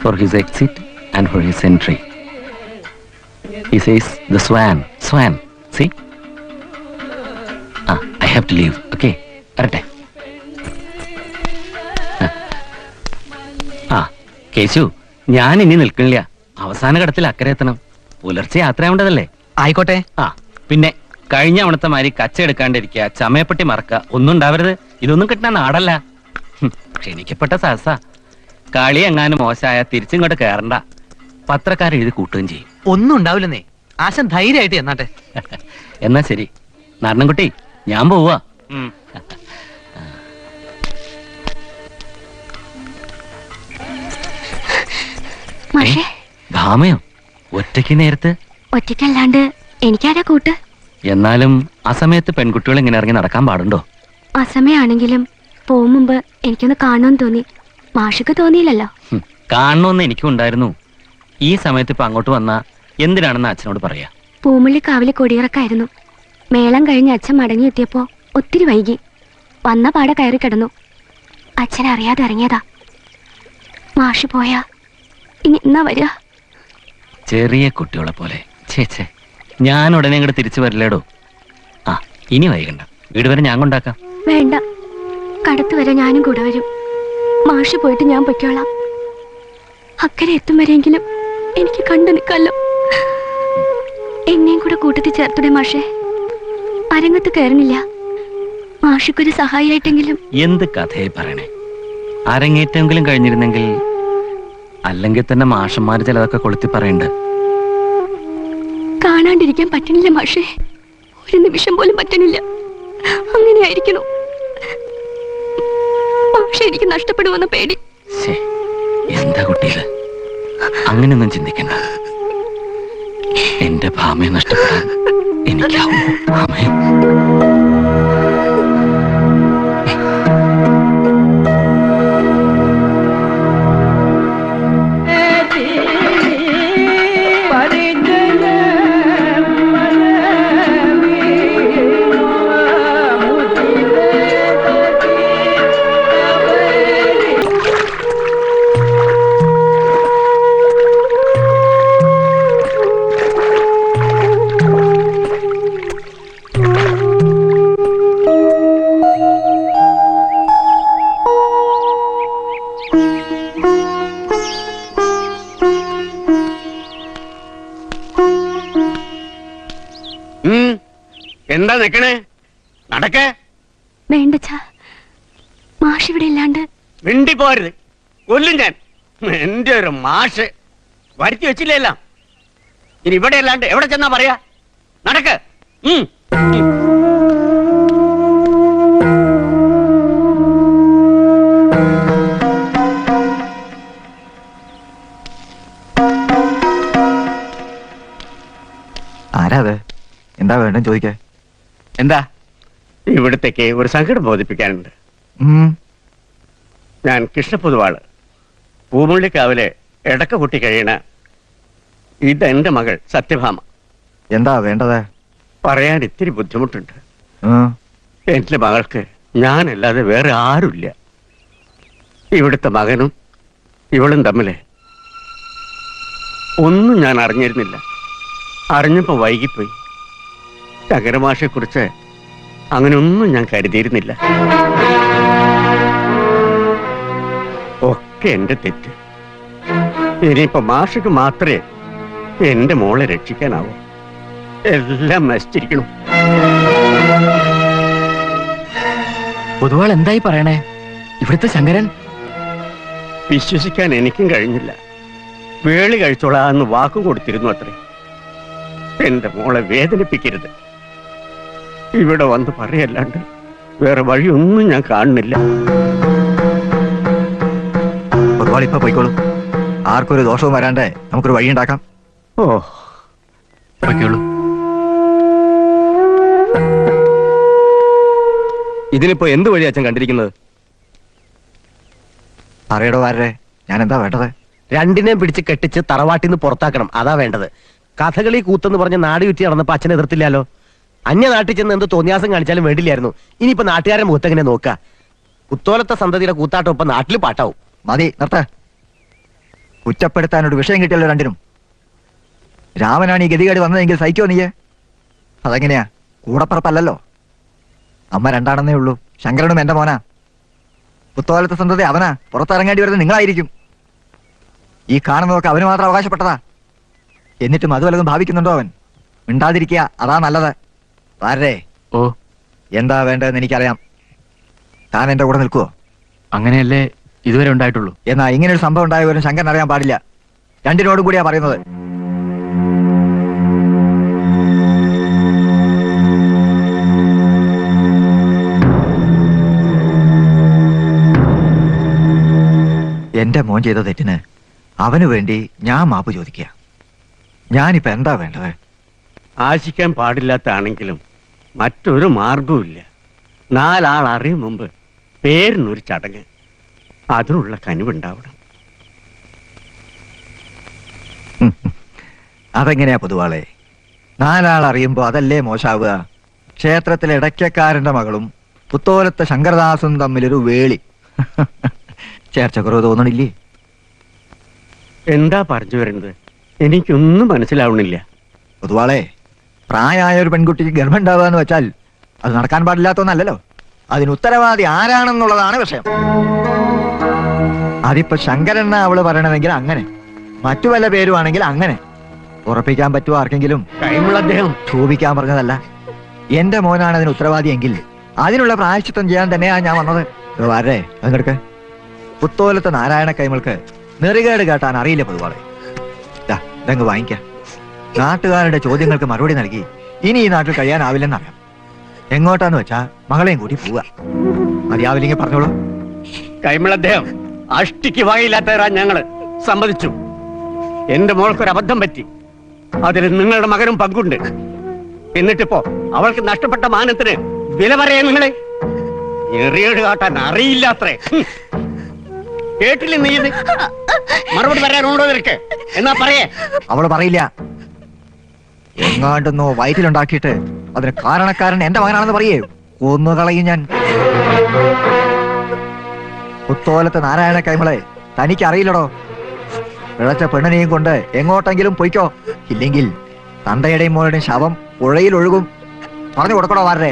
for his exit and for his entry. He says the swan. See? I have to leave. Okay. Arate. Keshu, ഞാൻ ഇനി നിൽക്കണില്ല. അവസാന ഘട്ടത്തിൽ അക്കരെ എത്തണം. പുലർച്ചെ യാത്രയാവേണ്ടതല്ലേ? ആയിക്കോട്ടെ. പിന്നെ കഴിഞ്ഞ അവിടുത്തെ മാതിരി കച്ച എടുക്കാണ്ടിരിക്കുക, ചമയപ്പെട്ടി മറക്കുക ഒന്നും ഉണ്ടാവരുത്. ഇതൊന്നും കിട്ടുന്ന നാടല്ല. ക്ഷണിക്കപ്പെട്ട സഹസ. കളി എങ്ങാനും മോശമായ തിരിച്ചിങ്ങോട്ട് കയറണ്ട. പത്രക്കാരെഴുതി കൂട്ടുകയും ചെയ്യും. ഒന്നും ഉണ്ടാവില്ലെന്നേ. ആശൻ ധൈര്യമായിട്ട് എന്നാട്ടെ. എന്നാ ശരി നാരണൻകുട്ടി, ഞാൻ പോവാ. ഭാമയോ? ഒറ്റയ്ക്ക് നേരത്ത്? ഒറ്റയ്ക്കല്ലാണ്ട് എനിക്കാരാ കൂട്ട്? എന്നാലും ആ സമയത്ത് പെൺകുട്ടികൾ ഇങ്ങനെ ഇറങ്ങി നടക്കാൻ പാടുണ്ടോ? ആ സമയാണെങ്കിലും പോകും മുമ്പ് എനിക്കൊന്ന് കാണണമെന്ന് തോന്നി. മാഷക്ക് തോന്നിയില്ലല്ലോ? കാണണമെന്ന് എനിക്കും ഉണ്ടായിരുന്നു. ഈ സമയത്ത് ഇപ്പൊ അങ്ങോട്ട് വന്നാ എന്തിനാണെന്ന് അച്ഛനോട് പറയാ. പൂമുള്ളിക്കാവിലെ കൊടിയിറക്കായിരുന്നു. മേളം കഴിഞ്ഞ് അച്ഛൻ മടങ്ങിയെത്തിയപ്പോ ഒത്തിരി വൈകി. വന്ന പാടെ കയറി കിടന്നു. അച്ഛൻ അറിയാതെ ഇറങ്ങിയതാ. മാഷി പോയാ ഇനി എന്നാ വരിക? ചെറിയ കുട്ടികളെ പോലെ. ചേച്ചേ, ഞാൻ ഉടനെ ഇങ്ങോട്ട് തിരിച്ചു വരില്ലേടോ. ഇനി വൈകണ്ട. വീട് വരെ ഞാൻ കൊണ്ടാക്കാം. വേണ്ട, കടത്ത് വരെ ഞാനും കൂടെ വരും. മാഷി പോയിട്ട് ഞാൻ പൊയ്ക്കോളാം. അക്കരെ എത്തും വരെയെങ്കിലും എനിക്ക് കണ്ടു നിൽക്കാമല്ലോ. എന്നെയും കൂടെ കൂട്ടത്തിൽ ചേർത്തുടെ മാഷേ. അരങ്ങത്ത് കയറുന്നില്ല. മാഷിക്കൊരു സഹായിയായിട്ടെങ്കിലും. എന്ത് കഥയെ പറയണേ? അരങ്ങേറ്റെങ്കിലും കഴിഞ്ഞിരുന്നെങ്കിൽ. അല്ലെങ്കിൽ തന്നെ മാഷന്മാര് ചിലതൊക്കെ കൊളുത്തി പറയണ്ട്. കാണാണ്ടിരിക്കാൻ പറ്റണില്ല മാഷേ. ഒരു നിമിഷം പോലും പറ്റണില്ല. അങ്ങനെയായിരിക്കണോ മാഷേ? എനിക്ക് നഷ്ടപ്പെടുമെന്ന പേടി. എന്താ കുട്ടിയത്? അങ്ങനെയൊന്നും ചിന്തിക്കണ്ട. എന്റെ ഭാമയെ നഷ്ടപ്പെടാൻ എനിക്കാവും. ഭാമയും എന്താ നിക്കണേ? നടക്കേ. വേണ്ടച്ചാ, മാഷ് ഇവിടെ ഇല്ലാണ്ട്. മിണ്ടി പോരുത്, കൊല്ലും ഞാൻ. എന്റെ ഒരു മാഷ് വരുത്തി വെച്ചില്ല. ഇനി ഇവിടെ അല്ലാണ്ട് എവിടെ ചെന്നാ പറയാ? നടക്ക്. ആരാത്? എന്താ വേണ്ടെന്ന് ചോദിക്കേ. എന്താ? ഇവിടത്തേക്ക് ഒരു സങ്കടം ബോധിപ്പിക്കാനുണ്ട്. ഞാൻ കൃഷ്ണപൊതുവാള്, പൂമുള്ളിക്കാവിലെ എടക്ക കുട്ടി കഴിയണ. ഇതെന്റെ മകൾ സത്യഭാമ. എന്താ വേണ്ടത്? പറയാൻ ഇത്തിരി ബുദ്ധിമുട്ടുണ്ട്. എന്റെ മകൾക്ക് ഞാനല്ലാതെ വേറെ ആരുമില്ല. ഇവിടുത്തെ മകനും ഇവളും തമ്മില് ഒന്നും ഞാൻ അറിഞ്ഞിരുന്നില്ല. അറിഞ്ഞപ്പോ വൈകിപ്പോയി. ശങ്കരമാഷെ കുറിച്ച് അങ്ങനെയൊന്നും ഞാൻ കരുതിയിരുന്നില്ല. ഒക്കെ എന്റെ തെറ്റ്. ഇനിയിപ്പോ മാഷക്ക് മാത്രമേ എന്റെ മോളെ രക്ഷിക്കാനാവൂ. എല്ലാം നശിച്ചിരിക്കണം. പൊതുവാൾ എന്തായി പറയണേ? ഇവിടുത്തെ ശങ്കരൻ വിശ്വസിക്കാൻ എനിക്കും കഴിഞ്ഞില്ല. വേളി കഴിച്ചോളാന്ന് വാക്കു കൊടുത്തിരുന്നു അത്രേ. എന്റെ മോളെ വേദനിപ്പിക്കരുത്. ഇവിടെ വന്ന് പറയല്ലാണ്ട് വേറെ വഴിയൊന്നും ഞാൻ കാണുന്നില്ല. പൊതുവാൾ ഇപ്പൊ പോയിക്കോളൂ. ആർക്കൊരു ദോഷവും വരാണ്ടേ നമുക്കൊരു വഴി ഉണ്ടാക്കാം. പോയിക്കോളൂ. ഇതിനിപ്പോ എന്ത് വഴി അച്ഛൻ കണ്ടിരിക്കുന്നത്? പറയടോ ആരേ, ഞാൻ എന്താ വേണ്ടത്? രണ്ടിനെയും പിടിച്ച് കെട്ടിച്ച് തറവാട്ടിന്ന് പുറത്താക്കണം. അതാ വേണ്ടത്. കഥകളി കൂത്തെന്ന് പറഞ്ഞ് നാട് ചുറ്റി നടന്നപ്പോ അച്ഛനെ എതിർത്തില്ലല്ലോ. അന്യ നാട്ടിൽ ചെന്ന് എന്ത് തോന്നിയാസം കാണിച്ചാലും വേണ്ടില്ലായിരുന്നു. ഇനിയിപ്പോ നാട്ടുകാരെ മുഖത്തെങ്ങനെ നോക്കുക? കുത്തോലത്തെ സന്തതിയുടെ കൂത്താട്ടം ഇപ്പൊ നാട്ടിൽ പാട്ടാവും. മതി, നിർത്ത. കുറ്റപ്പെടുത്താനൊരു വിഷയം കിട്ടിയല്ലോ രണ്ടിനും. രാമനാണ് ഈ ഗതികേട് വന്നതെങ്കിൽ സഹിക്കോ നീയെ? അതെങ്ങനെയാ? കൂടപ്പറപ്പല്ലല്ലോ. അമ്മ രണ്ടാണെന്നേ ഉള്ളൂ. ശങ്കരനും എന്റെ മോനാ. പുത്തോലത്തെ സ്വന്തത്തെ അവനാ. പുറത്തിറങ്ങേണ്ടി വരുന്നത് നിങ്ങളായിരിക്കും. ഈ കാണുന്നതൊക്കെ അവന് മാത്രം അവകാശപ്പെട്ടതാ. എന്നിട്ടും അത് വല്ലതും ഭാവിക്കുന്നുണ്ടോ അവൻ? മിണ്ടാതിരിക്കുക, അതാ നല്ലത്. വാരേ, ഓ, എന്താ വേണ്ടതെന്ന് എനിക്കറിയാം. താൻ എന്റെ കൂടെ നിൽക്കുവോ? അങ്ങനെയല്ലേ ഇതുവരെ ഉണ്ടായിട്ടുള്ളൂ. എന്നാ ഇങ്ങനെ ഒരു സംഭവം ഉണ്ടായ പോലും ശങ്കരൻ അറിയാൻ പാടില്ല. രണ്ടിനോടും കൂടിയാ പറയുന്നത്. എന്റെ മോൻ ചെയ്ത തെറ്റിന് അവന് വേണ്ടി ഞാൻ മാപ്പ് ചോദിക്കുക. ഞാനിപ്പോ എന്താ വേണ്ടത്? ആശിക്കാൻ പാടില്ലാത്താണെങ്കിലും മറ്റൊരു മാർഗവുമില്ല. 4 ആൾ അറിയും മുമ്പ് പേരിനൊരു ചടങ്ങ്, അതിനുള്ള കനിവുണ്ടാവണം. അതെങ്ങനെയാ പൊതുവാളെ? 4 ആൾ അറിയുമ്പോ അതല്ലേ മോശാവുക? ക്ഷേത്രത്തിലെ ഇടയ്ക്കക്കാരന്റെ മകളും പുത്തോലത്തെ ശങ്കരദാസും തമ്മിലൊരു വേളി. ചേർച്ചക്കുറവ് തോന്നണില്ലേ? എന്താ പറഞ്ഞു വരുന്നത്? എനിക്കൊന്നും മനസ്സിലാവണില്ല. പൊതുവാളെ, പ്രായമായ ഒരു പെൺകുട്ടിക്ക് ഗർഭം ഉണ്ടാവുക എന്ന് വെച്ചാൽ അത് നടക്കാൻ പാടില്ലാത്തൊന്നല്ലല്ലോ. അതിന് ഉത്തരവാദി ആരാണെന്നുള്ളതാണ് വിഷയം. അതിപ്പോ ശങ്കരണ്ണ അവള് പറയണമെങ്കിൽ അങ്ങനെ, മറ്റു വല്ല പേരുവാണെങ്കിൽ അങ്ങനെ. ഉറപ്പിക്കാൻ പറ്റുമോ ആർക്കെങ്കിലും? കൈമുള്ള അദ്ദേഹം ക്ഷോഭിക്കാൻ പറഞ്ഞതല്ല. എന്റെ മോനാണ് അതിന് ഉത്തരവാദിയെങ്കിൽ അതിനുള്ള പ്രായശ്ചിത്തം ചെയ്യാൻ തന്നെയാ ഞാൻ വന്നത്. വാരേ, അങ്ങെടുക്ക്. പുത്തോലത്തെ നാരായണ കൈമൾക്ക് നെറികേട് കേട്ടാൻ അറിയില്ല പൊതുവാളെ. ഇതങ്ങ് വാങ്ങിക്ക. നാട്ടുകാരുടെ ചോദ്യങ്ങൾക്ക് മറുപടി നൽകി ഇനി ഈ നാട്ടിൽ കഴിയാനാവില്ലെന്നറിയാം. എങ്ങോട്ടാന്ന് വെച്ചാ മകളെയും കൂട്ടി പോവുക. മതിയാവില്ലെങ്കിൽ പറഞ്ഞോളൂ. കൈമുള്ള അദ്ദേഹം അഷ്ടിക്ക് വായില്ലാത്തവരാ ഞങ്ങള്. സമ്മതിച്ചു. എന്റെ മോൾക്കൊരു അബദ്ധം പറ്റി. അതിൽ നിങ്ങളുടെ മകനും പങ്കുണ്ട്. എന്നിട്ടിപ്പോ അവൾക്ക് നഷ്ടപ്പെട്ട മാനത്തിന് വില പറയാൻ നിങ്ങളെ എറിയേട് കാട്ടാൻ അറിയില്ലാത്രേ. കേട്ടില്ലേ നീ? മറുപടി പറയാനുണ്ടോ നിനക്ക്? എന്നാ പറയേ. അവള് പറയില്ല. എങ്ങാണ്ടെന്നോ വയറ്റിലുണ്ടാക്കിയിട്ട് അതിന് കാരണക്കാരൻ എന്റെ മകനാണെന്ന് പറയേ. കൊന്നുകളയും ഞാൻ. പുത്തോലത്തെ നാരായണ കൈമളെ തനിക്ക് അറിയില്ലടോ. പിഴച്ച പെണ്ണിനെയും കൊണ്ട് എങ്ങോട്ടെങ്കിലും പൊയ്ക്കോ. ഇല്ലെങ്കിൽ തന്തയുടെയും മോളുടെയും ശവം പുഴയിൽ ഒഴുകും. പറഞ്ഞു കൊടുക്കണോ വാരേ?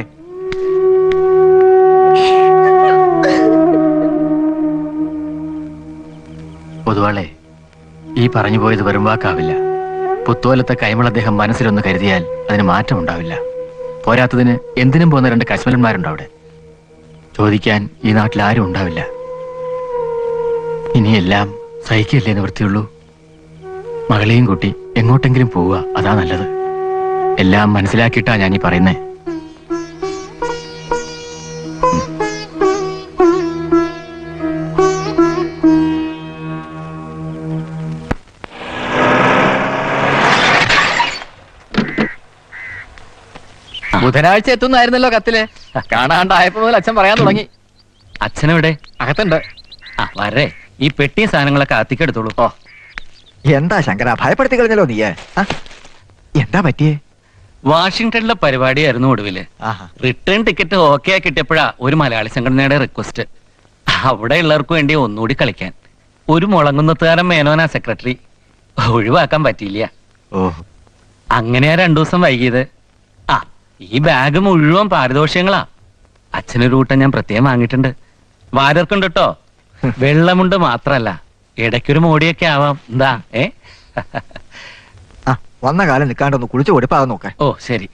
പൊതുവാളെ, ഈ പറഞ്ഞു പോയത് വെറും വാക്കാവില്ല. പുത്തോലത്തെ കൈമൾ അദ്ദേഹം മനസ്സിലൊന്ന് കരുതിയാൽ അതിന് മാറ്റമുണ്ടാവില്ല. പോരാത്തതിന് എന്തിനും പോകുന്ന 2 കശ്മലന്മാരുണ്ട് അവിടെ. ചോദിക്കാൻ ഈ നാട്ടിൽ ആരും ഉണ്ടാവില്ല. ഇനിയെല്ലാം സഹിക്കല്ലേ നിവൃത്തിയുള്ളൂ. മകളെയും കൂട്ടി എങ്ങോട്ടെങ്കിലും പോവുക, അതാ നല്ലത്. എല്ലാം മനസ്സിലാക്കിയിട്ടാ ഞാനീ പറയുന്നേ. ബുധനാഴ്ച എത്തുന്നായിരുന്നല്ലോ കത്തില്. കാണാണ്ടായപ്പോ മുതൽ അച്ഛൻ പറയാൻ തുടങ്ങി. അച്ഛനെവിടെ? അകത്തുണ്ട്. ആ വരേ, ഈ പെട്ടി സാധനങ്ങളൊക്കെ അത്തിക്കെടുത്തോളൂ. ഓ, എന്താ ശങ്കര ഭയപ്പെടുത്തി കളഞ്ഞല്ലോ നീയെ? എന്താ പറ്റിയേ? വാഷിംഗ്ടണിലെ പരിപാടിയായിരുന്നു ഒടുവില്. ആഹാ. റിട്ടേൺ ടിക്കറ്റ് ഓക്കെ കിട്ടിയപ്പോഴാ ഒരു മലയാളി സംഘടനയുടെ റിക്വസ്റ്റ്. അവിടെ ഉള്ളവർക്ക് വേണ്ടി ഒന്നുകൂടി കളിക്കാൻ. ഒരു മുളങ്ങുന്നത്തുകാരൻ മേനോനാ സെക്രട്ടറി. ഒഴിവാക്കാൻ പറ്റിയില്ല. ഓഹോ. അങ്ങനെയാ 2 ദിവസം വൈകിയത്. ആ, ഈ ബാഗ് മുഴുവൻ പാരിതോഷികങ്ങളാ. അച്ഛനൊരു കൂട്ടം ഞാൻ പ്രത്യേകം വാങ്ങിയിട്ടുണ്ട്. വാരർക്കുണ്ട് കേട്ടോ. വെള്ളമുണ്ട് മാത്രല്ല, ഇടയ്ക്കൊരു മോടിയൊക്കെ ആവാം. എന്താ ആ, വന്ന കാലം നിൽക്കാണ്ടൊന്ന് കുളിച്ചു കൊടുപ്പാകാൻ നോക്കാൻ. ഓ ശരി.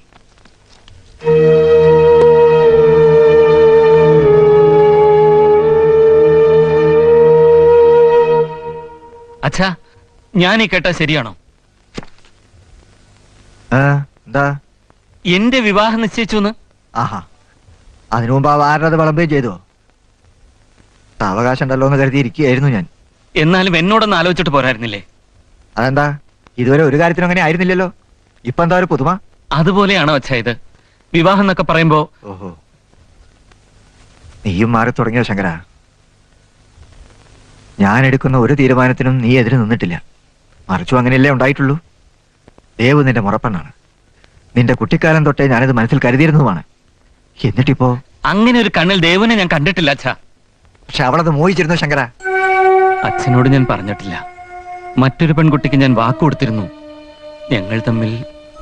അച്ഛാ, ഞാൻ ഈ കേട്ട ശരിയാണോ? എന്താ? എന്റെ വിവാഹം നിശ്ചയിച്ചു. ആഹാ. അതിനു മുമ്പ് ആ വാരത് വിളമ്പുകയും ചെയ്തോ? അവകാശം ഉണ്ടല്ലോ എന്ന് കരുതി ഇരിക്കുകയായിരുന്നു ഞാൻ. എന്നാലും എന്നോടൊന്ന് ആലോചിച്ചിട്ട് പോരായിരുന്നില്ലേ? അതെന്താ? ഇതുവരെ ഒരു കാര്യത്തിനും അങ്ങനെ ആയിരുന്നില്ലല്ലോ. ഇപ്പൊ എന്താ ഒരു പുതുമ? അതുപോലെയാണോ അച്ഛാ ഇത്? വിവാഹം എന്നൊക്കെ പറയുമ്പോ. ഓഹോ, നീയും മാറി തുടങ്ങിയോ ശങ്കര? ഞാൻ എടുക്കുന്ന ഒരു തീരുമാനത്തിനും നീ എതിര് നിന്നിട്ടില്ല. മറിച്ചും അങ്ങനെയല്ലേ ഉണ്ടായിട്ടുള്ളൂ. ദേവ് നിന്റെ മുറപ്പെണ്ണാണ്. നിന്റെ കുട്ടിക്കാലം തൊട്ടേ ഞാനിത് മനസ്സിൽ കരുതിയിരുന്നതുമാണ്. എന്നിട്ടിപ്പോ അങ്ങനെ ഒരു കണ്ണിൽ ദേവനെ ഞാൻ കണ്ടിട്ടില്ല അച്ഛാ. പക്ഷെ അവളത് മോഹിച്ചിരുന്നു ശങ്കര. അച്ഛനോട് ഞാൻ പറഞ്ഞിട്ടില്ല. മറ്റൊരു പെൺകുട്ടിക്ക് ഞാൻ വാക്ക് കൊടുത്തിരുന്നു. ഞങ്ങൾ തമ്മിൽ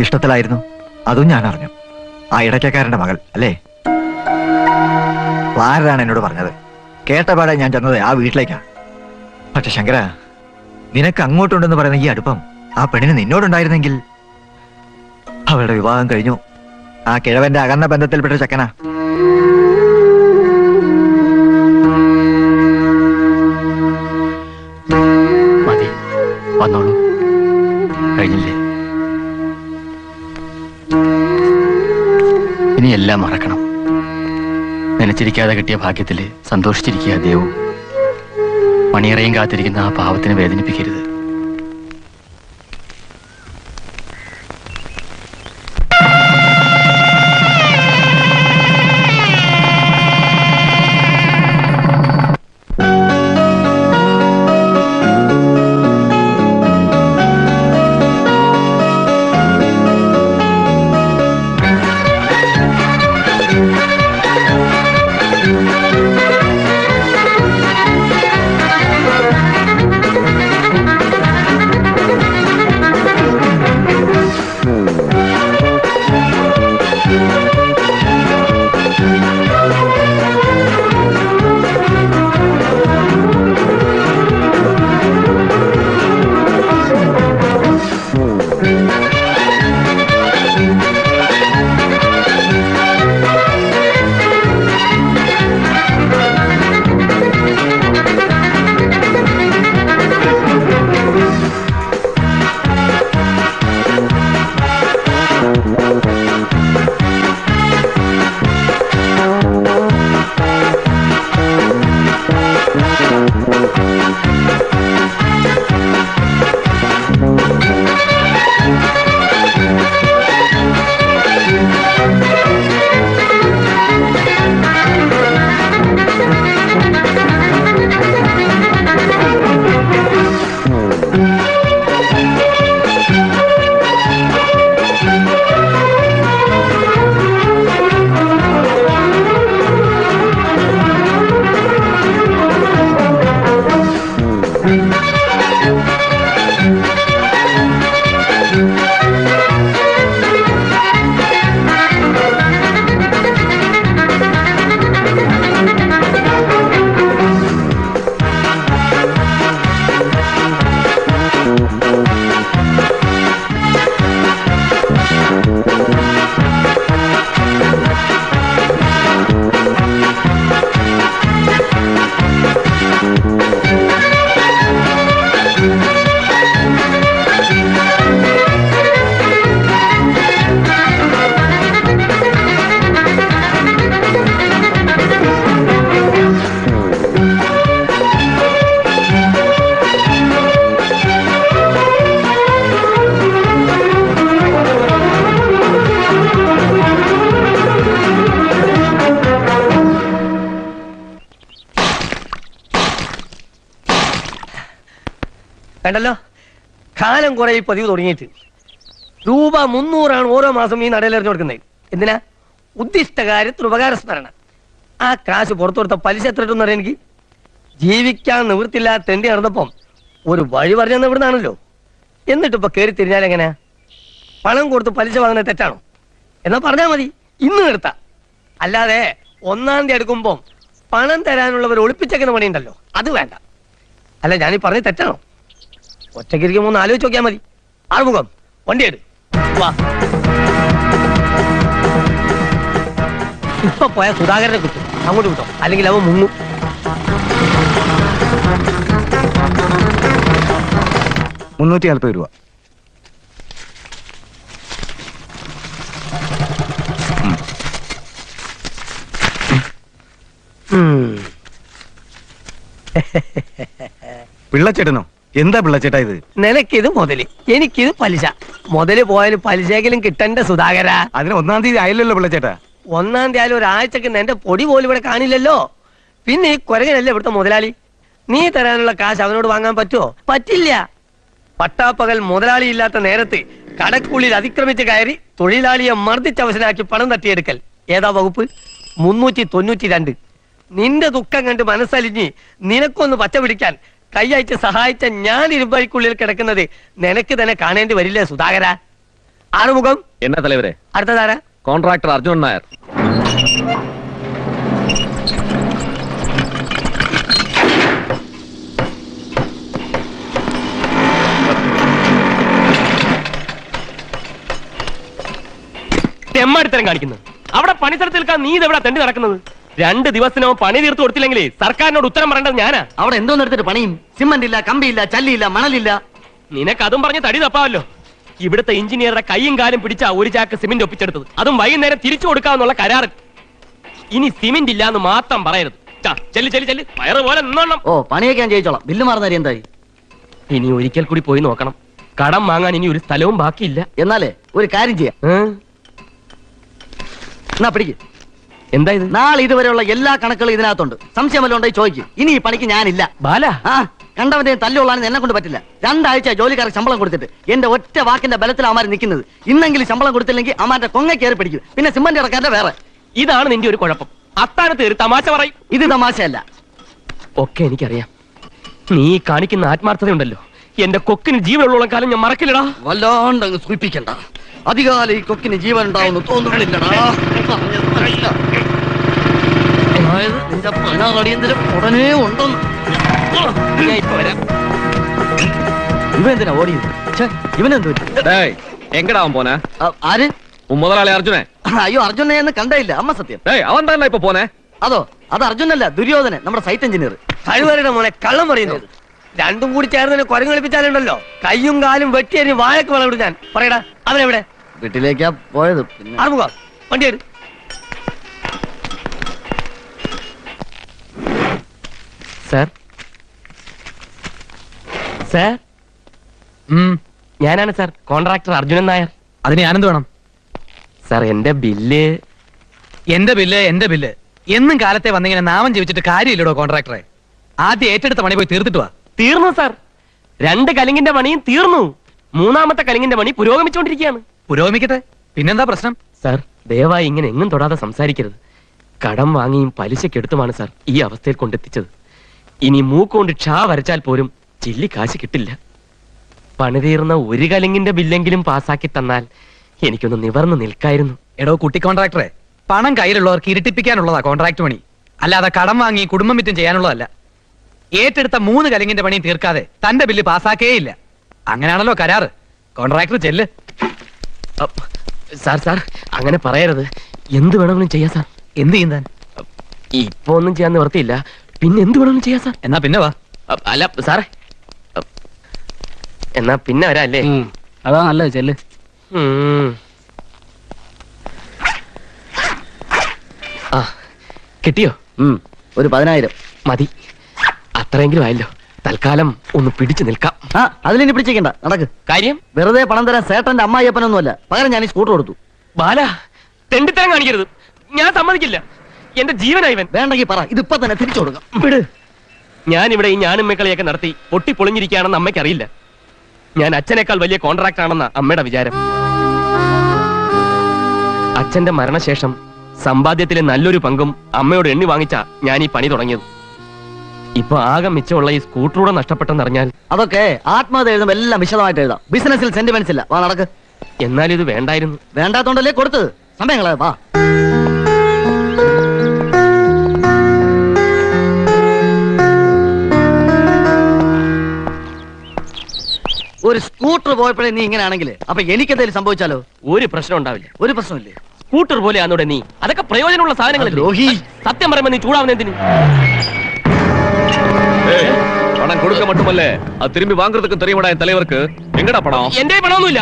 ഇഷ്ടത്തിലായിരുന്നു, അതും ഞാൻ അറിഞ്ഞു. ആ ഇടയ്ക്കക്കാരന്റെ മകൾ അല്ലേ? ആരാണ് എന്നോട് പറഞ്ഞത്? കേട്ടപാടെ ഞാൻ ചെന്നത് ആ വീട്ടിലേക്കാ. പക്ഷെ ശങ്കര, നിനക്ക് അങ്ങോട്ടുണ്ടെന്ന് പറയുന്ന ഈ അടുപ്പം ആ പെണ്ണിന് നിന്നോടുണ്ടായിരുന്നെങ്കിൽ. അവളുടെ വിവാഹം കഴിഞ്ഞു. ആ കിഴവന്റെ അകന്ന ബന്ധത്തിൽപ്പെട്ട ചെക്കനാ. മതി, വന്നോളൂ. കഴിഞ്ഞില്ലേ? ഇനി എല്ലാം മറക്കണം. നനച്ചിരിക്കാതെ കിട്ടിയ ഭാഗ്യത്തില് സന്തോഷിച്ചിരിക്കുക ദേവു. മണിയറയും കാത്തിരിക്കുന്ന ആ പാവത്തിനെ വേദനിപ്പിക്കരുത്. കണ്ടല്ലോ, കാലം കുറെ ഈ പതിവ് തുടങ്ങിയിട്ട്. രൂപ 300 ഓരോ മാസം ഈ നടയിലെറിഞ്ഞു കൊടുക്കുന്നത്. എന്തിനാ? ഉദ്ദിഷ്ട കാര്യത്തിന് ഉപകാരസ്മരണ. ആ കാശ് പുറത്തു കൊടുത്ത പലിശ എത്ര കിട്ടുമെന്ന് അറിയാം എനിക്ക്. ജീവിക്കാൻ നിവൃത്തില്ലാതെ തെണ്ടി നടന്നപ്പം ഒരു വഴി പറഞ്ഞെന്ന് ഇവിടുന്നാണല്ലോ. എന്നിട്ടിപ്പോ കയറി തിരിഞ്ഞാൽ എങ്ങനെയാ? പണം കൊടുത്ത് പലിശ വാങ്ങുന്നത് തെറ്റാണോ? എന്നാ പറഞ്ഞാൽ മതി, ഇന്ന് നിർത്താം. അല്ലാതെ 1-ാം തീയതി എടുക്കുമ്പം പണം തരാനുള്ളവർ ഒളിപ്പിച്ചേക്കുന്ന പണിയുണ്ടല്ലോ, അത് വേണ്ട. അല്ല, ഞാനീ പറഞ്ഞത് തെറ്റാണോ? ഒറ്റയ്ക്കിരിക്കുമ്പോ ഒന്ന് ആലോചിച്ച് നോക്കിയാൽ മതി. ആറുമുഖം, വണ്ടി എടു, വാ. ഇപ്പൊ പോയ സുധാകരനെ കിട്ടും, അങ്ങോട്ട് കിട്ടോ, അല്ലെങ്കിൽ അവൻ മുങ്ങും. ₹340. പിള്ളച്ചേട്ടനോ? എന്താ പിള്ളച്ചേട്ടാ ഇത്? നിനക്കിത് മുതല്, എനിക്കിത് പലിശ. മുതല് പോയാലും പലിശയെങ്കിലും കിട്ടണ്ട സുധാകര. അതിന് 1-ാം തീയതി ആയില്ലല്ലോ പിള്ളച്ചേട്ടാ. 1-ാം തീയതി ഒരാഴ്ചക്ക് എന്റെ പൊടി പോലും ഇവിടെ കാണില്ലല്ലോ. പിന്നെ ഈ കുരങ്ങനല്ലേ ഇവിടുത്തെ മുതലാളി. നീ തരാനുള്ള കാശ് അവനോട് വാങ്ങാൻ പറ്റുമോ? പറ്റില്ല. പട്ടാപ്പകൽ മുതലാളി ഇല്ലാത്ത നേരത്ത് കടക്കുള്ളിൽ അതിക്രമിച്ച് കയറി തൊഴിലാളിയെ മർദ്ദിച്ചവശനാക്കി പണം തട്ടിയെടുക്കൽ. ഏതാ വകുപ്പ്? 392. നിന്റെ ദുഃഖം കണ്ട് മനസ്സലിഞ്ഞ് നിനക്കൊന്ന് പച്ച പിടിക്കാൻ കൈയച്ച് സഹായിച്ച ഞാൻ ഇരുമ്പഴിക്കുള്ളിൽ കിടക്കുന്നത് നിനക്ക് തന്നെ കാണേണ്ടി വരില്ലേ സുധാകര? ആറുമുഖം എന്നാ തലവരെ? അടുത്തതാരാ? കോൺട്രാക്ടർ അർജുനൻ നായർ. തെമ്മാടിത്തരം കാണിക്കുന്നത്. അവിടെ പണിസ്ഥലത്ത് നിൽക്കാൻ നീ ഇതെവിടെ തെണ്ടി നടക്കുന്നത്? 2 ദിവസത്തിനോ പണി തീർത്ത് കൊടുത്തില്ലെങ്കിൽ സർക്കാരിനോട് ഉത്തരം പറയേണ്ടത് ഞാനാ. അവിടെ എന്തോന്ന് എടുത്തിട്ട് പണിയും? സിമന്റ് ഇല്ല, കമ്പിയില്ല, ചല്ലിയില്ല, മണലില്ല. നിനക്ക് അതും പറഞ്ഞ് തടി തപ്പാവല്ലോ. ഇവിടുത്തെ എഞ്ചിനീയറുടെ കൈയും കാലും പിടിച്ച 1 ചാക്ക് സിമന്റ് ഒപ്പിച്ചെടുത്തത്, അതും വൈകുന്നേരം തിരിച്ചു കൊടുക്കാന്നുള്ള കരാറ്. ഇനി സിമന്റ് ഇല്ല എന്ന് മാത്രം പറയരുത്. ചെല്ല് ചെല്ല് ചെല്ല്, വയറ് പോലെ നിന്നോണം. ഓ, പണിയൊക്കെ ഞാൻ ചെയ്യിച്ചോളാം. ബില്ല് മാറുന്ന എന്തായി? ഇനി ഒരിക്കൽ കൂടി പോയി നോക്കണം. കടം വാങ്ങാൻ ഇനി ഒരു സ്ഥലവും ബാക്കിയില്ല. എന്നാലേ ഒരു കാര്യം ചെയ്യാം. എന്നാ പിടിക്ക്. എന്താ ഇത്? നാളെ ഇതുവരെയുള്ള എല്ലാ കണക്കുകളും ഇതിനകത്തുണ്ട്. സംശയം വല്ലതും ഉണ്ടെങ്കിൽ ചോദിക്കും. ഇനി ഈ പണിക്ക് ഞാനില്ല. ബാല, ആ കണ്ടവന്റെ തല്ലുള്ളാണെന്ന് എന്നെ കൊണ്ട് പറ്റില്ല. 2 ആഴ്ച ജോലിക്കാർക്ക് ശമ്പളം കൊടുത്തിട്ട് എന്റെ ഒറ്റ വാക്കിന്റെ ബലത്തിൽ അമാര് നിൽക്കുന്നത്. ഇന്നെങ്കിലും ശമ്പളം കൊടുത്തില്ലെങ്കിൽ അമാരുടെ കൊങ്ങ കയറി പിടിക്കും. പിന്നെ സിമന്റ് ഇറക്കാന്റെ വേറെ. ഇതാണ് നിന്റെ ഒരു കുഴപ്പം. അത്താഴത്ത് ഒരു തമാശ പറയും. ഇത് തമാശയല്ല. ഒക്കെ എനിക്കറിയാം. നീ കാണിക്കുന്ന ആത്മാർത്ഥതയുണ്ടല്ലോ, എന്റെ കൊക്കിന് ജീവനുള്ളോളം കാലം ഞാൻ മറക്കില്ലടാ. വല്ലാണ്ട് അങ്ങ് സൂചിപ്പിക്കണ്ട. അധികാലം ഈ കൊക്കിന് ജീവൻ ഉണ്ടാവുന്നു തോന്നുന്നില്ലടാ. അതായത് നിന്റെ പണടിയന്തരം ഉടനെ ഉണ്ടെന്ന്. ഞാൻ ഇപ്പൊ വരാം. ഇവൻ എന്തിനാ ഓടിയത്? ഇവനെന്തു പറ്റി? ഡേയ്, എങ്കടാവൻ പോനെ? ആര്? മുതലാളി അർജുനെ. അയ്യോ, അർജുനെ എന്ന് കണ്ടയില്ല. അമ്മ സത്യം. ഡേയ്, അവൻ തന്നെ ഇപ്പൊ പോനെ? അതോ, അത് അർജുനല്ല, ദുര്യോധനൻ, നമ്മുടെ സൈറ്റ് എഞ്ചിനീയർ. കഴിവരുടെ മോനെ കള്ളം പറയുന്നത്. രണ്ടും കൂടി ചേർന്ന് കുരങ്ങ് കളിപ്പിച്ചാലുണ്ടല്ലോ, കയ്യും കാലും വെട്ടിയരിഞ്ഞ് വാഴക്ക് വളവിടും ഞാൻ. പറയടാ, അവനെവിടെ? വീട്ടിലേക്കാ പോയത്. പിന്നെ ആറുമുഖം, വണ്ടി വരും. സാർ, സാർ, ഞാനാണ് സാർ, കോൺട്രാക്ടർ അർജുനൻ നായർ. അതിന് ഞാനെന്ത് വേണം? സാർ, എന്റെ ബില്ല്. എന്റെ ബില്ല് എന്നും കാലത്തെ വന്നിങ്ങനെ നാമം ജീവിച്ചിട്ട് കാര്യമില്ലടോ കോൺട്രാക്ടറെ. ആദ്യം ഏറ്റെടുത്ത പണി പോയി തീർത്തിട്ട് വാ. തീർന്നു സാർ, 2 കലിങ്ങിന്റെ പണിയും തീർന്നു. 3ാമത്തെ കലിങ്ങിന്റെ പണി പുരോഗമിച്ചുകൊണ്ടിരിക്കുകയാണ്. പുരോഗമിക്കട്ടെ, പിന്നെന്താ പ്രശ്നം? സാർ, ദയവായി ഇങ്ങനെ എങ്ങും തൊടാതെ സംസാരിക്കരുത്. കടം വാങ്ങിയും പലിശക്കെടുത്തുമാണ് സാർ ഈ അവസ്ഥയിൽ കൊണ്ടെത്തിച്ചത്. ഇനി മൂക്കുകൊണ്ട് ക്ഷാ വരച്ചാൽ പോലും ചില്ലി കാശ് കിട്ടില്ല. പണി തീർന്ന 1 കലിങ്ങിന്റെ ബില്ലെങ്കിലും പാസാക്കി തന്നാൽ എനിക്കൊന്ന് നിവർന്നു നിൽക്കായിരുന്നു. എടോ കുട്ടി കോൺട്രാക്ടറെ, പണം കയ്യിലുള്ളവർക്ക് ഇരട്ടിപ്പിക്കാനുള്ളതാ കോൺട്രാക്ട് പണി, അല്ലാതെ കടം വാങ്ങി കുടുംബം വിറ്റും ചെയ്യാനുള്ളതല്ല. ഏറ്റെടുത്ത 3 കലിങ്ങിന്റെ പണിയും തീർക്കാതെ തന്റെ ബില്ല് പാസ്സാക്കേയില്ല. അങ്ങനെയാണല്ലോ കരാറ്. കോൺട്രാക്ടർ ചെല്ല്. സാർ സാർ, അങ്ങനെ പറയരുത്. എന്ത് വേണമെങ്കിലും ചെയ്യാം സാർ. എന്ത് ചെയ്യും താൻ? ഇപ്പൊ ഒന്നും ചെയ്യാൻ നിവർത്തിയില്ല, പിന്നെ എന്ത് വേണമെങ്കിലും ചെയ്യാം സാർ. എന്നാ പിന്നെ വാ. അല്ല സാറേ, എന്നാ പിന്നെ വരാം അല്ലേ? അതാ നല്ലത്, ചെല്ല്. ആ, കിട്ടിയോ? ഒരു 10,000 മതി, അത്രയെങ്കിലും ആയല്ലോ. തൽക്കാലം ഒന്ന് പിടിച്ചു നിൽക്കാം. ആ, അതിലിനി പിടിച്ചേക്കണ്ട, നടക്ക്. കാര്യം? വെറുതെ പണം തരാൻ സേട്ടന്റെ അമ്മായിയപ്പനൊന്നുമല്ല. പകരം ഞാൻ ഈ സ്കൂട്ടർ കൊടുത്തു. ബാല, തെണ്ടിത്തരം കാണിക്കരുത്. ഞാൻ സമ്മതിക്കില്ല. എന്റെ ജീവനായിവൻ. വേണ്ടെങ്കിൽ പറ, ഇതിപ്പോ തന്നെ തിരിച്ചു കൊടുക്കാം. വിട്. ഞാൻ ഇവിടെ ഈ ഞാനുമ്മക്കളിയൊക്കെ നടത്തി പൊട്ടിപ്പൊളിഞ്ഞിരിക്കുകയാണെന്ന് അമ്മയ്ക്കറിയില്ല. ഞാൻ അച്ഛനേക്കാൾ വലിയ കോൺട്രാക്ടർ ആണെന്ന അമ്മയുടെ വിചാരം. അച്ഛന്റെ മരണശേഷം സമ്പാദ്യത്തിലെ നല്ലൊരു പങ്കും അമ്മയോട് എണ്ണി വാങ്ങിച്ചാ ഞാൻ ഈ പണി തുടങ്ങിയത്. ഇപ്പൊ ആകെ മിച്ചമുള്ള ഈ സ്കൂട്ടറൂടെ നഷ്ടപ്പെട്ടെന്നറിഞ്ഞാൽ അതൊക്കെ ആത്മഹത്യ എഴുതുമ്പോ എല്ലാം വിശദമായിട്ട് എഴുതാം. ബിസിനസ്സിൽ സെന്റിമെന്റ്സ് ഇല്ല. വാ, നടക്ക്. എന്നാലും ഇത് വേണ്ടായിരുന്നു. വേണ്ടാത്തോണ്ടല്ലേ കൊടുത്തത്. സമയങ്ങളെ വാ. ഒരു സ്കൂട്ടർ പോയപ്പോഴേ നീ ഇങ്ങനെ ആണെങ്കിൽ അപ്പൊ എനിക്കെന്തെങ്കിലും സംഭവിച്ചാലോ? ഒരു പ്രശ്നം ഉണ്ടാവില്ല. ഒരു പ്രശ്നമില്ലേ? സ്കൂട്ടർ പോലെയാന്നൂടെ നീ? അതൊക്കെ പ്രയോജനമുള്ള സാധനങ്ങളല്ലേ? ദ്രോഹി. സത്യം പറയുമ്പോ നീ ചൂടാവുന്ന എന്തിനു? பணம் கொடுக்க மட்டுமல்ல, அது திரும்பி வாங்குறதுக்கும் தெரியுமாடா என் தலைவருக்கு. எங்கடா பணம்? എന്റെ പണമൊന്നുമില്ല.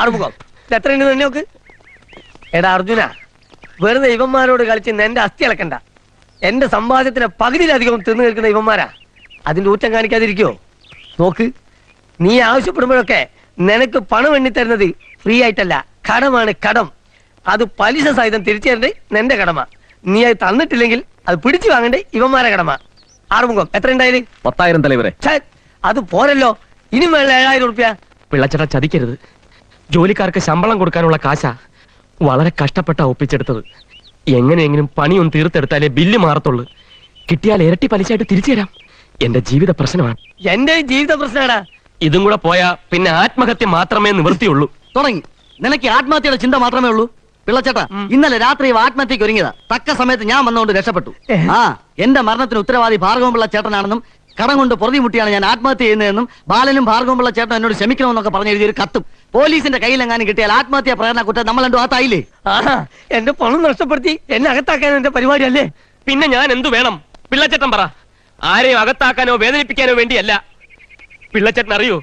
ആറുമുഖം ഇത് എത്രയുണ്ട് തന്നെ നോക്ക്. എടാ അർജുന, വെറുതെ ഇവന്മാരോട് കളിച്ച് എന്റെ അസ്ഥി ഇളക്കണ്ട. എന്റെ സമ്പാദ്യത്തിന് പകുതിയിലധികം തിന്നു നിൽക്കുന്ന ഇവന്മാരാ. അതിന്റെ ഊറ്റം കാണിക്കാതിരിക്കോ? നോക്ക്, നീ ആവശ്യപ്പെടുമ്പോഴൊക്കെ നിനക്ക് പണം എണ്ണിത്തരുന്നത് ഫ്രീ ആയിട്ടല്ല, കടമാണ്, കടം. അത് പലിശ സഹിതം തിരിച്ചു തരേണ്ടത് നിന്റെ കടമ. നീ അത് തന്നിട്ടില്ലെങ്കിൽ അത് പിടിച്ചു വാങ്ങണ്ടേ ഇവന്മാരെ കടമ. ആറുമുഖം എത്ര ഉണ്ടായാലും 10,000 തലവരെ. അത് പോരല്ലോ, ഇനി വേണ്ട 7,000 റുപ്യ. പിള്ളച്ചേട്ടാ ചതിക്കരുത്. ജോലിക്കാർക്ക് ശമ്പളം കൊടുക്കാനുള്ള കാശാ വളരെ കഷ്ടപ്പെട്ട ഒപ്പിച്ചെടുത്തത്. എങ്ങനെയെങ്കിലും പണിയൊന്നും തീർത്തെടുത്താലേ ബില്ല് മാറത്തുള്ളൂ. കിട്ടിയാൽ ഇരട്ടി പലിശയായിട്ട് തിരിച്ചു തരാം. എന്റെ ജീവിത പ്രശ്നമാണ്. എന്റെ ജീവിത പ്രശ്നമാടാ. ഇതും കൂടെ പോയാ പിന്നെ ആത്മഹത്യ മാത്രമേ നിവൃത്തിയുള്ളൂ. തുടങ്ങി. നിനക്ക് ആത്മഹത്യയുടെ ചിന്ത മാത്രമേ ഉള്ളൂ. പിള്ളച്ചേട്ടാ, ഇന്നലെ രാത്രി ആത്മഹത്യക്ക് ഒരുങ്ങിയതാ. തക്ക സമയത്ത് ഞാൻ വന്നുകൊണ്ട് രക്ഷപ്പെട്ടു. ആ, എന്റെ മരണത്തിന് ഉത്തരവാദി ഭാർഗവൻപിള്ള ചേട്ടനാണെന്നും കടം കൊണ്ട് പൊറുതിമുട്ടിയാണ് ഞാൻ ആത്മഹത്യ ചെയ്യുന്നതെന്നും ബാലനും ഭാർഗവൻപിള്ള ചേട്ടൻ എന്നോട് ക്ഷമിക്കണമെന്നൊക്കെ പറഞ്ഞ് എഴുതിയൊരു കത്തും പോലീസിന്റെ കയ്യിലെങ്ങാനും കിട്ടിയാൽ ആത്മഹത്യ പ്രേരണ കുറ്റം നമ്മൾ രണ്ടു ആത്തായില്ലേ? ആഹാ, എന്റെ പണം നഷ്ടപ്പെടുത്തി എന്നെ അകത്താക്കാൻ എന്റെ പരിപാടി അല്ലേ? പിന്നെ ഞാൻ എന്തു വേണം? പിള്ളച്ചേട്ടൻ പറ. ആരെയും അകത്താക്കാനോ വേദനിപ്പിക്കാനോ വേണ്ടിയല്ല. പിള്ളച്ചേട്ടൻ അറിയോ,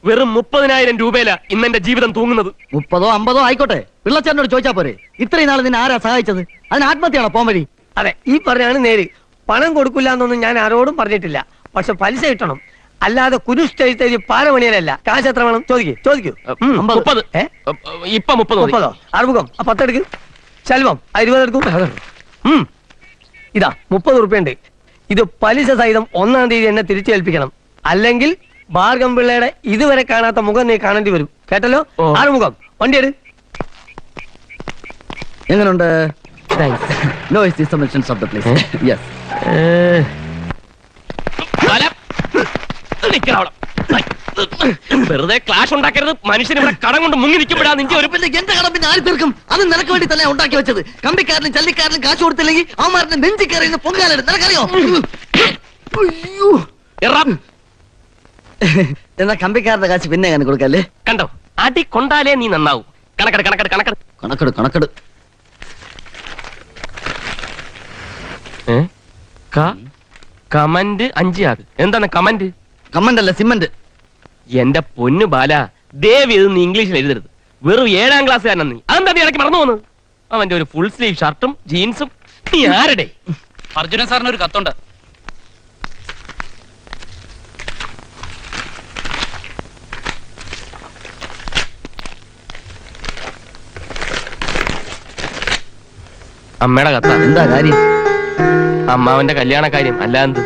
വെറും 30,000 രൂപയില ഇന്നെന്റെ ജീവിതം തൂങ്ങുന്നത്. 30ഓ 50ഓ ആയിക്കോട്ടെ, പിള്ളച്ചേട്ടനോട് ചോദിച്ചാ പോരെ. ഇത്രയും നാൾ നിന്നെ ആരാ സഹായിച്ചത്? അതിന് ആത്മഹത്യയാണോ പോം വഴി? അതെ, ഈ പറഞ്ഞാണ് നേര്. പണം കൊടുക്കില്ല എന്നൊന്നും ഞാൻ ആരോടും പറഞ്ഞിട്ടില്ല. പക്ഷെ പലിശ കിട്ടണം, അല്ലാതെ കുരുഷ്ടെഴുത്തേരി പാരമണിയനല്ല. കാശ് എത്ര വേണം? ചോദിക്കൂ. 30. ഇപ്പൊ 30 മതി. 30ഓ? ആറുമുഖം ആ 10 എടുക്കും. ശൽവം ആ 20 എടുക്കും. ഇതാ 30 റുപ്യ ഉണ്ട്. ഇത് പലിശ സഹിതം 1-ാം തീയതി എന്നെ തിരിച്ചേൽപ്പിക്കണം. അല്ലെങ്കിൽ ഭാർഗവൻപിള്ളയുടെ ഇതുവരെ കാണാത്ത മുഖം നീ കാണേണ്ടി വരും. കേട്ടല്ലോ? ആറുമുഖം വണ്ടി എടു. എങ്ങനെയുണ്ട്? No, it's the submissions of the place. Yes. വെറുതെ ക്ലാഷ് ഉണ്ടാക്കരുത്. മനുഷ്യൻ ഇവിടെ കടം കൊണ്ട് മുങ്ങി നിൽക്കുമ്പോഴാ നിന്റെ ഒരു എന്റെ കടം പിന്നെ ആര് തീർക്കും? അത് നിനക്ക് വേണ്ടി തന്നെ ഉണ്ടാക്കി വെച്ചത്. കമ്പിക്കാരനും ചല്ലിക്കാരനും കാശ് കൊടുത്തില്ലെങ്കിൽ അവന്മാരുടെ നെഞ്ചി കയറി പൊങ്കാല നിനക്കറിയോ? എന്നാ കമ്പിക്കാരുടെ കാശ് പിന്നെ ഞാൻ കൊടുക്കല്ലേ? കണ്ടോ, അടി കൊണ്ടാലേ നീ നന്നാവും. കണക്കെട്. കമന്റ് 5 ആക്. എന്താണ് കമന്റ്? കമന്റ് അല്ല, സിമന്റ്. എന്റെ പൊന്നു ബാല, ദേവി ഇത് നീ ഇംഗ്ലീഷിൽ എഴുതരുത്. വെറും 7-ാം ക്ലാസ്സുകാരനാ നീ. അതെന്താ നീ ഇടയ്ക്ക് മറന്നു പോകുന്നത്? അവന്റെ ഒരു ഫുൾ സ്ലീവ് ഷർട്ടും ജീൻസും. നീ ആരുടെ? അർജുനൻ സാറിന് ഒരു കത്തുണ്ട്. അമ്മയുടെ കത്ത. എന്താ കാര്യം? അമ്മാവന്റെ കല്യാണ കാര്യം. അല്ലാന്ത്,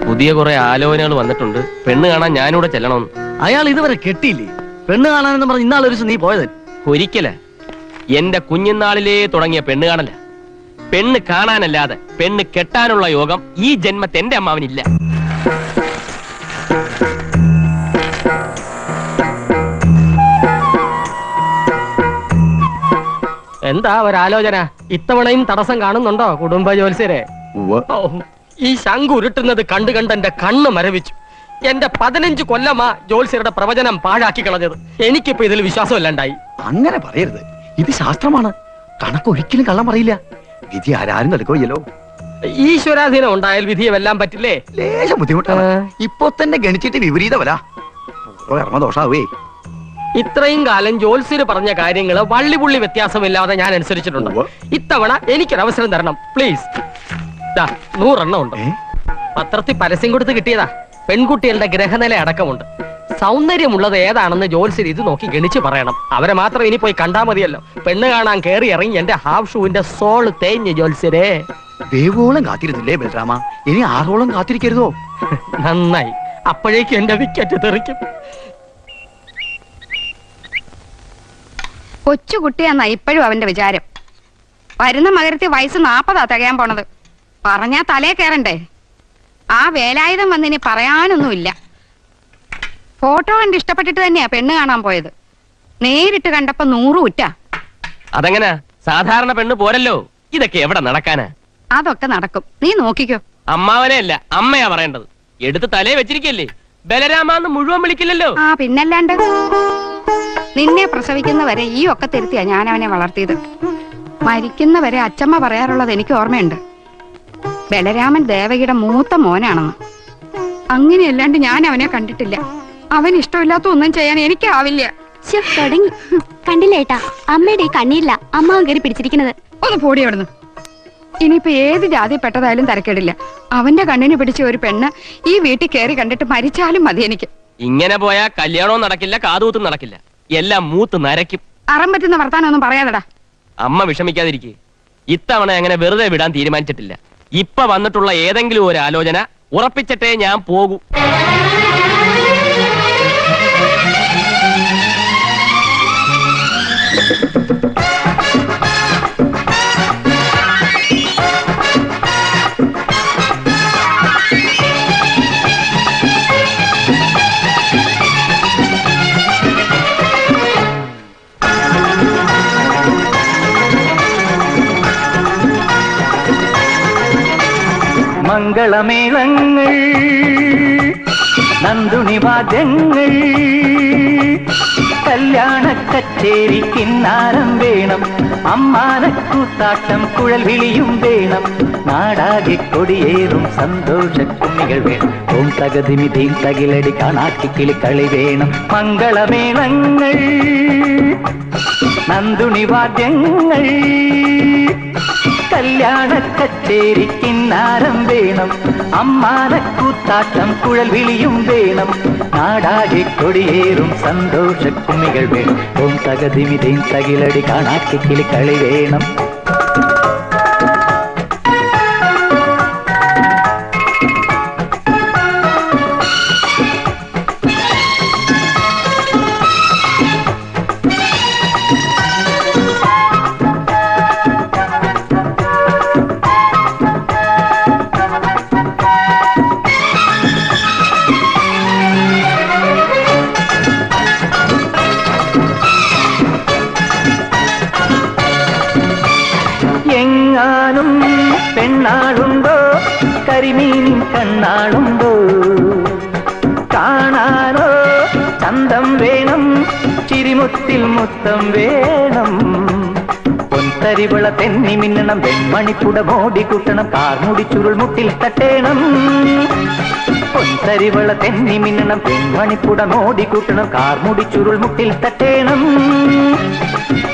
പുതിയ കുറെ ആലോചനകൾ വന്നിട്ടുണ്ട്. പെണ്ണ് കാണാൻ ഞാനിവിടെ ചെല്ലണമെന്ന്. അയാൾ ഇതുവരെ കെട്ടിയില്ലേ? പെണ്ണ് കാണാനെന്ന് പറഞ്ഞ് ഇന്നാളൊരു ദിവസം നീ പോയത്? ഒരിക്കല. എന്റെ കുഞ്ഞുനാളിലേ തുടങ്ങിയ പെണ്ണ് കാണല. പെണ്ണ് കാണാനല്ലാതെ പെണ്ണ് കെട്ടാനുള്ള യോഗം ഈ ജന്മത്തെ എന്റെ അമ്മാവനില്ല. എന്താ ഒരാലോചന? ഇത്തവണയും തടസ്സം കാണുന്നുണ്ടോ കുടുംബ ജോത്സ്യരെ? ഈ ശംഖ് ഉരുട്ടുന്നത് കണ്ടു എന്റെ കണ്ണ് മരവിച്ചു. എന്റെ 15 കൊല്ലമാ ജോത്സ്യരുടെ പ്രവചനം പാഴാക്കി കളഞ്ഞത്. എനിക്കിപ്പോ ഇതിൽ വിശ്വാസമില്ലാണ്ടായി. അങ്ങനെ പറയരുത്, ഇത് ശാസ്ത്രമാണ്. കണക്കൊരിക്കലും കള്ളം പറയില്ല. വിധി ആരാരും നൽകുകയല്ലോ. ഈശ്വരാധീനം ഉണ്ടായാൽ വിധിയെ വെല്ലാൻ പറ്റില്ലേ? ലേശം ബുദ്ധിമുട്ടാണ്. ഇപ്പൊ തന്നെ ഗണിച്ചിട്ട് വിപരീതമല്ല, കർമ്മദോഷാവേ. ഇത്രയും കാലം ജോത്സ്യര് പറഞ്ഞ കാര്യങ്ങള് വള്ളിപുള്ളി വ്യത്യാസമില്ലാതെ ഞാൻ അനുസരിച്ചിട്ടുണ്ട്. ഇത്തവണ എനിക്കൊരവസരം തരണം പ്ലീസ്. 100 എണ്ണം ഉണ്ട്. പത്രത്തിൽ പരസ്യം കൊടുത്ത് കിട്ടിയതാ. പെൺകുട്ടികളുടെ ഗ്രഹനില അടക്കമുണ്ട്. സൗന്ദര്യമുള്ളത് ഏതാണെന്ന് ജോത്സ്യർ ഇത് നോക്കി ഗണിച്ച് പറയണം. അവരെ മാത്രം ഇനി പോയി കണ്ടാ മതിയല്ലോ. പെണ്ണ് കാണാൻ കയറി ഇറങ്ങി എന്റെ ഹാഫ് ഷൂവിന്റെ സോള് തേഞ്ഞ് ജോത്സ്യരെ. വേവോളം കാത്തിരുന്നില്ലേ ബൽറാമ? ഇനി 6ഓളം കാത്തിരിക്കരുതോ? നന്നായി, അപ്പോഴേക്കും എന്റെ വിക്കറ്റ് തെറിക്കും. കൊച്ചുകുട്ടിയാന്നാ ഇപ്പോഴും അവന്റെ വിചാരം. വരുന്ന മകരത്തിൽ വയസ്സ് 40 തികയാൻ പോണത്. പറഞ്ഞാ തലേ കയറണ്ടേ? ആ വേലായുധം വന്നിനി പറയാനൊന്നുമില്ല. ഫോട്ടോ കണ്ട് ഇഷ്ടപ്പെട്ടിട്ട് തന്നെയാ പെണ്ണ് കാണാൻ പോയത്. നേരിട്ട് കണ്ടപ്പോ 100 ഉറ്റ. അതെങ്ങനെ? സാധാരണ പെണ്ണ് പോരല്ലോ. ഇതൊക്കെ എവിടെ നടക്കാനാ? അതൊക്കെ നടക്കും, നീ നോക്കിക്കോ. അമ്മാവനെ അല്ല അമ്മയാ പറയേണ്ടത്. എടുത്ത് തലേ വെച്ചിരിക്കല്ലേ. ബലരാമാന്ന് മുഴുവൻ വിളിക്കില്ലല്ലോ. ആ പിന്നല്ലാണ്ട്. നിന്നെ പ്രസവിക്കുന്നവരെ ഈ ഒക്കെ തിരുത്തിയാ ഞാൻ അവനെ വളർത്തിയത്. മരിക്കുന്നവരെ അച്ചമ്മ പറയാറുള്ളത് എനിക്ക് ഓർമ്മയുണ്ട്. ബലരാമൻ ദേവകിയുടെ മൂത്ത മോനാണെന്ന്. അങ്ങനെയല്ലാണ്ട് ഞാൻ അവനെ കണ്ടിട്ടില്ല. അവൻ ഇഷ്ടമില്ലാത്ത ഒന്നും ചെയ്യാൻ എനിക്കാവില്ല. തുടങ്ങി. കണ്ടില്ലേട്ടാ, അമ്മയുടെ ഈ കണ്ണീരില്ല അമ്മാവൻ കയറി പിടിച്ചിരിക്കുന്നത്. ഒന്ന് പോടി അവിടുന്ന്. ഇനിയിപ്പോ ഏത് ജാതി പെട്ടതായാലും തരക്കേടില്ല. അവന്റെ കണ്ണിന് പിടിച്ച ഒരു പെണ്ണ് ഈ വീട്ടിൽ കയറി കണ്ടിട്ട് മരിച്ചാലും മതി എനിക്ക്. ഇങ്ങനെ പോയാൽ കല്യാണവും നടക്കില്ല, കാതുകൂത്തും നടക്കില്ല, എല്ലാം മൂത്ത് നരയ്ക്കും. അറം പറ്റുന്ന വർത്താനൊന്നും പറയാതെടാ. അമ്മ വിഷമിക്കാതിരിക്കെ. ഇത്തവണ അങ്ങനെ വെറുതെ വിടാൻ തീരുമാനിച്ചിട്ടില്ല. ഇപ്പൊ വന്നിട്ടുള്ള ഏതെങ്കിലും ഒരു ആലോചന ഉറപ്പിച്ചിട്ടേ ഞാൻ പോകൂ. മംഗളമേളങ്ങൾ, നന്ദുണി വാദ്യങ്ങൾ, കല്യാണ കച്ചേരി കിന്നാരം വേണം, അമ്മാനക്കൂത്താട്ടം കുഴൽ വിളിയും വേണം, നാടാകെ കൊടിയേറും സന്തോഷ കുഞ്ഞികൾ വേണം. ഓം തകതിമി ധീം തകിലടി കാണാക്കി കിളിക്കളി വേണം. മംഗളമേളങ്ങൾ, നന്ദുണി വാദ്യങ്ങൾ, കല്യാണ കച്ചേരി കിന്നാരം വേണം, അമ്മാനക്കൂത്താട്ടം കുഴൽ വിളിയും വേണം, നാടാകെ കൊടിയേറും സന്തോഷ കുമ്മികൾ വേണം. ഓം തകതിമി ധീം തകിലടി കാണാക്കി കിളിക്കളി വേണം. എങ്ങാനും പെണ്ണാളുണ്ടോ, കരിമീനിൻ കണ്ണാളുണ്ടോ, കാണാനോ ചന്തം വേണം, ചിരിമുത്തിൽ മുത്തം വേണം, പൊൻതരിവള തെന്നി മിന്നണം, വെൺമണിക്കുട മോടി കൂട്ടണം, കാർമുടി ചുരുൾ മുട്ടിൽ തട്ടേണം, പൊൻതരിവള തെന്നി മിന്നണം, വെൺമണിക്കുട മോടി കൂട്ടണം, കാർമുടി ചുരുൾ മുട്ടിൽ തട്ടേണം,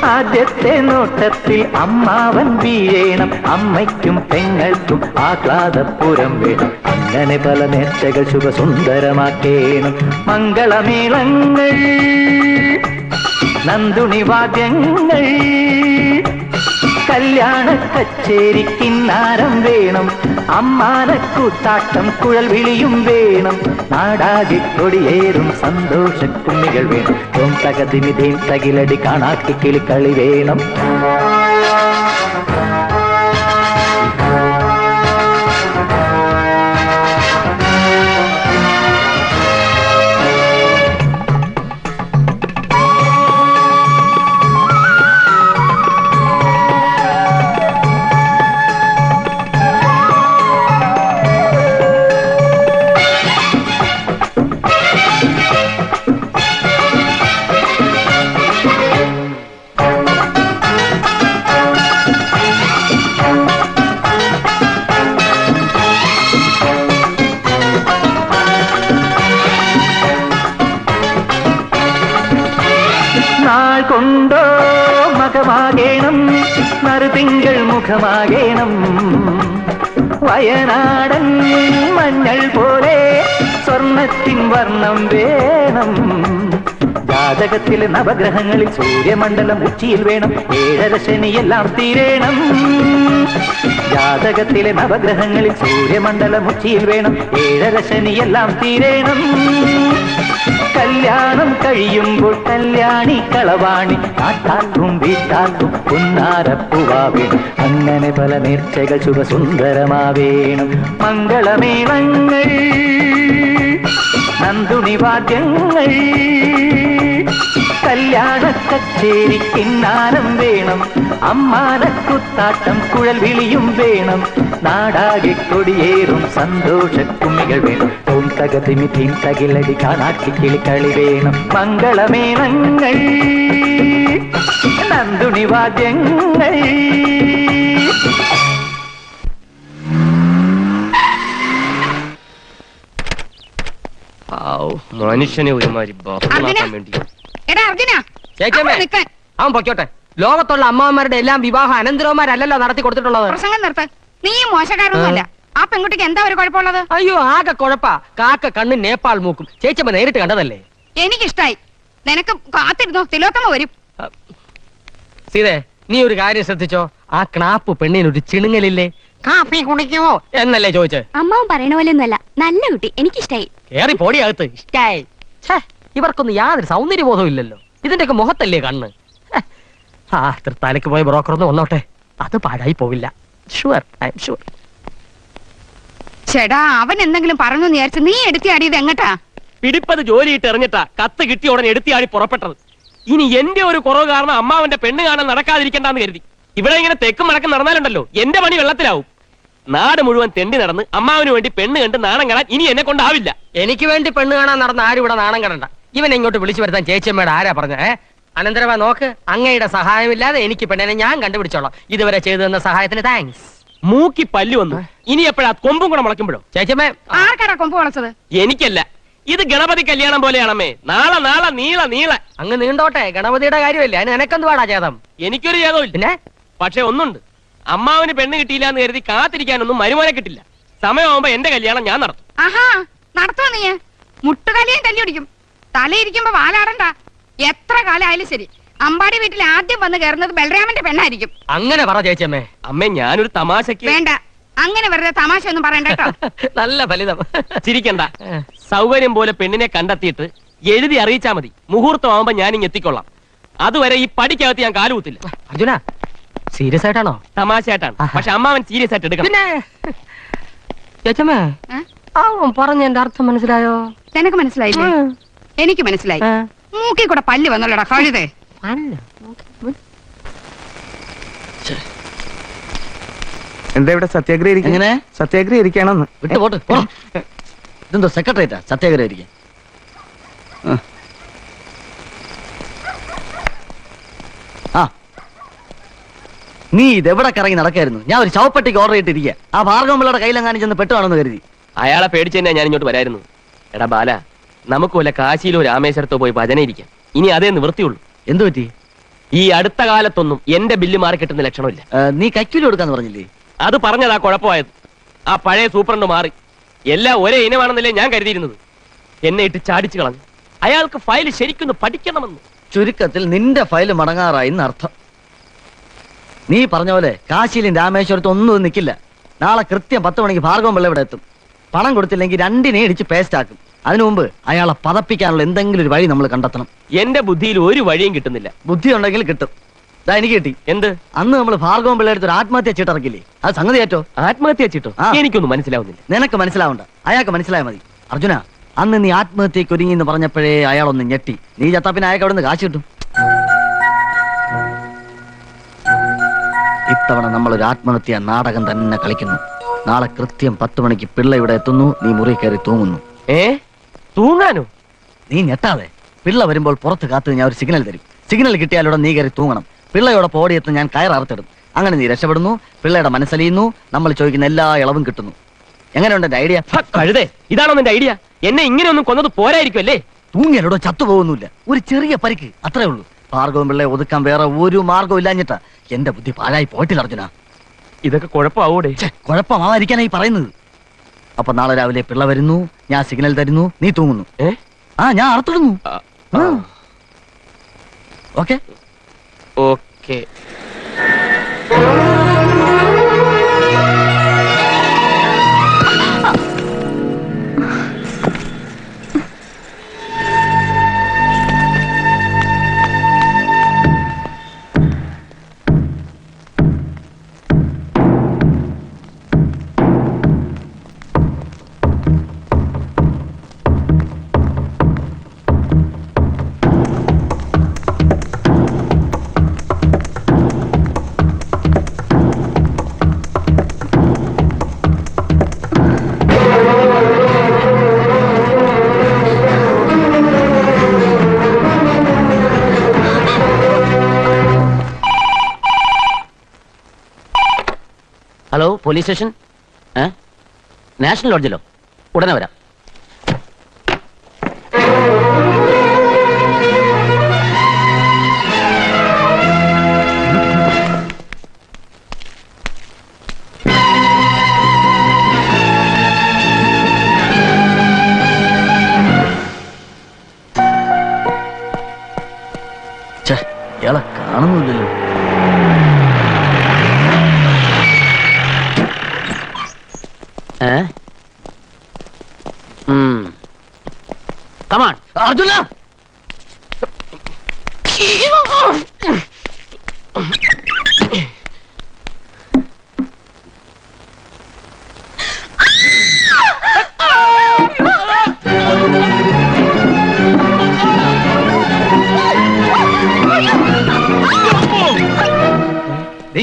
ആദ്യത്തെ നോട്ടത്തിൽ അമ്മാവൻ വീഴേണം, അമ്മയ്ക്കും പെങ്ങൾക്കും ആഹ്ലാദപുരം വേണം, അങ്ങനെ പല നേർച്ചകൾ ശുഭസുന്ദരമാക്കേണം. മംഗളമേളങ്ങൾ, നന്ദുണി വാദ്യങ്ങൾ, കല്യാണ കച്ചേരി കിന്നാരം വേണം, അമ്മാനക്കൂത്താട്ടം കുഴൽ വിളിയും വേണം, നാടാകെ കൊടിയേറും സന്തോഷ കുമ്മികൾ വേണം. ഓം തകതിമി ധീം തകിലടി കാണാക്കി കിളിക്കളി വേണം. നാൾ കൊണ്ടോ മകമാകേണം, നറുതിങ്കൾ മുഖമാകേണം, വയനാടൻ മഞ്ഞൾ പോലെ സ്വർണത്തിൻ വർണ്ണം വേണം, ജാതകത്തിലെ നവഗ്രഹങ്ങളിൽ സൂര്യമണ്ഡലം ഉച്ചിയിൽ വേണം, 7.5 ശനിയെല്ലാം തീരേണം, ജാതകത്തിലെ നവഗ്രഹങ്ങളിൽ സൂര്യമണ്ഡലം ഉച്ചിയിൽ വേണം, 7.5 ശനിയെല്ലാം തീരേണം, കല്യാണം കഴിയുമ്പോൾ കല്യാണി കളവാണി, നാട്ടാക്കും വീട്ടാക്കും പുന്നാരപ്പൂവാവേണം, അങ്ങനെ പല നേർച്ചകൾ ശുഭസുന്ദരമാവേണം. മംഗളമേളങ്ങൾ, നന്ദുണി വാദ്യങ്ങൾ, കല്യാണ കച്ചേരി കിന്നാരം വേണം, അമ്മാനക്കൂത്താട്ടം കുഴൽ വിളിയും വേണം, നാടാകെ കൊടിയേറും സന്തോഷ കുമ്മികൾ വേണം. ഓം തകതിമി ധീം തകിലടി കാണാക്കി കിളിക്കളി വേണം. മംഗളമേളങ്ങൾ, നന്ദുണി വാദ്യങ്ങൾ. മനുഷ്യനെ ഒരുമാതിരി ബഹളമാക്കാൻ വേണ്ടി. എടാ അർജുന, ചേച്ചിയമ്മേ അവിടെ നിൽക്കാൻ. അവൻ പൊയ്ക്കോട്ടെ. ലോകത്തുള്ള അമ്മമാരുടെ എല്ലാം വിവാഹം അനന്തരവന്മാരല്ലല്ലോ നടത്തി കൊടുത്തിട്ടുള്ളത്. പ്രസംഗം നിർത്ത്. നീ മോശക്കാരൊന്നുമല്ല. ആ പെൺകുട്ടിക്ക് എന്താ ഒരു കുഴപ്പമുള്ളത്? അയ്യോ ആകെ കുഴപ്പാ. കാക്ക കണ്ണ് നേപ്പാൾ മൂക്കും. ചേച്ചിയമ്മ നേരിട്ട് കണ്ടതല്ലേ? എനിക്കിഷ്ടായി. നിനക്ക് കാത്തിരുന്നോ, തിലോത്തമ വരും. സീതേ, നീ ഒരു കാര്യം ശ്രദ്ധിച്ചോ. ആ ക്നാപ്പ് പെണ്ണിനൊരു ചിണുങ്ങലില്ലേ? കാപ്പി കുടിക്കുമോ എന്നല്ലേ ചോദിച്ചേ? അമ്മാവും പറയണ പോലെ ഒന്നുമല്ല. നല്ല കുട്ടി, എനിക്കിഷ്ടായി. കേറി പൊടിയകത്ത്. ഇഷ്ടായി. ഛേ, ഇവർക്കൊന്നും യാതൊരു സൗന്ദര്യബോധവും ഇല്ലല്ലോ. ഇതിന്റെയൊക്കെ മുഖത്തല്ലേ കണ്ണ്? ഹെ. ആ തൃത്താലയ്ക്ക് പോയ ബ്രോക്കർ ഒന്ന് വന്നോട്ടെ. അത് പാഴായി പോവില്ല. Sure, I am sure. ചേടാ, അവൻ എന്തെങ്കിലും പറഞ്ഞു വിചാരിച്ചു നീ എടുത്തിയാടിയത് എങ്ങട്ടാ? പിടിപ്പത് ജോലിയിട്ട് എറിഞ്ഞിട്ടാ കത്ത് കിട്ടിയ ഉടനെ എടുത്തിയാടി പുറപ്പെട്ടത്. ഇനി എന്റെ ഒരു കുറവ് കാരണം അമ്മാവന്റെ പെണ്ണ് കാണാൻ നടക്കാതിരിക്കണ്ടെന്ന് കരുതി ഇവിടെ ഇങ്ങനെ തെക്കും മടക്കം നടന്നാലുണ്ടല്ലോ എന്റെ പണി വെള്ളത്തിലാവും. നാട് മുഴുവൻ തെണ്ടി നടന്ന് അമ്മാവിന് വേണ്ടി പെണ്ണ് കണ്ട് നാണം കാണാൻ ഇനി എന്നെ കൊണ്ടാവില്ല. എനിക്ക് വേണ്ടി പെണ്ണ് കാണാൻ നടന്ന ആരും ഇവിടെ നാണം കടണ്ട. ഇവനെ ഇങ്ങോട്ട് വിളിച്ചു വരുത്താൻ ചേച്ചിയമ്മയുടെ ആരാ പറഞ്ഞേ? അനന്തരവ നോക്ക്, അങ്ങയുടെ സഹായമില്ലാതെ എനിക്ക് പെണ്ണിനെ ഞാൻ കണ്ടുപിടിച്ചോളാം. ഇതുവരെ ചെയ്തു തന്ന സഹായത്തിന് താങ്ക്സ്. മൂക്കി പല്ലു വന്നു. ഇനി എപ്പോഴാ കൊമ്പും കൂടെ മുളയ്ക്കുമ്പോഴോ? ചേച്ചിയമ്മേ, ആർക്കാടാ കൊമ്പ് വളച്ചത്? എനിക്കല്ല, ഇത് ഗണപതി കല്യാണം പോലെയാണമ്മേ. നാളെ നാളെ നീള നീള അങ്ങ് നീണ്ടോട്ടെ. ഗണപതിയുടെ കാര്യമല്ലേ, അതിന് എനക്കെന്ത് പാടാ ചേതം? എനിക്കൊരു ചേതവും ഇല്ല. പിന്നെ പക്ഷെ ഒന്നുണ്ട്, അമ്മാവിന് പെണ്ണ് കിട്ടിയില്ല എന്ന് കരുതി കാത്തിരിക്കാനൊന്നും മരുമോനെ കിട്ടില്ല. സമയമാകുമ്പോ എന്റെ കല്യാണം ഞാൻ നടത്തും. ആഹാ, നടത്തുവാ നീ. മുട്ടുകാലിയും തല്ലി പിടിക്കും. തലയിരിക്കുമ്പോ വാലാടണ്ട. എത്ര കാലമായാലും ശരി, അമ്പാടി വീട്ടിൽ ആദ്യം വന്ന് കയറുന്നത് ബലരാമന്റെ പെണ്ണായിരിക്കും. അങ്ങനെ പറ ചേച്ചിയമ്മേ. അമ്മേ, ഞാനൊരു തമാശക്ക്. വേണ്ട, അങ്ങനെ വെറുതെ തമാശ ഒന്നും പറയണ്ട കേട്ടോ. നല്ല ഫലിതം. ചിരിക്കണ്ട. സൗകര്യം പോലെ പെണ്ണിനെ കണ്ടെത്തിയിട്ട് എഴുതി അറിയിച്ചാ മതി. മുഹൂർത്തമാകുമ്പോ ഞാൻ ഇങ്ങ് എത്തിക്കൊള്ളാം. അതുവരെ ഈ പടിക്കകത്ത് ഞാൻ കാലുകുത്തില്ല. അർജുന, സീരിയസ് ആയിട്ടാണോ? തമാശയായിട്ടാണ്. പക്ഷെ അമ്മാവൻ സീരിയസ് ആയിട്ട് എടുക്കണം. പിന്നെ ചേച്ചമ്മേ, പറഞ്ഞ എന്റെ അർത്ഥം മനസ്സിലായോ? നിനക്ക് മനസ്സിലായില്ലേ? എനിക്ക് മനസ്സിലായി. മൂക്കി കൂടെ പല്ല് വന്നല്ലോടാ കഴുതേ. എന്താ ഇവിടെ സത്യാഗ്രഹം? എങ്ങനെ സത്യാഗ്രഹം ഇരിക്കണമെന്ന് വിട്ടു പോട്ട്. ഇതെന്തോ സെക്രട്ടറിയേറ്റാ സത്യാഗ്രഹം ഇരിക്കാൻ? ആ, നീ ഇതെവിടെ കറങ്ങി നടക്കായിരുന്നു? ഞാൻ ഒരു ശവപ്പെട്ടിക്ക് ഓർഡർ ചെയ്തിട്ടിരിക്കുക. ആ ഭാർഗവമ്പിള്ളയുടെ കയ്യിലെങ്ങാനും ചെന്ന് പെട്ടുവാണെന്ന് കരുതി. അയാളെ പേടിച്ച് തന്നെയാ ഞാൻ ഇങ്ങോട്ട് വരായിരുന്നു. എടാ ബാല, നമുക്ക് വല്ല കാശിയിലോ രാമേശ്വരത്തോ പോയി ഭജന ഇരിക്കാം. ഇനി അതേ നിവൃത്തിയുള്ളൂ. എന്തു പറ്റി? ഈ അടുത്ത കാലത്തൊന്നും എന്റെ ബില്ല് മാറി കിട്ടുന്ന ലക്ഷണമില്ല. നീ കൈക്കൂലി കൊടുക്കാന്ന് പറഞ്ഞില്ലേ? അത് പറഞ്ഞതാ കുഴപ്പമായത്. ആ പഴയ സൂപ്രണ്ട് മാറി. എല്ലാം ഒരേ ഇനമാണെന്നല്ലേ ഞാൻ കരുതിയിരുന്നത്. എന്നെ ഇട്ട് ചാടിച്ചു കളഞ്ഞു. അയാൾക്ക് ഫയൽ ശരിക്കൊന്ന് പഠിക്കണമെന്ന്. ചുരുക്കത്തിൽ നിന്റെ ഫയൽ മടങ്ങാറായി എന്നർത്ഥം. നീ പറഞ്ഞ പോലെ കാശിയിലും രാമേശ്വരത്തും ഒന്നും നിൽക്കില്ല. നാളെ കൃത്യം 10 മണിക്ക് ഭാർഗവം പിള്ള ഇവിടെ എത്തും. പണം കൊടുത്തില്ലെങ്കിൽ രണ്ടിനെ ഇടിച്ച് പേസ്റ്റ് ആക്കും. അതിനു മുമ്പ് അയാളെ പതപ്പിക്കാനുള്ള എന്തെങ്കിലും ഒരു വഴി നമ്മൾ കണ്ടെത്തണം. എന്റെ ബുദ്ധിയിൽ ഒരു വഴിയും കിട്ടുന്നില്ല. ബുദ്ധി ഉണ്ടെങ്കിൽ കിട്ടും. ഇതാ എനിക്ക് കിട്ടി. എന്ത്? അന്ന് നമ്മൾ ഭാർഗവം പിള്ള എടുത്തൊരു ആത്മഹത്യ ചീട്ടിറക്കില്ലേ? അത് സംഗതി ഏറ്റോ? ആത്മഹത്യ ചെയ്തിട്ടോ? ആ. എനിക്കൊന്നും മനസ്സിലാവുന്നില്ല. നിനക്ക് മനസ്സിലാവണ്ട, അയാൾക്ക് മനസ്സിലായാൽ മതി. അർജുന, അന്ന് നീ ആത്മഹത്യക്ക് ഒരുങ്ങി എന്ന് പറഞ്ഞപ്പോഴേ അയാളൊന്ന് ഞെട്ടി. നീ ചത്താ പിന്നെ അയാൾക്ക് അവിടെ നിന്ന് കാശ് കിട്ടും. ഇത്തവണ നമ്മളൊരു ആത്മഹത്യ നാടകം തന്നെ കളിക്കുന്നു. നാളെ കൃത്യം 10 മണിക്ക് പിള്ള ഇവിടെ എത്തുന്നു. നീ മുറി കയറി തൂങ്ങുന്നു. തൂങ്ങാനോ? നീ ഞെട്ടാതെ. പിള്ള വരുമ്പോൾ പുറത്ത് കാത്ത് ഞാൻ ഒരു സിഗ്നൽ തരും. സിഗ്നൽ കിട്ടിയാലൂടെ നീ കയറി തൂങ്ങണം. പിള്ളയോടെ ഓടിയെത്ത് ഞാൻ കയററുത്തിടും. അങ്ങനെ നീ രക്ഷപ്പെടുന്നു. പിള്ളയുടെ മനസ്സലിയുന്നു. നമ്മൾ ചോദിക്കുന്ന എല്ലാ ഇളവും കിട്ടുന്നു. എങ്ങനെയുണ്ട് എന്റെ ഐഡിയ? കഴുതേ, ഇതാണോ നിന്റെ ഐഡിയ? എന്നെ ഇങ്ങനെയൊന്നും കൊന്നത് പോരായിരിക്കും അല്ലേ? തൂങ്ങിയാലൂടെ ചത്തുപോകുന്നില്ല. ഒരു ചെറിയ പരിക്ക്, അത്രേ ഉള്ളൂ. ഭാർഗവം പിള്ളയെ ഒതുക്കാൻ വേറെ ഒരു മാർഗവും ഇല്ലാഞ്ഞിട്ടാ. എന്റെ ബുദ്ധി പാഴായി പോയിട്ടില്ല അർജുന. ഇതൊക്കെ കുഴപ്പമാവൂടെ? കുഴപ്പമാവാതിരിക്കാനായി പറയുന്നത്. അപ്പൊ നാളെ രാവിലെ പിള്ള വരുന്നു. ഞാൻ സിഗ്നൽ തരുന്നു. നീ തൂങ്ങുന്നു. ഞാൻ അറുത്തിടുന്നു. Okay okay. Hello, police station. National ലോഡ്ജിലോ? ഉടനെ വരാം. അതുല്ല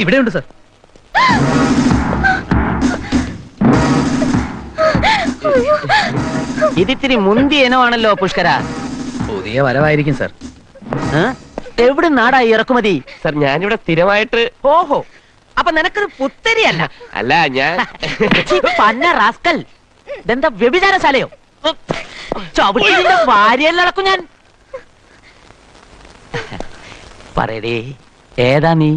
ഇവിടെയുണ്ട് സർ. ഇതിത്തിരി മുന്തി ഇനമാണല്ലോ പുഷ്കര. പുതിയ വരവായിരിക്കും സർ. എവിടെ നാടാ ഈ ഇറക്കുമതി? സർ ഞാനിവിടെ സ്ഥിരമായിട്ട്. ഓഹോ, അപ്പൊ നിനക്കത് പുത്തരിയല്ല. അല്ല ഞാൻ പന്ന റാസ്കൽ, ഇതെന്താ വ്യഭിചാരശാലയോ? ചവിട്ടിന്റെ ഭാര്യയിൽ നടക്കും ഞാൻ. പറയടേ, ഏതാ നീ?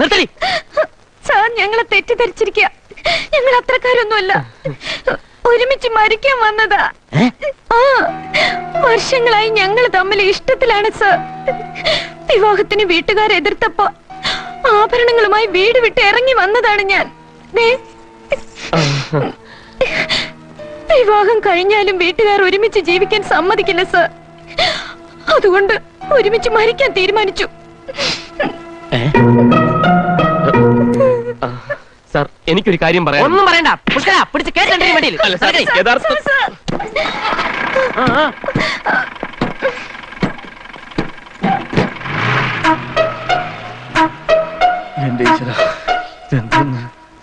നിർത്തടി. സാർ ഞങ്ങളെ തെറ്റിദ്ധരിച്ചിരിക്കുക. ഞങ്ങൾ അത്രക്കാരൊന്നുമല്ല, ഒരുമിച്ച് മരിക്കാൻ വന്നതാ. ആ, വർഷങ്ങളായി ഞങ്ങൾ തമ്മിൽ ഇഷ്ടത്തിലാണ് സാർ. വിവാഹത്തിന് വീട്ടുകാരെ എതിർത്തപ്പോ ആഭരണങ്ങളുമായി വീട് വിട്ട് ഇറങ്ങി വന്നതാണ് ഞാൻ. വിവാഹം കഴിഞ്ഞാലും വീട്ടുകാർ ഒരുമിച്ച് ജീവിക്കാൻ സമ്മതിക്കില്ല സാർ. അതുകൊണ്ട് ഒരുമിച്ച് മരിക്കാൻ തീരുമാനിച്ചു. സാർ എനിക്കൊരു കാര്യം പറയാം. ഒന്നും പറയണ്ട പുഷ്കര, പിടിച്ച് കേട്ടേ വണ്ടിയിൽ. യഥാർത്ഥ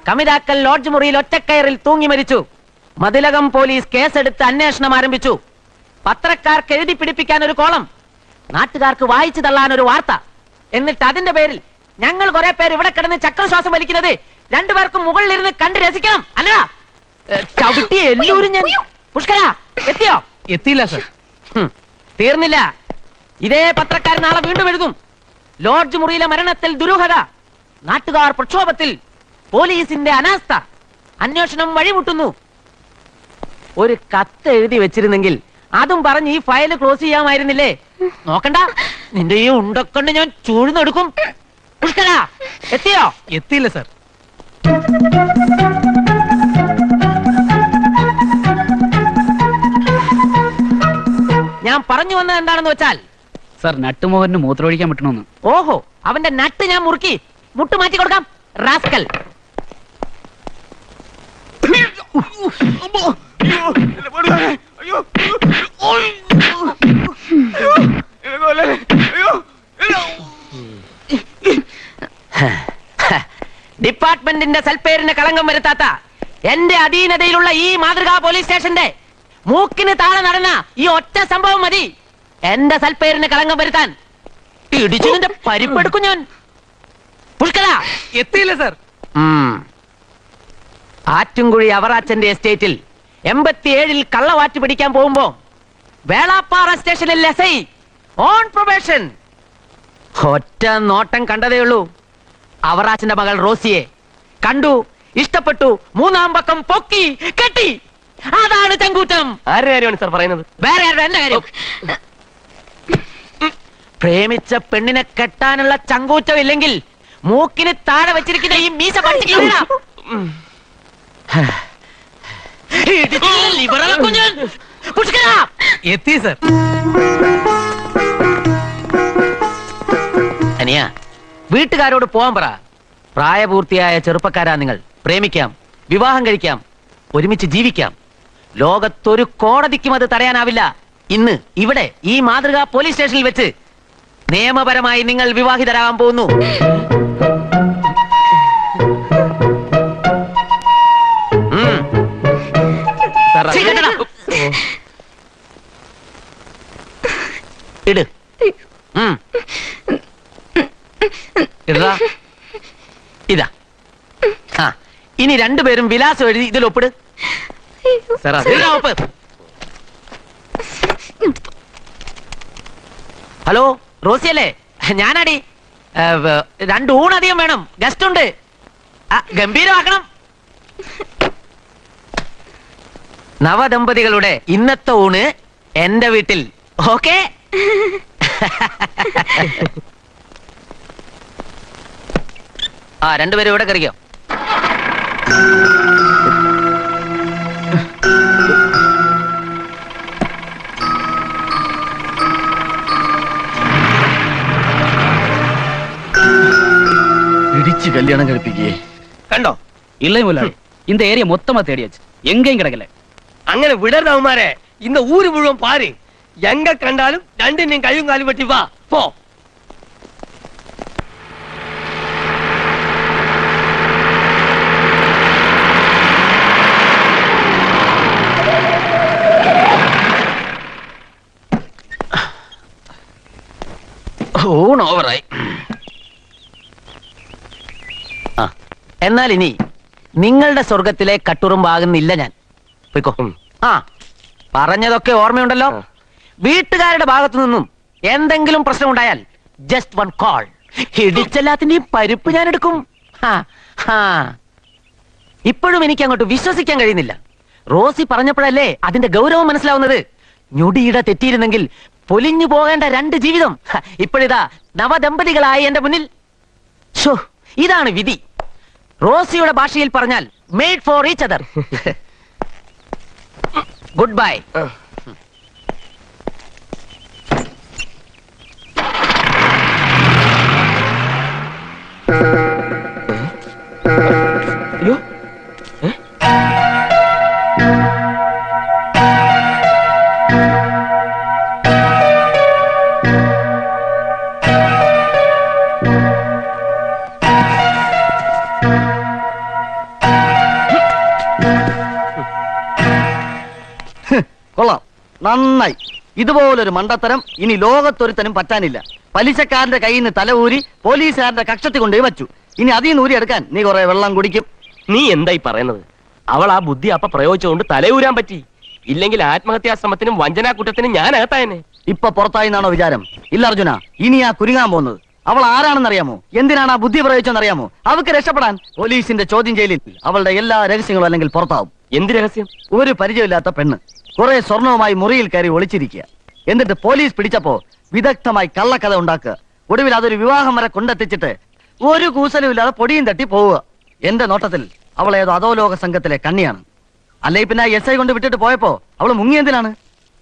കമിതാക്കൽ ലോഡ്ജ് മുറിയിൽ ഒറ്റക്കയറിൽ തൂങ്ങി മരിച്ചു. മതിലകം പോലീസ് കേസെടുത്ത് അന്വേഷണം ആരംഭിച്ചു. പത്രക്കാർക്ക് എഴുതി പിടിപ്പിക്കാൻ ഒരു കോളം, നാട്ടുകാർക്ക് വായിച്ചു തള്ളാൻ ഒരു വാർത്ത. എന്നിട്ട് അതിന്റെ പേരിൽ ഞങ്ങൾ കുറെ പേര് ഇവിടെ കിടന്ന് ചക്രശ്വാസം വലിക്കുന്നത് രണ്ടുപേർക്കും മുകളിലിരുന്ന് കണ്ട് രസിക്കണം. അല്ലടാ, ചവിട്ടി എല്ലാവരും ഞാൻ. പുഷ്കര എത്തിയോ? എത്തിയില്ല സർ. തീർന്നില്ല. ഇതേ പത്രക്കാരൻ നാളെ വീണ്ടും എഴുതും. ലോഡ്ജ് മുറിയിലെ മരണത്തിൽ ദുരൂഹത, നാട്ടുകാർ പ്രക്ഷോഭത്തിൽ, പോലീസിന്റെ അനാസ്ഥ, അന്വേഷണം വഴിമുട്ടുന്നു. ഒരു കത്ത് എഴുതി വെച്ചിരുന്നെങ്കിൽ അതും പറഞ്ഞ് ഈ ഫയൽ ക്ലോസ് ചെയ്യാമായിരുന്നില്ലേ? നോക്കണ്ട, നിന്റെ ഈ ഉണ്ടക്കൊണ്ട് ഞാൻ ചൂഴ്ന്നെടുക്കും. പുഷ്കര എത്തിയോ? എത്തിയില്ല സർ. ഞാൻ പറഞ്ഞു വന്നത് എന്താണെന്ന് വെച്ചാൽ, സർ നട്ടുമോഹന് മൂത്രമൊഴിക്കാൻ പറ്റണമെന്ന്. ഓഹോ, അവന്റെ നട്ട് ഞാൻ മുറുക്കി മുട്ട് മാറ്റി കൊടുക്കാം. റാസ്കൽ. ഡിപ്പാർട്ട്മെന്റിന്റെ സൽപ്പേരിന് കളങ്കം വരുത്താത്ത എന്റെ അധീനതയിലുള്ള ഈ മാതൃകാ പോലീസ് സ്റ്റേഷന്റെ മൂക്കിന് താഴെ നടന്ന ഈ ഒറ്റ സംഭവം മതി എന്റെ സൽപ്പേരിന് കളങ്കം വരുത്താൻ. ഇടിച്ചിന്റെ പരിപ്പെടുക്കും ഞാൻ. പുഷ്കര എത്തിയില്ല സർ. ആറ്റുംകുഴി അവറാച്ചന്റെ എസ്റ്റേറ്റിൽ 87 കള്ളവാറ്റ് പിടിക്കാൻ പോകുമ്പോ വേളാപ്പാറ സ്റ്റേഷനിൽ എസ്ഐ ഓൺ പ്രൊബേഷൻ. ഒറ്റ നോട്ടം കണ്ടതേ ഉള്ളൂ. അവറാച്ചന്റെ മകൾ റോസിയെ കണ്ടു, ഇഷ്ടപ്പെട്ടു, മൂന്നാം പക്കം പൊക്കി കെട്ടി. അതാണ് ചങ്കൂറ്റം. ആരുടെ കാര്യമാണ് സാർ പറയുന്നത്? വേറെ ആരുടെ? എന്റെ കാര്യം. പ്രേമിച്ച പെണ്ണിനെ കെട്ടാനുള്ള ചങ്കൂറ്റം ഇല്ലെങ്കിൽ മൂക്കിന് താഴെ വെച്ചിരിക്കുന്ന ഈ മീശ പഠിച്ചിട്ടില്ല. എത്തി സർ. അനിയ, വീട്ടുകാരോട് പോവാൻ പറ. പ്രായപൂർത്തിയായ ചെറുപ്പക്കാരാ നിങ്ങൾ. പ്രേമിക്കാം, വിവാഹം കഴിക്കാം, ഒരുമിച്ച് ജീവിക്കാം. ലോകത്തൊരു കോടതിക്കും അത് തടയാനാവില്ല. ഇന്ന് ഇവിടെ ഈ മാതൃകാ പോലീസ് സ്റ്റേഷനിൽ വെച്ച് നിയമപരമായി നിങ്ങൾ വിവാഹിതരാകാൻ പോകുന്നു. ഇട്. ഇടാ. ഇതാ. ആ, ഇനി രണ്ടുപേരും വിലാസം എഴുതി ഇതിൽ ഒപ്പിട്. സാർ ഒപ്പ്. ഹലോ റോസിയല്ലേ? ഞാനാടി. 2 ഊണധികം വേണം, ഗസ്റ്റ് ഉണ്ട്. ഗംഭീരമാക്കണം. നവദമ്പതികളുടെ ഇന്നത്തെ ഊണ് എന്റെ വീട്ടിൽ. ഓക്കെ? രണ്ടുപേരും ഇവിടെ കറിക്കോ. പിടിച്ച് കല്യാണം കഴിപ്പിക്കേ. കണ്ടോ? இல்லை முதலாளி, இந்த ஏரியா மொத்தமா தேடியாச்சு, எங்கேயும் கிடைக்கல. അങ്ങനെ വിടർന്നവന്മാരെ ഇന്ന് ഊര് മുഴുവൻ പാര്. എങ്ക കണ്ടാലും രണ്ടിനെയും കയ്യും കാലും വെട്ടി വാ പോ. ഊണ് ഓവറായി. എന്നാൽ ഇനി നിങ്ങളുടെ സ്വർഗത്തിലെ കട്ടുറുമ്പാകുന്നില്ല ഞാൻ. പോയിക്കോ. ആ, പറഞ്ഞതൊക്കെ ഓർമ്മയുണ്ടല്ലോ. വീട്ടുകാരുടെ ഭാഗത്തു നിന്നും എന്തെങ്കിലും പ്രശ്നം ഉണ്ടായാൽ ജസ്റ്റ് വൺ കോൾ. ഇടിച്ചെല്ലാത്തിന്റെയും പരിപ്പ് ഞാൻ എടുക്കും. ഇപ്പോഴും എനിക്ക് അങ്ങോട്ട് വിശ്വസിക്കാൻ കഴിയുന്നില്ല. റോസി പറഞ്ഞപ്പോഴല്ലേ അതിന്റെ ഗൗരവം മനസ്സിലാവുന്നത്. ഞൊടിയിട തെറ്റിയിരുന്നെങ്കിൽ പൊലിഞ്ഞു പോകേണ്ട 2 ജീവിതം ഇപ്പോഴിതാ നവദമ്പതികളായി എന്റെ മുന്നിൽ. ഷോ, ഇതാണ് വിധി. റോസിയുടെ ഭാഷയിൽ പറഞ്ഞാൽ made for each other. Good bye. അയ്യോ, കൊള്ളാം, നന്നായി. ഇതുപോലൊരു മണ്ടത്തരം ഇനി ലോകത്തൊരുത്തനും പറ്റാനില്ല. പലിശക്കാരന്റെ കയ്യിൽ നിന്ന് തല ഊരി പോലീസുകാരന്റെ കക്ഷത്തി കൊണ്ടുപോയി വച്ചു. ഇനി അതിൽ നിന്ന് ഊരിയെടുക്കാൻ നീ കുറെ വെള്ളം കുടിക്കും. നീ എന്തായി പറയുന്നത്? അവൾ ആ ബുദ്ധി അപ്പ പ്രയോഗിച്ചുകൊണ്ട് തലയൂരാൻ പറ്റി. ഇല്ലെങ്കിൽ ആത്മഹത്യാശ്രമത്തിനും വഞ്ചനാ കുറ്റത്തിനും ഞാൻ അകത്തായനെ. ഇപ്പൊ പുറത്തായി എന്നാണോ വിചാരം? ഇല്ല അർജുന, ഇനി ആ കുരുങ്ങാൻ പോകുന്നത്. അവൾ ആരാണെന്നറിയാമോ? എന്തിനാണ് ആ ബുദ്ധി പ്രയോഗിച്ചെന്നറിയാമോ? അവൾക്ക് രക്ഷപ്പെടാൻ പോലീസിന്റെ ചോദ്യം ചെയ്യലിൽ അവളുടെ എല്ലാ രഹസ്യങ്ങളും അല്ലെങ്കിൽ പുറത്താവും. എന്ത് രഹസ്യം? ഒരു പരിചയമില്ലാത്ത പെണ്ണ് കുറെ സ്വർണവുമായി മുറിയിൽ കയറി ഒളിച്ചിരിക്കുക. എന്നിട്ട് പോലീസ് പിടിച്ചപ്പോ വിദഗ്ധമായി കള്ളക്കഥ ഉണ്ടാക്കുക. ഒടുവിൽ അതൊരു വിവാഹം വരെ കൊണ്ടെത്തിച്ചിട്ട് ഒരു കൂസലും ഇല്ലാതെ പൊടിയും തട്ടി പോവുക. എന്റെ നോട്ടത്തിൽ അവൾ ഏതോ അധോലോക സംഘത്തിലെ കണ്ണിയാണ്. അല്ലെ പിന്നെ SI കൊണ്ട് വിട്ടിട്ട് പോയപ്പോ അവൾ മുങ്ങിയതിനാണ്.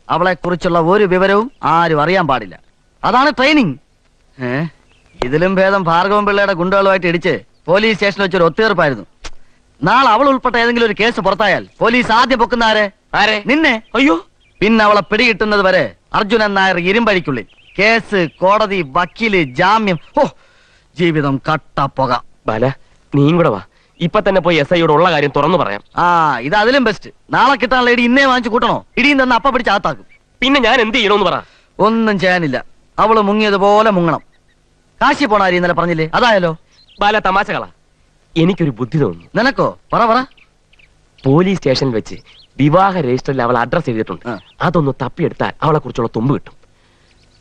അവളെ കുറിച്ചുള്ള ഒരു വിവരവും ആരും അറിയാൻ പാടില്ല. അതാണ് ട്രെയിനിങ്. ഇതിലും ഭേദം ഭാർഗവൻ പിള്ളയുടെ ഗുണ്ടകളുമായിട്ട് ഇടിച്ച് പോലീസ് സ്റ്റേഷനിൽ വെച്ചൊരു ഒത്തുതീർപ്പായിരുന്നു. നാളെ അവൾ ഉൾപ്പെട്ട ഏതെങ്കിലും ഒരു കേസ് പുറത്തായാൽ പോലീസ് ആദ്യം പൊക്കുന്ന ആരെ? നിന്നെ. അയ്യോ, പിന്നെ അവളെ പിടികിട്ടുന്നത് വരെ അർജുനൻ നായർ ഇരുമ്പഴിക്കുള്ളിൽ. കേസ്, കോടതി, വക്കീല്, ജാമ്യം. ഓ, ജീവിതം കട്ടപ്പുക. ബാല, നീയും കൂടെ വാ. ഇപ്പൊ തന്നെ പോയി SI യോട് ഉള്ള കാര്യം തുറന്നു പറയാം. ആ, ഇത് അതിലും ബെസ്റ്റ്. നാളെ കിട്ടാനുള്ള ഇടി ഇന്നേ വാങ്ങിച്ചു കൂട്ടണോ? ഇടിയും തന്നെ അപ്പ പിടിച്ച് ആത്താക്കും. പിന്നെ ഞാൻ എന്ത് ചെയ്യണമെന്ന് പറ. ഒന്നും ചെയ്യാനില്ല. അവള് മുങ്ങിയതുപോലെ മുങ്ങണം. കാശി പോണ കാര്യം ഇന്നലെ പറഞ്ഞില്ലേ? അതായാലോ? ബാല, തമാശകളാ. എനിക്കൊരു ബുദ്ധി തോന്നുന്നു. നിനക്കോ? പറ. പോലീസ് സ്റ്റേഷനിൽ വെച്ച് വിവാഹ രജിസ്റ്ററിൽ അവൾ അഡ്രസ് എഴുതിയിട്ടുണ്ട്. അതൊന്ന് തപ്പിയെടുത്താൽ അവളെ കുറിച്ചുള്ള തുമ്പ് കിട്ടും.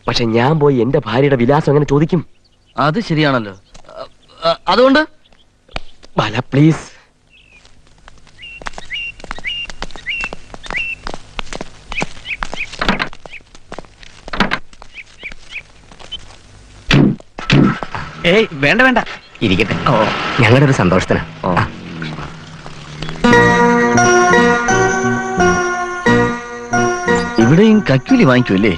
പക്ഷെ ഞാൻ പോയി എന്റെ ഭാര്യയുടെ വിലാസം എങ്ങനെ ചോദിക്കും? അത് ശരിയാണല്ലോ. അതുകൊണ്ട് ബാല, പ്ലീസ്. ഏയ്, വേണ്ട, ഇരിക്കട്ടെ. ഓ, ഞങ്ങളുടെ ഒരു സന്തോഷത്തിന്. ഓ, ഇവിടെയും കക്കൂലി വാങ്ങിക്കൂല്ലേ?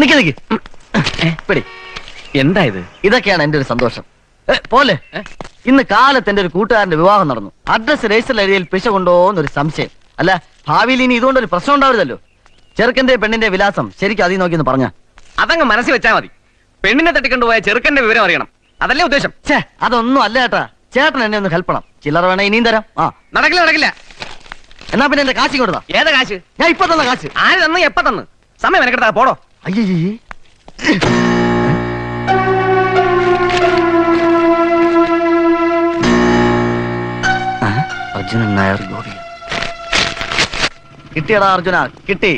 നിക്ക് പിടി. എന്താ ഇത്? ഇതൊക്കെയാണ് എന്റെ ഒരു സന്തോഷം. പോലെ ഇന്ന് കാലത്ത് എന്റെ ഒരു കൂട്ടുകാരന്റെ വിവാഹം നടന്നു. അഡ്രസ് രജിസ്റ്റർ ഏരിയയിൽ പിശ കൊണ്ടോന്നൊരു സംശയം. അല്ല, ഭാവിയിൽ ഇനി ഇതുകൊണ്ടൊരു പ്രശ്നം ഉണ്ടാവരുതല്ലോ. ചെറുക്കന്റെ പെണ്ണിന്റെ വിലാസം ശരിക്കും അതിൽ നോക്കി ഒന്ന് പറഞ്ഞ അതങ്ങ് മനസ്സിൽ വെച്ചാ മതി. പെണ്ണിനെ തട്ടിക്കൊണ്ടുപോയ ചെറുക്കന്റെ വിവരം അറിയണം, അതല്ലേ ഉദ്ദേശം? ഛേ, അതൊന്നും അല്ല ചേട്ടാ. ചേട്ടൻ എന്നെ ഒന്ന് ഹെൽപ്പ് ചെയ്യണം. ചില്ലറ വേണേ ഇനിയും തരാം. നടക്കില്ല. എന്നാ പിന്നെ എന്റെ കാശ് കൊടുത്താ. ഏതാ കാശ്? ഞാൻ ഇപ്പൊ തന്ന കാശ്. ആര് തന്നു? എപ്പ തന്നു? സമയം എനക്കെടുത്താ പോടോ. അയ്യേ, അർജുനൻ നായർ ഗോപി. കിട്ടിയടാ അർജുന, കിട്ടി.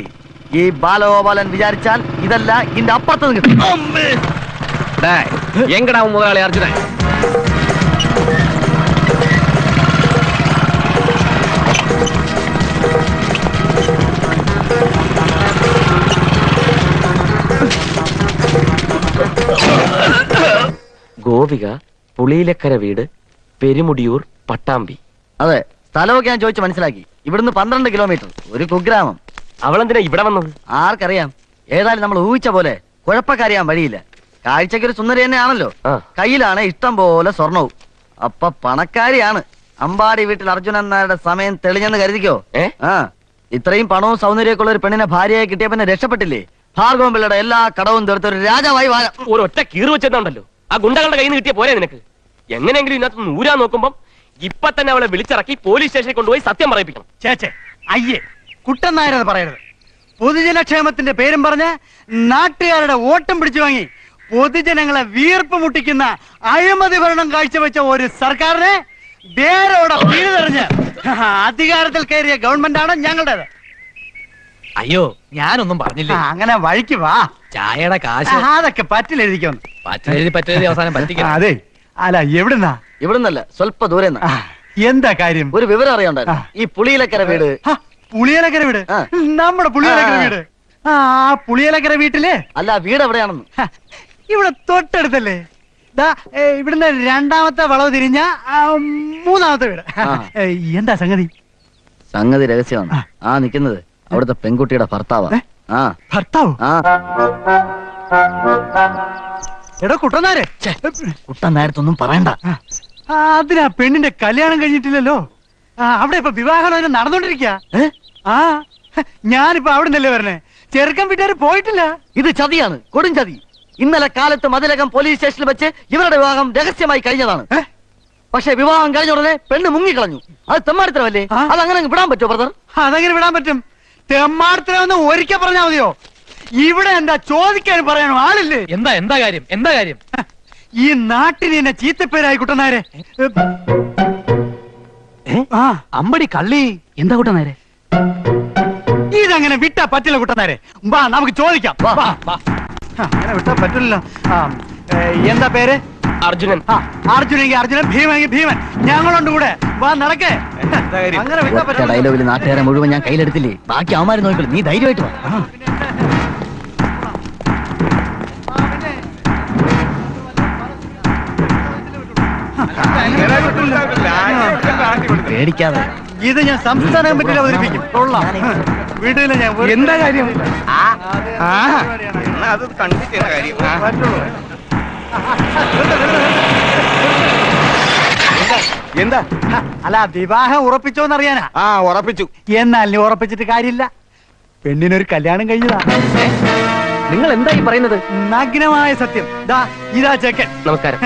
ഈ ബാലഗോപാലൻ വിചാരിച്ചാൽ ഇതല്ല ഇതിന്റെ അപ്പുറത്ത് കിട്ടും. എങ്കടാ മുതലാളി അർജുനൻ? ഗോപിക, പുളിയിലക്കര വീട്, പെരുമുടിയൂർ, പട്ടാമ്പി. അതെ, സ്ഥലമൊക്കെ ഞാൻ ചോദിച്ചു മനസ്സിലാക്കി. ഇവിടുന്ന് 12 കിലോമീറ്റർ, ഒരു കുഗ്രാമം. അവളെന്തിനാ ഇവിടെ വന്നത്? ആർക്കറിയാം. ഏതായാലും നമ്മൾ ഊഹിച്ച പോലെ കുഴപ്പക്കാരിയാൻ വഴിയില്ല. കാഴ്ചക്ക് ഒരു സുന്ദരി തന്നെയാണല്ലോ. ആ. കയ്യിലാണ് ഇഷ്ടം പോലെ സ്വർണവും. അപ്പൊ പണക്കാരിയാണ്. അമ്പാടി വീട്ടിൽ അർജുനൻ നായരുടെ സമയം തെളിഞ്ഞെന്ന് കരുതിക്കോ. ഏ? ആ ഇത്രയും പണവും സൗന്ദര്യമൊക്കെ ഉള്ള ഒരു പെണ്ണിനെ ഭാര്യയായി കിട്ടിയ പിന്നെ രക്ഷപ്പെട്ടില്ലേ. ഭാർഗവൻ പിള്ളയുടെ എല്ലാ കടവും തീർത്ത് ഒരു രാജാവായി വാഴാം. ഒരു ഒറ്റ കീറ് വെച്ചെന്നുണ്ടല്ലോ, ആ ഗുണ്ടകളുടെ കയ്യിൽ നിന്ന് കിട്ടിയ പോരെ നിനക്ക്. എങ്ങനെയെങ്കിലും ഇതിനകത്ത് നൂരാൻ നോക്കുമ്പം ഇപ്പൊ തന്നെ അവളെ വിളിച്ചിറക്കി പോലീസ് സ്റ്റേഷനിൽ കൊണ്ടുപോയി സത്യം പറയിപ്പിക്കണം. ചേച്ചേ അയ്യേ കുട്ടൻ നായരത് പറയരുത്. പൊതുജനക്ഷേമത്തിന്റെ പേരും പറഞ്ഞ് നാട്ടുകാരുടെ ഓട്ടം പിടിച്ചു വാങ്ങി പൊതുജനങ്ങളെ വീർപ്പ് മുട്ടിക്കുന്ന അഴിമതി ഭരണം കാഴ്ചവെച്ച ഒരു സർക്കാരിനെ വേരോടെ പിഴുതെറിഞ്ഞ് അധികാരത്തിൽ കയറിയ ഗവൺമെന്റാണ് ഞങ്ങളുടേത്. അയ്യോ ഞാനൊന്നും പറഞ്ഞില്ല. അങ്ങനെ വഴിക്ക് വാ. ചായയുടെ കാശ് അതൊക്കെ പറ്റിലെഴുതിക്കൊന്നു. പറ്റെഴുതി അവസാനം പറ്റിക്കണം. അതെ അല്ല എവിടുന്നാ? ഇവിടുന്നല്ല, സ്വല്പ ദൂരെ. എന്താ കാര്യം? ഒരു വിവരം അറിയണ്ടായിരുന്നു. ഈ പുളിയിലക്കര വീട്. പുളിയലക്കര വീട്? ആ. നമ്മുടെ പുളിയലക്കര വീട്. ആ പുളിയലക്കര വീട്ടില് അല്ല, വീട് എവിടെയാണെന്ന്. ഇവിടെ തൊട്ടടുത്തല്ലേ. ഇവിടുന്ന് രണ്ടാമത്തെ വളവ് തിരിഞ്ഞ മൂന്നാമത്തെ വീട്. എന്താ സംഗതി? സംഗതി രഹസ്യമാണ്. ആ നിൽക്കുന്നത് അവിടുത്തെ പെൺകുട്ടിയുടെ ഭർത്താവാ. ആ ഭർത്താവ്? ആ എടോ കുട്ടനാരെ. കുട്ടൻ നേരത്തൊന്നും പറയണ്ട. അതിനാ പെണ്ണിന്റെ കല്യാണം കഴിഞ്ഞിട്ടില്ലല്ലോ. അവിടെ ഇപ്പൊ വിവാഹം നടന്നോണ്ടിരിക്ക. ആ ഞാനിപ്പോ അവിടെ നിന്നല്ലേ വരണേ. ചെറുക്കൻ വീട്ടുകാര് പോയിട്ടില്ല. ഇത് ചതിയാണ്, കൊടും ചതി. ഇന്നലെ കാലത്ത് മതിലകം പോലീസ് സ്റ്റേഷനിൽ വെച്ച് ഇവരുടെ വിവാഹം രഹസ്യമായി കഴിഞ്ഞതാണ്. പക്ഷെ വിവാഹം കഴിഞ്ഞ ഉടനെ പെണ്ണ് മുങ്ങിക്കളഞ്ഞു. അത് തെമ്മാടിത്തരമല്ലേ? അതങ്ങനെ വിടാൻ പറ്റുമോ ബ്രദർ? അതെങ്ങനെ വിടാൻ പറ്റും? തെമ്മാടിത്തരമെന്ന് ഒരിക്കൽ പറഞ്ഞാൽ മതിയോ? ഇവിടെ എന്താ ചോദിക്കാൻ പറയാനോ ആളില്ലേ? എന്താ കാര്യം? ഈ നാട്ടിന് എന്നെ ചീത്തപ്പേരായി കുട്ടനാരെ. അമ്പടി കള്ളി. എന്താ കുട്ടനാരെ? ഇതങ്ങനെ വിട്ടാ പറ്റില്ല കുട്ടനാരെ. വാ നമുക്ക് ചോദിക്കാം. അങ്ങനെ വിട്ടാ പറ്റില്ലല്ലോ. എന്താ പേര്? അർജുനൻ. അർജുനെങ്കിൽ അർജുനൻ, ഭീമനെങ്കിൽ ഭീമൻ. ഞങ്ങളുണ്ട് കൂടെ. വാ നടക്കേ. അങ്ങനെ വിട്ടാ പറ്റില്ല. ഡയലോഗിൽ നാട്ടുകാരെ മുഴുവൻ ഞാൻ കയ്യിലെടുത്തില്ലേ. ബാക്കി അവന്മാര് നോക്കില്ല. നീ ധൈര്യമായിട്ട് വാ. പേടിക്കാതെ. ഇത് ഞാൻ സംസ്ഥാന കമ്മിറ്റിയിൽ അവതരിപ്പിക്കും. കൊള്ളാം. വീട്ടിലെ ഞാൻ എന്താ കാര്യം? അത് കണ്ടിട്ട് കാര്യം. എന്താ? അല്ല വിവാഹം ഉറപ്പിച്ചോന്നറിയാനാ. ഉറപ്പിച്ചു. എന്നാൽ നീ ഉറപ്പിച്ചിട്ട് കാര്യമില്ല. പെണ്ണിനൊരു കല്യാണം കഴിഞ്ഞതാ. നിങ്ങൾ എന്താ ഈ പറയുന്നത്? നഗ്നമായ സത്യം. ഇതാ ചെക്കൻ. നമസ്കാരം.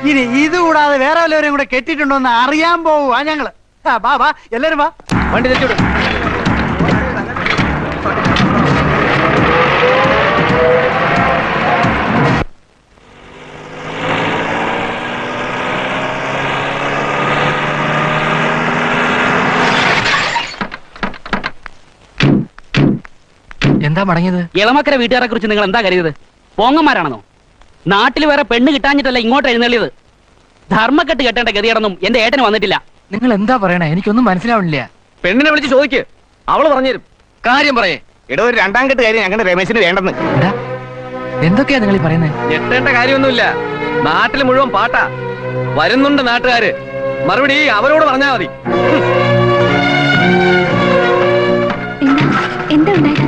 ഇനി ഇത് കൂടാതെ വേറെ വല്ലവരെയും കൂടെ കെട്ടിട്ടുണ്ടോ എന്ന് അറിയാൻ പോവുക ഞങ്ങള്. വാ എല്ലാരും വാ. വണ്ടി തെറ്റിവിടും. എന്താ മടങ്ങിയത്? ഇളമക്കര വീട്ടുകാരെ കുറിച്ച് നിങ്ങൾ എന്താ കരുതിയത്? പോങ്ങന്മാരാണെന്നോ? നാട്ടിൽ വേറെ പെണ്ണ് കിട്ടാഞ്ഞിട്ടല്ല ഇങ്ങോട്ട് എഴുന്നള്ളിയത്. ധർമ്മക്കെട്ട് കെട്ടേണ്ട ഗതികേടൊന്നും എന്റെ ഏട്ടന് വന്നിട്ടില്ല. നിങ്ങൾ എന്താ പറയണേ? എനിക്കൊന്നും മനസ്സിലാവണില്ല. പെണ്ണിനെ വിളിച്ച് ചോദിക്ക്, അവള് പറഞ്ഞുതരും. കാര്യം പറയേ. എടോ ഒരു രണ്ടാം കെട്ട് കാര്യം ഞങ്ങളുടെ രമേശിന് വേണ്ടെന്ന്. എന്താ? എന്തൊക്കെയാ നിങ്ങൾ ഈ പറയുന്നത്? ഞെട്ടേണ്ട കാര്യമൊന്നുമില്ല. നാട്ടിൽ മുഴുവൻ പാട്ടാ. വരുന്നുണ്ട് നാട്ടുകാര്. മറുപടി അവരോട് പറഞ്ഞാ മതി. എന്താ ഉണ്ടായത്?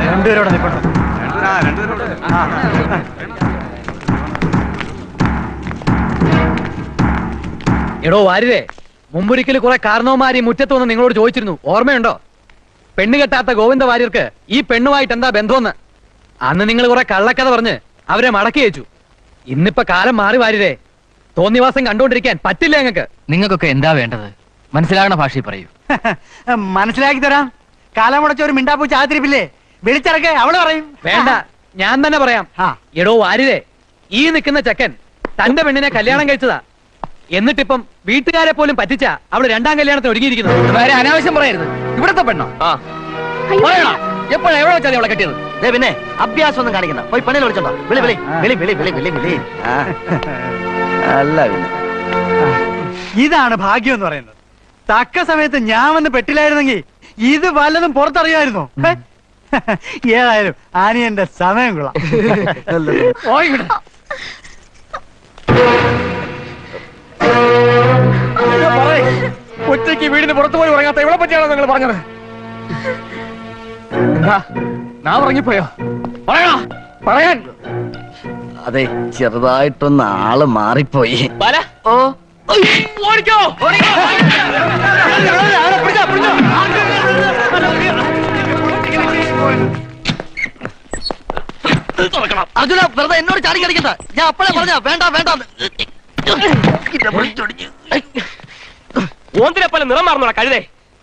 രണ്ടുപേരോടെ നിൽക്കണം. എടോ വാര്യരെ, മുമ്പൊരിക്കൽ കുറെ കാരണവന്മാര് ഈ മുറ്റത്ത് വന്ന് നിങ്ങളോട് ചോദിച്ചിരുന്നു, ഓർമ്മയുണ്ടോ? പെണ്ണ് കെട്ടാത്ത ഗോവിന്ദ വാര്യർക്ക് ഈ പെണ്ണുമായിട്ട് എന്താ ബന്ധമെന്ന്. അന്ന് നിങ്ങൾ കുറെ കള്ളക്കഥ പറഞ്ഞ് അവരെ മടക്കി അയച്ചു. ഇന്നിപ്പോ കാലം മാറി വാര്യരെ. തോന്നിവാസം കണ്ടുകൊണ്ടിരിക്കാൻ പറ്റില്ല ഞങ്ങൾക്ക്. നിങ്ങൾക്കൊക്കെ എന്താ വേണ്ടത്? മനസ്സിലാകണ ഭാഷയിൽ പറയൂ. മനസ്സിലാക്കി തരാം. കാലം മുടച്ച ഒരു മിണ്ടാപ്പൂച്ച ആതിരിപ്പില്ലേ? വിളിച്ചിറക്കെ അവള് പറയും. വേണ്ട, ഞാൻ തന്നെ പറയാം. എടോ വാര്യരെ, ഈ നിൽക്കുന്ന ചെക്കൻ തന്റെ പെണ്ണിനെ കല്യാണം കഴിച്ചതാ. എന്നിട്ടിപ്പം വീട്ടുകാരെ പോലും പറ്റിച്ച അവള് രണ്ടാം കല്യാണത്തിന് ഒരുങ്ങിയിരിക്കുന്നു. വേറെ അനാവശ്യം പറയരുത്. ഇവിടത്തെ പെണ്ണോ? എപ്പോഴാ എവിടെ വെച്ചാൽ അവളെ കെട്ടിയത്? പിന്നെ അഭ്യാസം ഒന്നും കാണിക്കണ്ട. പോയി പെണ്ണിനെ വിളിച്ചോണ്ടോ. വിളി വിളി വിളി വിളി വിളി വിളി വിളി. അല്ല പിന്നെ ഇതാണ് ഭാഗ്യം എന്ന് പറയുന്നത്. തക്ക സമയത്ത് ഞാൻ വന്ന് പെട്ടില്ലായിരുന്നെങ്കിൽ ഇത് വല്ലതും പുറത്തറിയായിരുന്നോ? ഏതായാലും ആനിയന്റെ സമയം കൊള്ളാം. ഒറ്റയ്ക്ക് മണിക്ക് വീടിന് പുറത്തു പോയി ഉറങ്ങാത്ത ഇവളെ പറ്റിയാണോ നിങ്ങൾ പറഞ്ഞത്? എന്താ ഞാൻ ഉറങ്ങിപ്പോയോ? പറയണോ? പറയാൻ. അതെ, ചെറുതായിട്ടൊന്ന് ആള് മാറിപ്പോയി. ബാല ഓ ഓടിക്കോ ഓടിക്കോ. അർജുന, വെറുതെ എന്നോട് ചാടി കളിക്കണ്ട. ഞാൻ അപ്പഴേ പറഞ്ഞ വേണ്ട വേണ്ട. ഓന്തിനെ പോലെ നിറം മാറുന്നോടാ കഴുതേ.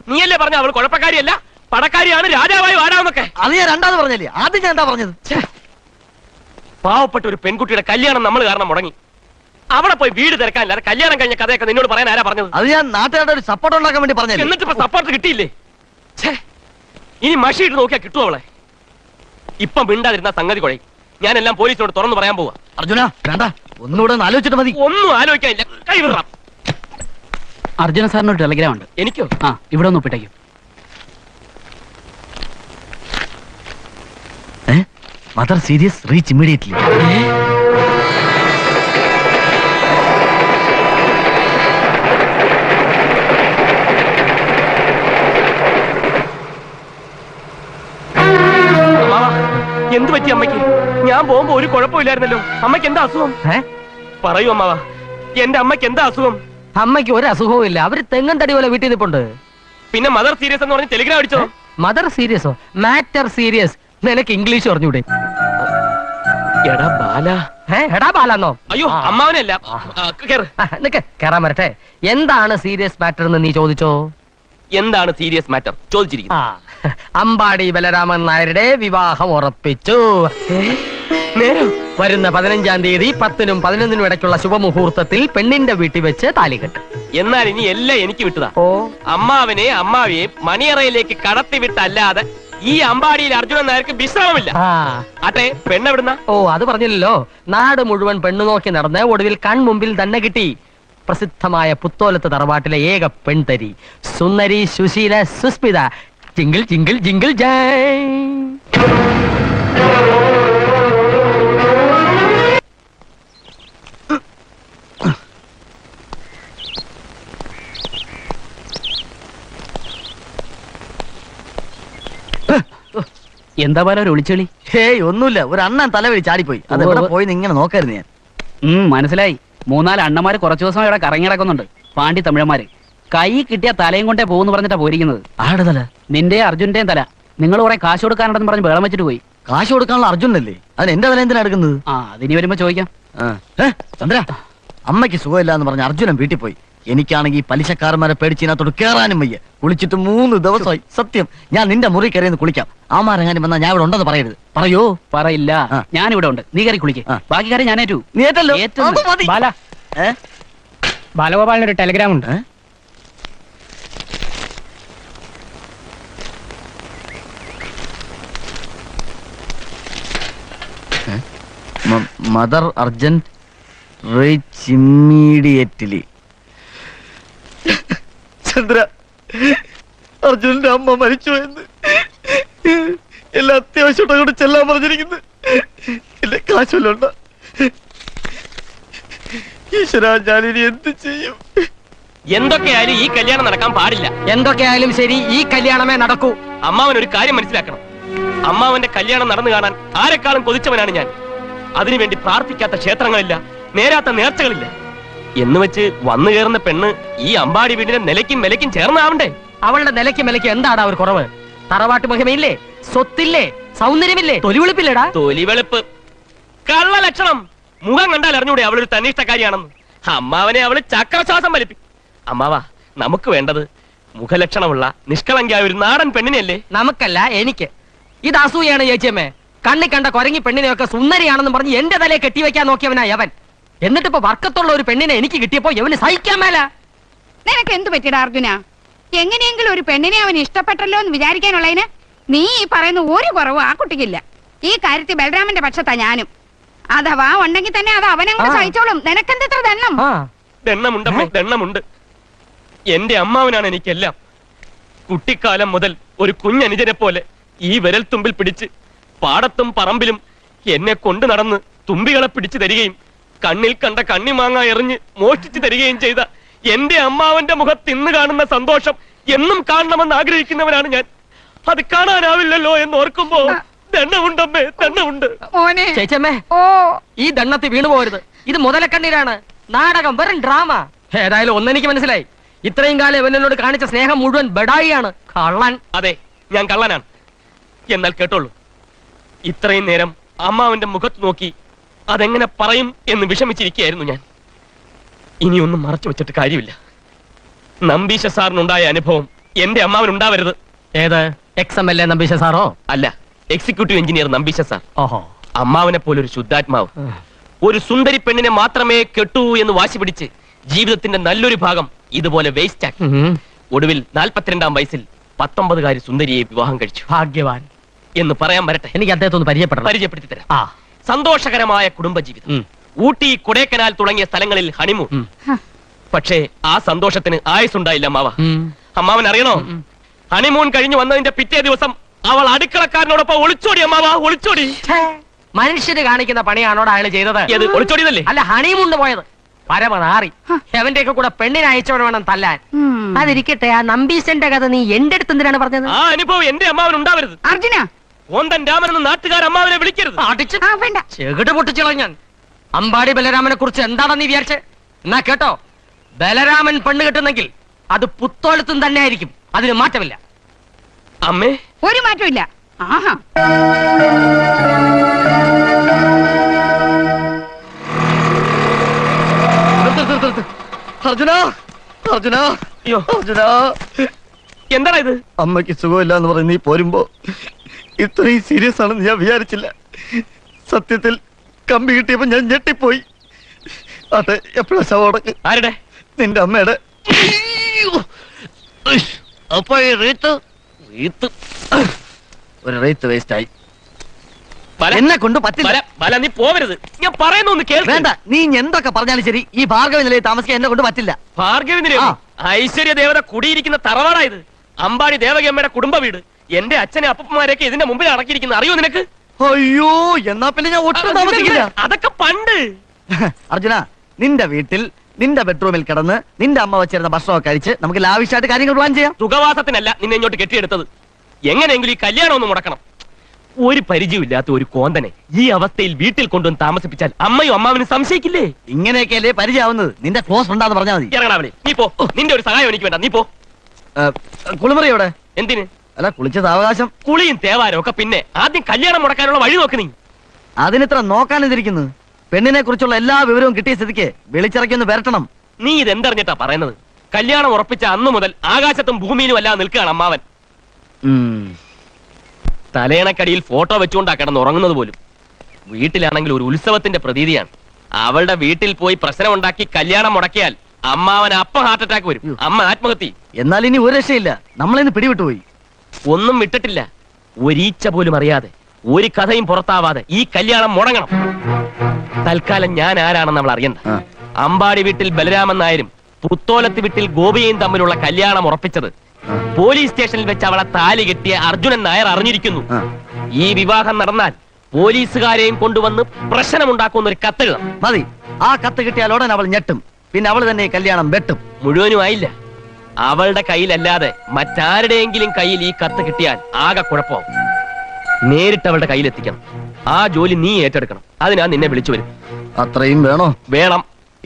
നീയല്ലേ പറഞ്ഞ അവള് കുഴപ്പക്കാരിയല്ല, പടക്കാരിയാണ്, രാജാവായി വാടാന്നൊക്കെ. അത് ഞാൻ രണ്ടാമത് പറഞ്ഞല്ലേ, ആദ്യം ഞാൻ എന്താ പറഞ്ഞത്? പാവപ്പെട്ട ഒരു പെൺകുട്ടിയുടെ കല്യാണം നമ്മൾ കാരണം മുടങ്ങി. അവിടെ പോയി വീട് തിരക്കാനില്ല. കല്യാണം കഴിഞ്ഞ കഥയൊക്കെ നിന്നോട് പറയാൻ ആരാ പറഞ്ഞത്? അത് ഞാൻ നാട്ടുകാരുടെ ഒരു സപ്പോർട്ട് ഉണ്ടാക്കാൻ വേണ്ടി പറഞ്ഞല്ലേ. എന്നിട്ട് ഇപ്പൊ സപ്പോർട്ട് കിട്ടിയില്ലേ? ഇനി മഷിയിട്ട് നോക്കിയാ കിട്ടും അവളെ. ഇപ്പം മിണ്ടാതിരുന്ന സംഗതി കുഴയും. ഞാനെല്ലാം പോലീസിനോട് തുറന്നു പറയാൻ പോവാ. അർജുന വേണ്ട, ഒന്നുകൂടെ ഒന്ന് ആലോചിച്ചിട്ട് മതി. ഒന്നും ആലോചിക്കാനില്ല, കൈവിടാം. അർജുന സാറിനൊരു ടെലഗ്രാം ഉണ്ട്. എനിക്കോ? ആ, ഇവിടെ ഒന്ന് ഒപ്പിട്ടേക്കും. Mother serious, reach immediately. എന്ത് പറ്റി അമ്മയ്ക്ക്? ഞാൻ പോകുമ്പോ ഒരു കുഴപ്പമില്ലായിരുന്നല്ലോ. അമ്മയ്ക്ക് എന്താ അസുഖം? പറയൂ അമ്മാവാ, എന്റെ അമ്മയ്ക്ക് എന്താ അസുഖം? അമ്മയ്ക്ക് ഒരു അസുഖവും ഇല്ല. അവര് തെങ്ങൻ തടി പോലെ വീട്ടിൽ നിൽപ്പുണ്ട്. പിന്നെ മദർ സീരിയസ് എന്ന് പറഞ്ഞ് ടെലിഗ്രാം അടിച്ചോ? മദർ സീരിയസോ? Matter serious. നിനക്ക് ഇംഗ്ലീഷ് പറഞ്ഞൂടെ? എടാ ബാല. എടാ ബാലെന്നോ? അയ്യോ, അമ്മാവനല്ല. നിക്ക്, കേറാൻ വരട്ടെ. എന്താണ് സീരിയസ് മാറ്റർ എന്ന് നീ ചോദിച്ചോ? എന്താണ് സീരിയസ് മാറ്റർ ചോദിച്ചിരിക്കുന്നു? അമ്പാടി ബലരാമൻ നായരുടെ വിവാഹം ഉറപ്പിച്ചു. നേരം വരുന്ന 15-ാം തീയതി 10-നും 11-നും ഇടയ്ക്കുള്ള ശുഭമുഹൂർത്തത്തിൽ പെണ്ണിന്റെ വീട്ടിൽ വെച്ച് താലികെട്ട്. എന്നാൽ ഇനി എല്ലാം എനിക്ക് വിട്ടതാ. ഓ, അമ്മാവനെ അമ്മാവിയെ മണിയറയിലേക്ക് കടത്തി വിട്ടല്ലാതെ ഈ അമ്പാടിയിൽ അർജുനൻ നായർക്ക് വിശ്രമമില്ല. ആട്ടെ, പെണ്ണെവിടുന്ന? ഓ, അത് പറഞ്ഞില്ലല്ലോ. നാട് മുഴുവൻ പെണ്ണു നോക്കി നടന്ന് ഒടുവിൽ കൺമുമ്പിൽ തന്നെ കിട്ടി. പ്രസിദ്ധമായ പുത്തോലത്ത് തറവാട്ടിലെ ഏക പെൺതരി, സുന്ദരി Susheela Sushmita. Jingle jingle jingle ജയ്. എന്താ പോലെ ഒരു ഒളിച്ചെളി? ഹേയ്, ഒന്നുമില്ല. ഒരു അണ്ണൻ തലവഴി ചാടിപ്പോയി. അത് എവിടെ പോയി ഇങ്ങനെ നോക്കായിരുന്നു ഞാൻ. മനസ്സിലായി. 3-4 അണ്ണന്മാര് കുറച്ചു ദിവസം ഇവിടെ കറങ്ങി നടക്കുന്നുണ്ട്. പാണ്ടി തമിഴന്മാര്. കൈ കിട്ടിയ തലയും കൊണ്ടേ പോകുന്നു പറഞ്ഞിട്ടാ പോയിരിക്കുന്നത്. ആരുടെ തല? നിന്റെ അർജുന്റെയും തല. നിങ്ങൾ കുറെ കാശ് കൊടുക്കാനുണ്ടെന്ന് പറഞ്ഞ് ബേളം വെച്ചിട്ട് പോയി. കാശ് കൊടുക്കാനുള്ള അർജുനല്ലേ? അതിന് എന്റെ തല എന്തിനാ എടുക്കുന്നത്? അതിനി വരുമ്പോ ചോദിക്കാം. ചന്ദ്ര, അമ്മയ്ക്ക് സുഖമില്ല എന്ന് പറഞ്ഞ അർജുനൻ വീട്ടിൽ പോയി. എനിക്കാണെങ്കിൽ പലിശക്കാരന്മാരെ പേടിച്ച് ഇതിനകത്തോട് കേറാനും വയ്യ. കുളിച്ചിട്ട് 3 ദിവസമായി. സത്യം, ഞാൻ നിന്റെ മുറി കയറിയെന്ന് കുളിക്കാം. ആമാരെങ്ങാനും വന്നാൽ ഞാൻ ഇവിടെ ഉണ്ടെന്ന് പറയരുത്. പറയോ? പറയില്ല. ഞാൻ ഇവിടെ ഉണ്ട്. നീ കയറി കുളിക്ക്. ബാക്കി കാര്യം ഞാൻ ഏറ്റു. നീ ഏറ്റല്ലോ? ബാല, ബാലഗോപാലിന് ഒരു ടെലിഗ്രാം ഉണ്ട്. Mother urgent, reach immediately. Chandra, അർജുനന്റെ അമ്മ മരിച്ചു എന്ന് എല്ലാ അത്യാവശ്യം കൂടെ ചെല്ലാൻ പറഞ്ഞിരിക്കുന്നു. എന്റെ കാശുണ്ട്. ഈശ്വരാ, ഞാനിനി എന്ത് ചെയ്യും? എന്തൊക്കെയായാലും ഈ കല്യാണം നടക്കാൻ പാടില്ല. എന്തൊക്കെയായാലും ശരി, ഈ കല്യാണമേ നടക്കൂ. അമ്മാവൻ ഒരു കാര്യം മനസ്സിലാക്കണം. അമ്മാവന്റെ കല്യാണം നടന്നു കാണാൻ ആരെക്കാളും കൊതിച്ചവനാണ് ഞാൻ. അതിനുവേണ്ടി പ്രാർത്ഥിക്കാത്ത ക്ഷേത്രങ്ങളില്ല, നേരാത്ത നേർച്ചകളില്ല. എന്ന് വെച്ച് വന്നു കയറുന്ന പെണ്ണ് ഈ അമ്പാടി വീടിന്റെ നിലയ്ക്കും വിലയ്ക്കും ചേർന്നാവണ്ടേ? അവളുടെ നിലയ്ക്കും വിലയ്ക്കും എന്താണ് അവർ കുറവ്? തറവാട്ട് മഹിമയില്ലേ? സ്വത്തില്ലേ? സൗന്ദര്യമില്ലേ? തൊലിവെളുപ്പില്ലേടാ? തൊലിവെളുപ്പ് കള്ള ലക്ഷണം. മുഖം കണ്ടാൽ അറിഞ്ഞൂടെ അവളൊരു തന്നിഷ്ടക്കാരിയാണെന്ന്. അമ്മാവനെ അവള് ചക്രശ്വാസം വലിപ്പി. അമ്മാവാ, നമുക്ക് വേണ്ടത് മുഖലക്ഷണമുള്ള നിഷ്കളങ്കിയായ ഒരു നാടൻ പെണ്ണിനെയല്ലേ? നമുക്കല്ല, എനിക്ക്. ഇത് അസൂയാണ് ചേച്ചിയമ്മേ. കണ്ണി കണ്ട കൊരങ്ങി പെണ്ണിനെയൊക്കെ സുന്ദരിയാണെന്ന് പറഞ്ഞ് എന്റെ തലയെ കെട്ടിവെക്കാൻ നോക്കിയവനാ അവൻ. എന്നിട്ടിപ്പോ വർക്കത്തുള്ള ഒരു പെണ്ണിനെ എനിക്ക് കിട്ടിയപ്പോ അവന് സഹിക്കാൻ മേല. നിനക്ക് എന്ത് പറ്റിയടാ അർജുന? എങ്ങനെയെങ്കിലും ഒരു പെണ്ണിനെ അവൻ ഇഷ്ടപ്പെട്ടല്ലോ എന്ന് വിചാരിക്കാനുള്ളതിന് നീ ഈ പറയുന്ന ഒരു കുറവും ആ കുട്ടിക്കില്ല. ഈ കാര്യത്തിൽ ബലരാമന്റെ പക്ഷത്താ ഞാനും. അഥവാ ഉണ്ടെങ്കിൽ തന്നെ അത് അവനങ്ങോട്ട് സഹിച്ചോളും. നിനക്കെന്തത്ര ദണ്ണം? ദണ്ണമുണ്ടമ്മേ, ദണ്ണമുണ്ട്. എന്റെ അമ്മാവനാണ് എനിക്കെല്ലാം. കുട്ടിക്കാലം മുതൽ ഒരു കുഞ്ഞനുജനെ പോലെ ഈ വിരൽത്തുമ്പിൽ പിടിച്ച് പാടത്തും പറമ്പിലും എന്നെ കൊണ്ടു നടന്ന് തുമ്പികളെ പിടിച്ചു തരികയും കണ്ണിൽ കണ്ട കണ്ണിമാങ്ങ എറിഞ്ഞ് മോഷ്ടിച്ചു തരികയും ചെയ്ത എന്റെ അമ്മാവന്റെ മുഖത്ത് ഇന്ന് കാണുന്ന സന്തോഷം എന്നും കാണണമെന്ന് ആഗ്രഹിക്കുന്നവനാണ് ഞാൻ. അത് കാണാനാവില്ലല്ലോ എന്ന് ഓർക്കുമ്പോ ദണ്ണമുണ്ടമ്മേ, ദണ്ണമുണ്ട്. ചേച്ചമ്മേ, ഈ ദണ്ണത്തിൽ വീണു പോരുത്. ഇത് മുതലക്കണ്ണീരാണ്. നാടകം വെറും ഡ്രാമ. ഏതായാലും ഒന്നെനിക്ക് മനസ്സിലായി, ഇത്രയും കാലം ഇവനോട് കാണിച്ച സ്നേഹം മുഴുവൻ ബഡായിയാണ്. കള്ളൻ. അതെ, ഞാൻ കള്ളനാണ്. എന്നാൽ കേട്ടോളൂ, ഇത്രയും നേരം അമ്മാവന്റെ മുഖത്ത് നോക്കി അതെങ്ങനെ പറയും എന്ന് വിഷമിച്ചിരിക്കുകയായിരുന്നു ഞാൻ. ഇനിയൊന്നും മറച്ചു വെച്ചിട്ട് കാര്യമില്ല. നമ്പീശ സാറിനുണ്ടായ അനുഭവം എന്റെ അമ്മാവനുണ്ടാവരുത്. ഏത് XMLA നമ്പീശ സാറോ? അല്ല, എക്സിക്യൂട്ടീവ് എഞ്ചിനീയർ നമ്പീശ സാർ. ഓഹോ. അമ്മാവനെ പോലൊരു ശുദ്ധാത്മാവ്, ഒരു സുന്ദരി പെണ്ണിനെ മാത്രമേ കെട്ടൂ എന്ന് വാശി പിടിച്ച് ജീവിതത്തിന്റെ നല്ലൊരു ഭാഗം ഇതുപോലെ വേസ്റ്റ് ആക്കി. ഒടുവിൽ 42-ാം വയസ്സിൽ 19-കാരി സുന്ദരിയെ വിവാഹം കഴിച്ചു. ഭാഗ്യവാൻ എന്ന് പറയാൻ വരട്ടെ. എനിക്ക് അദ്ദേഹത്തെ ഒന്ന് പരിചയപ്പെടുത്തി തരാം. സന്തോഷകരമായ കുടുംബജീവിതം. ഊട്ടി, കൊടൈക്കനാൽ തുടങ്ങിയ സ്ഥലങ്ങളിൽ ഹണിമൂൺ. പക്ഷേ ആ സന്തോഷത്തിന് ആയുസുണ്ടായില്ല അമ്മാവ. അമ്മാവൻ അറിയണോ, ഹണിമൂൺ കഴിഞ്ഞു വന്നതിന്റെ പിറ്റേ ദിവസം അവൾ അടുക്കളക്കാരനോടൊപ്പം ഒളിച്ചോടി. അമ്മാവ, ഒളിച്ചോടി. മനുഷ്യര് കാണിക്കുന്ന പണിയാണോട് അയാൾ ചെയ്തത്? ഒളിച്ചോടിയതല്ലേ? അല്ല, ഹണിമൂണ് പോയത്. പരമനാറി. എവന്റെ ഒക്കെ കൂടെ പെണ്ണിനെ അയച്ചോടെ വേണം തല്ലാൻ. അതിരിക്കട്ടെ, ആ നമ്പീശന്റെ കഥ നീ എന്റെ അടുത്ത് എന്തിനാണ് പറഞ്ഞത്? ആ അനുഭവം എന്റെ അമ്മാവൻ ഉണ്ടാവരുത്. അർജുന, ഓന്തൻ രാമൻ എന്ന് നാട്ടുകാർ അമ്മാവനെ വിളിക്കരുത്. അടിച്ച് ചെകിട് പൊട്ടിച്ചളഞ്ഞാൻ. അമ്പാടി ബലരാമനെ കുറിച്ച് എന്താണെന്ന് നീ വിചാരിച്ചേ? എന്നാ കേട്ടോ, ബലരാമൻ പെണ്ണ് കെട്ടുന്നെങ്കിൽ അത് പുത്തോളത്തും തന്നെ ആയിരിക്കും. അതിന് മാറ്റമില്ല. അമ്മേ, ഒരു മാറ്റമില്ല. ആഹാ, അർജുന, അർജുന, അയ്യോ അർജുന, എന്താടാ ഇത്? അമ്മയ്ക്ക് സുഖമില്ല എന്ന് പറഞ്ഞ് നീ പോരുമ്പോ ഇത്രയും സീരിയസ് ആണെന്ന് ഞാൻ വിചാരിച്ചില്ല. സത്യത്തിൽ കമ്പി കിട്ടിയപ്പോ ഞാൻ ഞെട്ടിപ്പോയി. അതെ, എപ്പോഴാ ശവടക്ക്? ആരുടെ? നിന്റെ അമ്മയുടെ. അപ്പൊ ഈ റീത്ത് ഒരു റീത്ത് വേസ്റ്റ് ആയി. എന്നെ കൊണ്ട് പറ്റില്ല. നീ പോവരുത്, ഞാൻ പറയുന്ന ഒന്ന് കേൾക്ക്. വേണ്ട, നീ എന്തൊക്കെ പറഞ്ഞാലും ശരി, ഈ ഭാർഗവ നിലയിൽ താമസിക്കാൻ എന്നെ കൊണ്ട് പറ്റില്ല. ഭാർഗവി നിലയം? ഐശ്വര്യ ദേവത കുടിയിരിക്കുന്ന തറവാടായത്. അമ്പാടി ദേവകിയമ്മയുടെ കുടുംബ വീട്. എന്റെ അച്ഛനെ അപ്പന്മാരെയൊക്കെ ഇതിന്റെ മുമ്പിൽ അടക്കിയിരിക്കുന്ന അറിയോ നിനക്ക്? അയ്യോ, എന്നാ പിന്നെ ഞാൻ ഒട്ടും താമസിക്കില്ല. അതൊക്കെ പണ്ട്. അർജുന, നിന്റെ വീട്ടിൽ നിന്റെ ബെഡ്റൂമിൽ കിടന്ന് നിന്റെ അമ്മ വെച്ചിരുന്ന ഭക്ഷണമൊക്കെ കഴിച്ച് നമുക്ക് ലാവിഷായിട്ട് കാര്യങ്ങൾ പ്ലാൻ ചെയ്യാം. സുഖവാസത്തിനല്ല നിന്നെ ഇങ്ങോട്ട് കെട്ടിയെടുത്തത്. എങ്ങനെയെങ്കിലും ഈ കല്യാണം ഒന്ന് മുടക്കണം. ഒരു പരിചയമില്ലാത്ത ഒരു കോന്തനെ ഈ അവസ്ഥയിൽ വീട്ടിൽ കൊണ്ടുവന്ന് താമസിപ്പിച്ചാൽ അമ്മയും അമ്മാവനും സംശയിക്കില്ലേ? ഇങ്ങനെയൊക്കെയല്ലേ പരിചയമാവുന്നത്. നിന്റെ ക്ലോസ് ഉണ്ടാന്ന് പറഞ്ഞാൽ മതി. ഇറങ്ങണാവളി, നീ പോ. നിന്റെ ഒരു സഹായം എനിക്ക് വേണ്ട, നീ പോ. കുളിമുറി എവിടെ? എന്തിന്? അല്ല, കുളിച്ചത് അവകാശം. കുളിയും തേവാരും ഒക്കെ പിന്നെ. ആദ്യം കല്യാണം മുടക്കാനുള്ള വഴി നോക്ക് നീ. അതിനിത്ര നോക്കാനെതിരിക്കുന്നു. പെണ്ണിനെ കുറിച്ചുള്ള എല്ലാ വിവരവും കിട്ടിയ സ്ഥിതിക്ക് വിളിച്ചിറക്കി ഒന്ന് വരട്ടണം. നീ ഇതെന്തറിഞ്ഞിട്ടാ പറയുന്നത്? കല്യാണം ഉറപ്പിച്ച അന്നു മുതൽ ആകാശത്തും ഭൂമിയിലും അല്ലാതെ നിൽക്കുകയാണ് അമ്മാവൻ. തലയണക്കടിയിൽ ഫോട്ടോ വെച്ചുകൊണ്ടാ കിടന്ന് ഉറങ്ങുന്നത് പോലും. വീട്ടിലാണെങ്കിൽ ഒരു ഉത്സവത്തിന്റെ പ്രതീതിയാണ്. അവളുടെ വീട്ടിൽ പോയി പ്രശ്നം ഉണ്ടാക്കി കല്യാണം മുടക്കിയാൽ അമ്മാവൻ അപ്പം ഹാർട്ട് അറ്റാക്ക് വരും. അമ്മ ആത്മഹത്യ. എന്നാൽ ഇനി ഒരു രക്ഷയില്ല. നമ്മളിന്ന് പിടിവിട്ടുപോയി. ഒന്നും വിട്ടിട്ടില്ല. ഒരീച്ച പോലും അറിയാതെ, ഒരു കഥയും പുറത്താവാതെ ഈ കല്യാണം മുടങ്ങണം. തൽക്കാലം ഞാൻ ആരാണെന്ന് അവൾ അറിയണ്ട. അമ്പാടി വീട്ടിൽ ബലരാമൻ നായരും പുത്തോലത്ത് വീട്ടിൽ ഗോപിയയും തമ്മിലുള്ള കല്യാണം ഉറപ്പിച്ചത് പോലീസ് സ്റ്റേഷനിൽ വെച്ച് അവളെ താലി കെട്ടിയ അർജുനൻ നായർ അറിഞ്ഞിരിക്കുന്നു. ഈ വിവാഹം നടന്നാൽ പോലീസുകാരെയും കൊണ്ടുവന്ന് പ്രശ്നമുണ്ടാക്കുന്ന ഒരു കത്തെഴുതാം. മതി. ആ കത്ത് കിട്ടിയാൽ ഉടൻ അവൾ ഞെട്ടും. പിന്നെ അവൾ തന്നെ കല്യാണം വെട്ടും. മുഴുവനും ആയില്ല. അവളുടെ കയ്യിലല്ലാതെ മറ്റാരുടെയെങ്കിലും കയ്യിൽ ഈ കത്ത് കിട്ടിയാൽ ആകെ കുഴപ്പമാവും. നേരിട്ട് അവളുടെ കയ്യിലെത്തിക്കണം. ആ ജോലി നീ ഏറ്റെടുക്കണം. അതിനാ നിന്നെ വിളിച്ചു വരും. അത്രയും വേണോ? വേണം.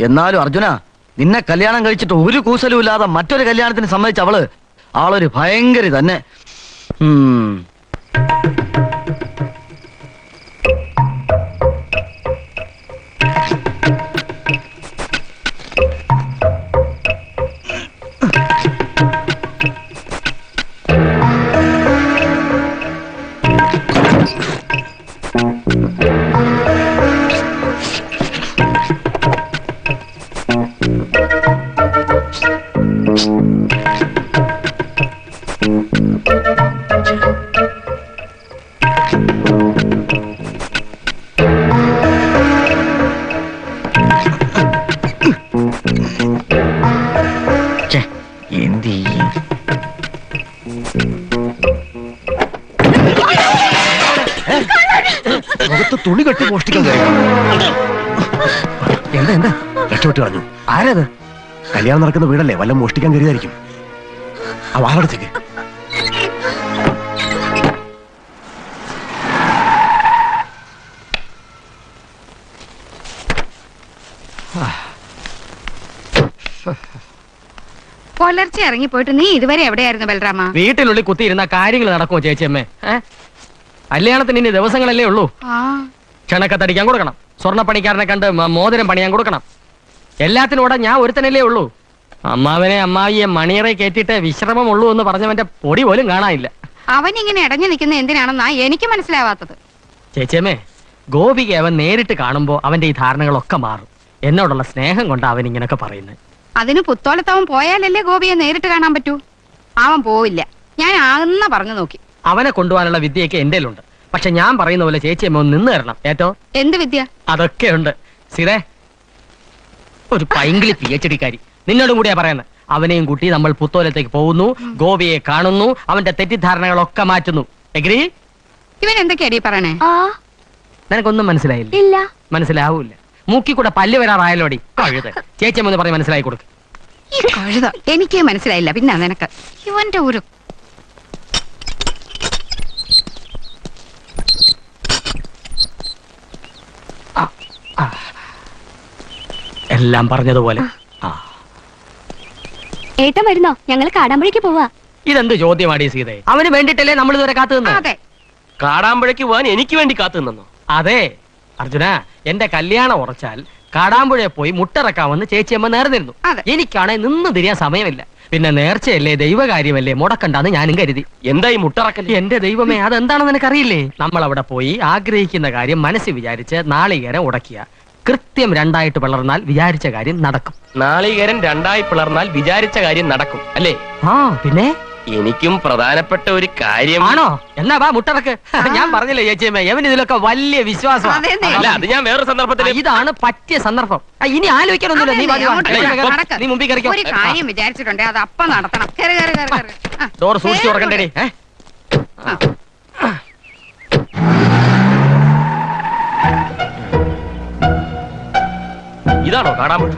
എന്നാലും അർജുന, നിന്നെ കല്യാണം കഴിച്ചിട്ട് ഒരു കൂസലും ഇല്ലാതെ മറ്റൊരു കല്യാണത്തിന് സമ്മതിച്ച അവള് ആളൊരു ഭയങ്കരി തന്നെ. തുണി കെട്ടി മോഷ്ടിക്കാൻ കഴിയും. എന്താ രക്ഷപ്പെട്ട് കളഞ്ഞു. ആരത്? കല്യാണം നടക്കുന്ന വീടല്ലേ, വല്ല മോഷ്ടിക്കാൻ കയറിയായിരിക്കും. ആ വാളെടുത്തേക്ക്. പുലർച്ചെ ഇറങ്ങിപ്പോയിട്ട് നീ ഇതുവരെ എവിടെയായിരുന്നു ബലറാമ? വീട്ടിനുള്ളിൽ കുത്തിയിരുന്ന കാര്യങ്ങൾ നടക്കുമോ ചേച്ചിയമ്മേ? കല്യാണത്തിന് ഇനി ദിവസങ്ങളല്ലേ ഉള്ളൂ. ക്ഷണക്കത്തടിക്കാൻ കൊടുക്കണം, സ്വർണ്ണപ്പണിക്കാരനെ കണ്ട് മോതിരം പണിയാൻ കൊടുക്കണം. എല്ലാത്തിനൂടെ ഞാൻ ഒരുത്തനല്ലേ ഉള്ളൂ. അമ്മാവനെ അമ്മാവിയെ മണിയറെ കയറ്റിയിട്ട് വിശ്രമമുള്ളൂ എന്ന് പറഞ്ഞവന്റെ പൊടി പോലും കാണാനില്ല. അവൻ ഇങ്ങനെ ഇടഞ്ഞു നിൽക്കുന്ന എന്തിനാണെന്നാ എനിക്ക് മനസ്സിലാവാത്തത്. ചേച്ചിയമ്മേ, ഗോപിക അവൻ നേരിട്ട് കാണുമ്പോ അവന്റെ ഈ ധാരണകളൊക്കെ മാറും. എന്നോടുള്ള സ്നേഹം കൊണ്ട് അവൻ ഇങ്ങനൊക്കെ പറയുന്നത്. അതിന് പുത്തോളത്തവൻ പോയാലല്ലേ ഗോപിയെ നേരിട്ട് കാണാൻ പറ്റൂ. അവൻ പോവില്ല. ഞാൻ ആകുന്ന പറഞ്ഞു നോക്കി. അവനെ കൊണ്ടുപോകാനുള്ള വിദ്യയൊക്കെ എന്റെ ഉണ്ട്. പക്ഷെ ഞാൻ പറയുന്ന പോലെ ചേച്ചിയമ്മ ഒന്ന് നിന്ന് തരണം. ഏറ്റോ എന്ത് വിദ്യ? അതൊക്കെ ഉണ്ട്. സിറേ, ഒരു പൈങ്കിളി PhD കാരി നിന്നോടും കൂടിയാ പറയുന്നത്. അവനെയും കൂട്ടി നമ്മൾ പുത്തോലത്തേക്ക് പോകുന്നു, ഗോപിയെ കാണുന്നു, അവന്റെ തെറ്റിദ്ധാരണകളൊക്കെ മാറ്റുന്നു. എഗ്രി? ഇവൻ എന്തൊക്കെയാടി പറയണേ? നിനക്കൊന്നും മനസ്സിലായില്ല? ഇല്ല. മനസ്സിലാവൂല. മൂക്കി കൂടെ പല്ല് വരാറായാലോടി കഴുത്. ചേച്ചിയമ്മ ഒന്ന് പറഞ്ഞ് മനസ്സിലാക്കി കൊടുക്കും. ഈ കഴുത എനിക്ക് മനസ്സിലായില്ല. പിന്നെ നിനക്ക് ഇവന്റെ ഒരു എല്ലാം പറഞ്ഞതുപോലെ. ഏട്ടൻ വരുന്നോ? ഞങ്ങൾ കാടാമ്പുഴയ്ക്ക് പോവാ. ഇതെന്ത് ചോദ്യമാടി സീതേ? അവന് വേണ്ടിട്ടല്ലേ നമ്മൾ ഇതുവരെ കാത്തു നിന്ന്? അതെ. കാടാമ്പുഴയ്ക്ക് പോകാൻ എനിക്ക് വേണ്ടി കാത്തു നിന്നോ? അതെ അർജുന, എന്റെ കല്യാണം ഉറച്ചാൽ കാടാമ്പുഴയെ പോയി മുട്ടിറക്കാമെന്ന് ചേച്ചിയമ്മ നേർന്നിരുന്നു. അതെ. എനിക്കാണെ നിന്ന് തിരിയാൻ സമയമില്ല. പിന്നെ നേർച്ചയല്ലേ, ദൈവകാര്യമല്ലേ, മുടക്കണ്ടെന്ന് ഞാനും കരുതി. എന്താ ഈ മുട്ടറക്കല്? എന്റെ ദൈവമേ, അതെന്താണെന്ന് നിനക്കറിയില്ലേ? നമ്മൾ അവിടെ പോയി ആഗ്രഹിക്കുന്ന കാര്യം മനസ്സിൽ വിചാരിച്ച് നാളികേരം ഉടക്കിയ കൃത്യം 2 പിളർന്നാൽ വിചാരിച്ച കാര്യം നടക്കും. നാളികേരൻ 2 പിളർന്നാൽ വിചാരിച്ച കാര്യം നടക്കും അല്ലേ? പിന്നെ എനിക്കും പ്രധാനപ്പെട്ട ഒരു കാര്യം. ആണോ? എന്നാ വാ മുട്ടറക്ക്. ഞാൻ പറഞ്ഞില്ലേ ചേച്ചിയമ്മ, അവൻ ഇതിലൊക്കെ വലിയ വിശ്വാസം. അതെന്നെ. അല്ല, അത് ഞാൻ വേറെ സന്ദർഭത്തിൽ. ഇതാണ് പറ്റിയ സന്ദർഭം. ഇനി ആലോചിക്കാനൊന്നുമില്ല. നീ അതെ, അങ്ങോട്ട് വാ. നടക്ക്. നീ മുമ്പിൽ കയറിക്കോ. ഒരു കാര്യം വിചാരിച്ചിട്ടുണ്ടേ അത് അപ്പം നടത്തണം. കേറ്, കേറ്, കേറ്, കേറ്. ആ. ഡോർ സൂക്ഷിച്ചു തുറക്കണ്ടേ? ഇതാണോ കാടാമ്പുഴ?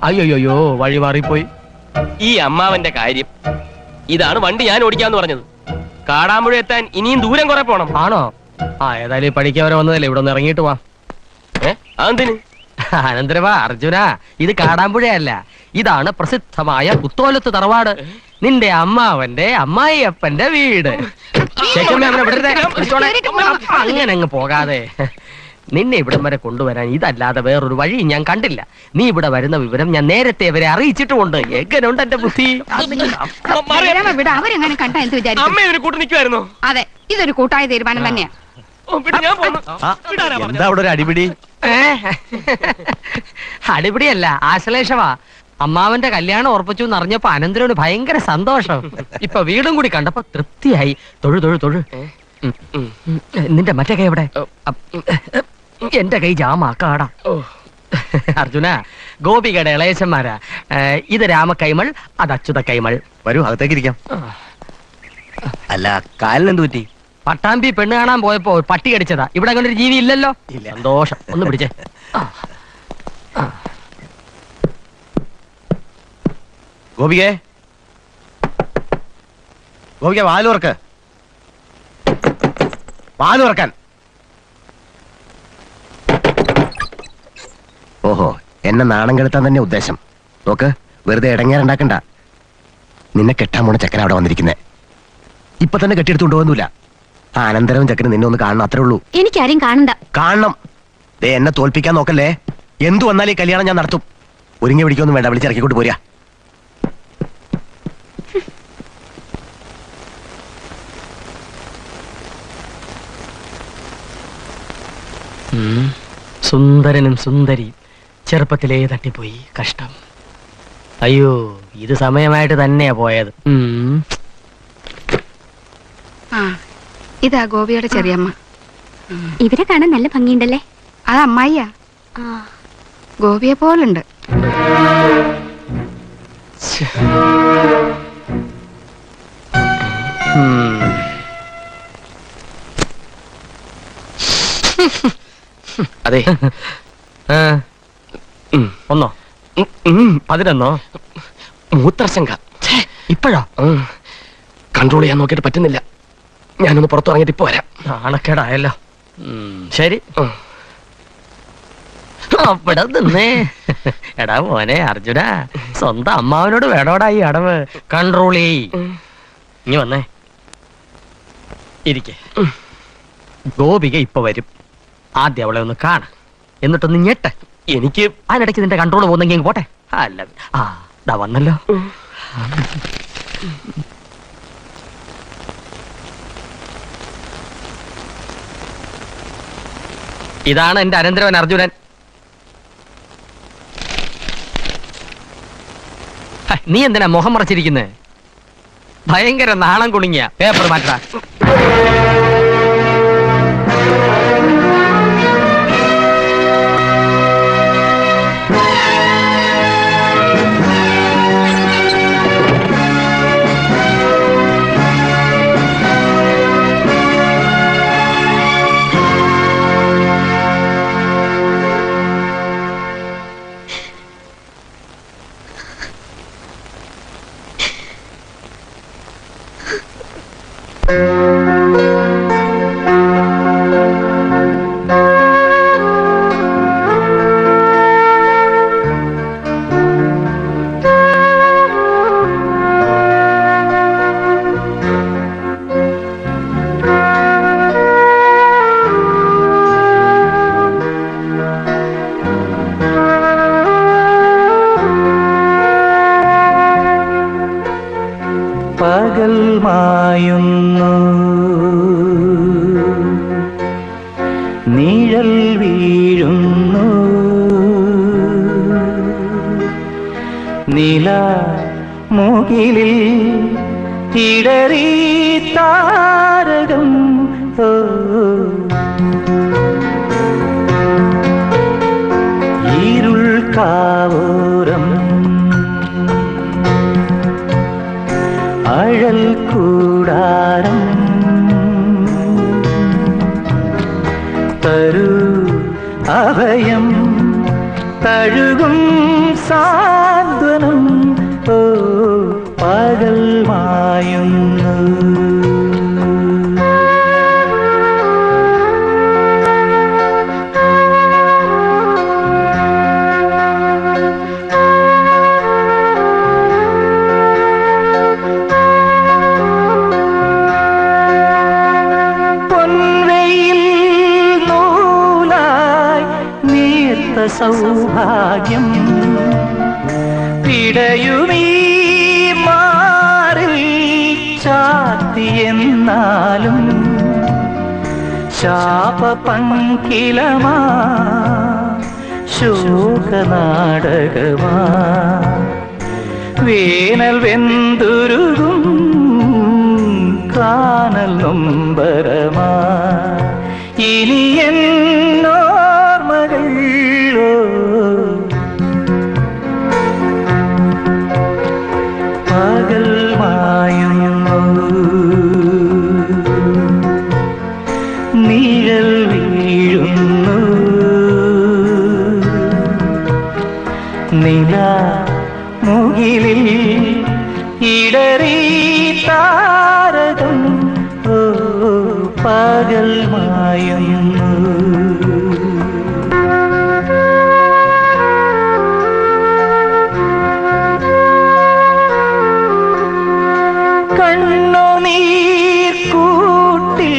അയ്യോയ്യോ, വഴി മാറിപ്പോയി. ഈ അമ്മാവന്റെ കാര്യം ഇതാണ്. വണ്ടി ഞാൻ ഓടിക്കാന്ന് പറഞ്ഞത്. കാടാമ്പുഴ എത്താൻ ഇനിയും ദൂരം കുറെ പോണം. ആണോ? ഏതായാലും ഈ പഠിക്കാൻ വരെ വന്നതല്ലേ, ഇവിടെ ഒന്ന് ഇറങ്ങിയിട്ട് വാ. അതെന്തിന്? അനന്തരവാ അർജുന, ഇത് കാടാമ്പുഴയല്ല, ഇതാണ് പ്രസിദ്ധമായ പുത്തോലത്ത് തറവാട്. നിന്റെ അമ്മാവന്റെ അമ്മായിയപ്പന്റെ വീട്. ചേച്ചമ്മ അവനെ വിടരുതേ. പിടിച്ചോളെ. അങ്ങനെ അങ്ങ് പോകാതെ. നിന്നെ ഇവിടം വരെ കൊണ്ടുവരാൻ ഇതല്ലാതെ വേറൊരു വഴി ഞാൻ കണ്ടില്ല. നീ ഇവിടെ വരുന്ന വിവരം ഞാൻ നേരത്തെ അവരെ അറിയിച്ചിട്ടുമുണ്ട്. എങ്ങനെയുണ്ട് എന്റെ ബുദ്ധി? ബലരാമ, വിട്. അവരെങ്ങനെ കണ്ടാ എന്ത് വിചാരിക്കും? അമ്മ ഇതിന് കൂട്ടു നിൽക്കുമായിരുന്നോ? അതെ, ഇതൊരു കൂട്ടായ തീരുമാനം തന്നെയാ. എന്താ അവിടെ ഒരു അടിപിടി? അടിപിടിയല്ല, ആശ്ലേഷവാ. അമ്മാവന്റെ കല്യാണം ഉറപ്പിച്ചു എന്നറിഞ്ഞപ്പോ അനന്തരന് ഭയങ്കര സന്തോഷം. ഇപ്പൊ വീടും കൂടി കണ്ടപ്പോ തൃപ്തിയായി. തൊഴു തൊഴു തൊഴു. നിന്റെ മറ്റേ കൈ എവിടെ? എന്റെ കൈ ജാമാക്കാടാ. അർജുന, ഗോപികയുടെ ഇളയച്ചന്മാരാ. ഇത് രാമക്കൈമൾ, അത് അച്യുത കൈമൾ. വരൂ, അകത്തേക്ക് ഇരിക്കാം. അല്ല, കാലിനെന്ത് പറ്റി? പട്ടാമ്പി പെണ്ണ് കാണാൻ പോയപ്പോ പട്ടി കടിച്ചതാ. ഇവിടെ അങ്ങനെ ഒരു ജീവി ഇല്ലല്ലോ. സന്തോഷം. ഒന്ന് പിടിച്ചേ. ഗോപികേ, ഗോപിക, വാലുറക്ക്. വാലുറക്കാൻ. ഓഹോ, എന്നെ നാണം കെടുത്താൻ തന്നെ ഉദ്ദേശം. നോക്ക്, വെറുതെ ഇടങ്ങേറുണ്ടാക്കണ്ട. നിന്നെ കെട്ടാൻ പോണ ചെക്കൻ അവിടെ വന്നിരിക്കുന്നേ. ഇപ്പൊ തന്നെ കെട്ടിയെടുത്തുകൊണ്ടുപോകുന്നില്ല. ആ അനന്തരവും ചെക്കന് നിന്നെ ഒന്ന് കാണണം, അത്രേ ഉള്ളൂ. എനിക്കാരും കാണണ്ട. കാണണം. ദേ, എന്നെ തോൽപ്പിക്കാൻ നോക്കല്ലേ. എന്തു വന്നാലും ഈ കല്യാണം ഞാൻ നടത്തും. ഒരുങ്ങി പിടിക്കൊന്നും വേണ്ട, വിളിച്ചിറക്കിക്കൊണ്ട് പോരാ. സുന്ദരനും സുന്ദരിയും ചെറുപ്പത്തിലേ തട്ടിപ്പോയി. കഷ്ടം. അയ്യോ, ഇത് സമയമായിട്ട് തന്നെയാ പോയത്. ആ, ഇതാ ഗോപിയുടെ ചെറിയമ്മ. ഇവരെ കാണാൻ നല്ല ഭംഗിയുണ്ടല്ലേ? അത് അമ്മായിയാ. ഗോപിയെ പോലുണ്ട്. അതെ. ഒന്നോ? 11 മൂത്രശങ്ക. ഇപ്പോഴോ? കൺട്രോൾ ചെയ്യാൻ നോക്കിയിട്ട് പറ്റുന്നില്ല. ഞാനൊന്ന് പുറത്തു ഇറങ്ങിയിട്ട് ഇപ്പൊ വരാം. നാണക്കേടായല്ലോ. ശരി. അവിടെ നിന്നേ. എടാ മോനെ അർജുന, സ്വന്തം അമ്മാവനോട് വേണോടാ ഈ അടവ്. കൺട്രോൾ ചെയ്. ഇനി വന്നേ ഇരിക്കെ. ഗോപിക ഇപ്പൊ വരും. ആദ്യം അവളെ ഒന്ന് കാണ, എന്നിട്ടൊന്ന് ഞെട്ട്. എനിക്ക് അതിനിടയ്ക്ക് നിന്റെ കൺട്രോൾ പോകുന്നെങ്കിൽ പോട്ടെ. അല്ല ദാ വന്നല്ലോ. ഇതാണ് എന്റെ അനന്തരവൻ അർജുനൻ. നീ എന്തിനാ മുഖം മറച്ചിരിക്കുന്നേ? ഭയങ്കര നാണം കുണുങ്ങിയ. പേപ്പർ മാറ്റാ. പകൽ മായുന്നു, നിഴൽ വീഴുന്നു, നില മുകിലിൽ ഇടറി താരകം. ഇരുൾ കാവോരം അഴൽ കൂടാരം തരൂ അഭയം തഴുകും സാന്ത്വനം. ഓ പകൽ മായുന്നു. സൗഭാഗ്യം പിടയുമീ മാറിൽ ചാത്തിയെന്നാലും ശാപപങ്കിലമാ ശോകനാടകമാ വേനൽ വെന്തുരുകും കാനൽ നൊമ്പരമാ ഇനി എന്നോർമകൾ പകൽ മായുന്നു, നിഴൽ വീഴുന്നു, നില മുകിലിൽ ഇടറി താരകം. ഓ പകൽ മായുന്നു. കണ്ണുനീർ കൂട്ടി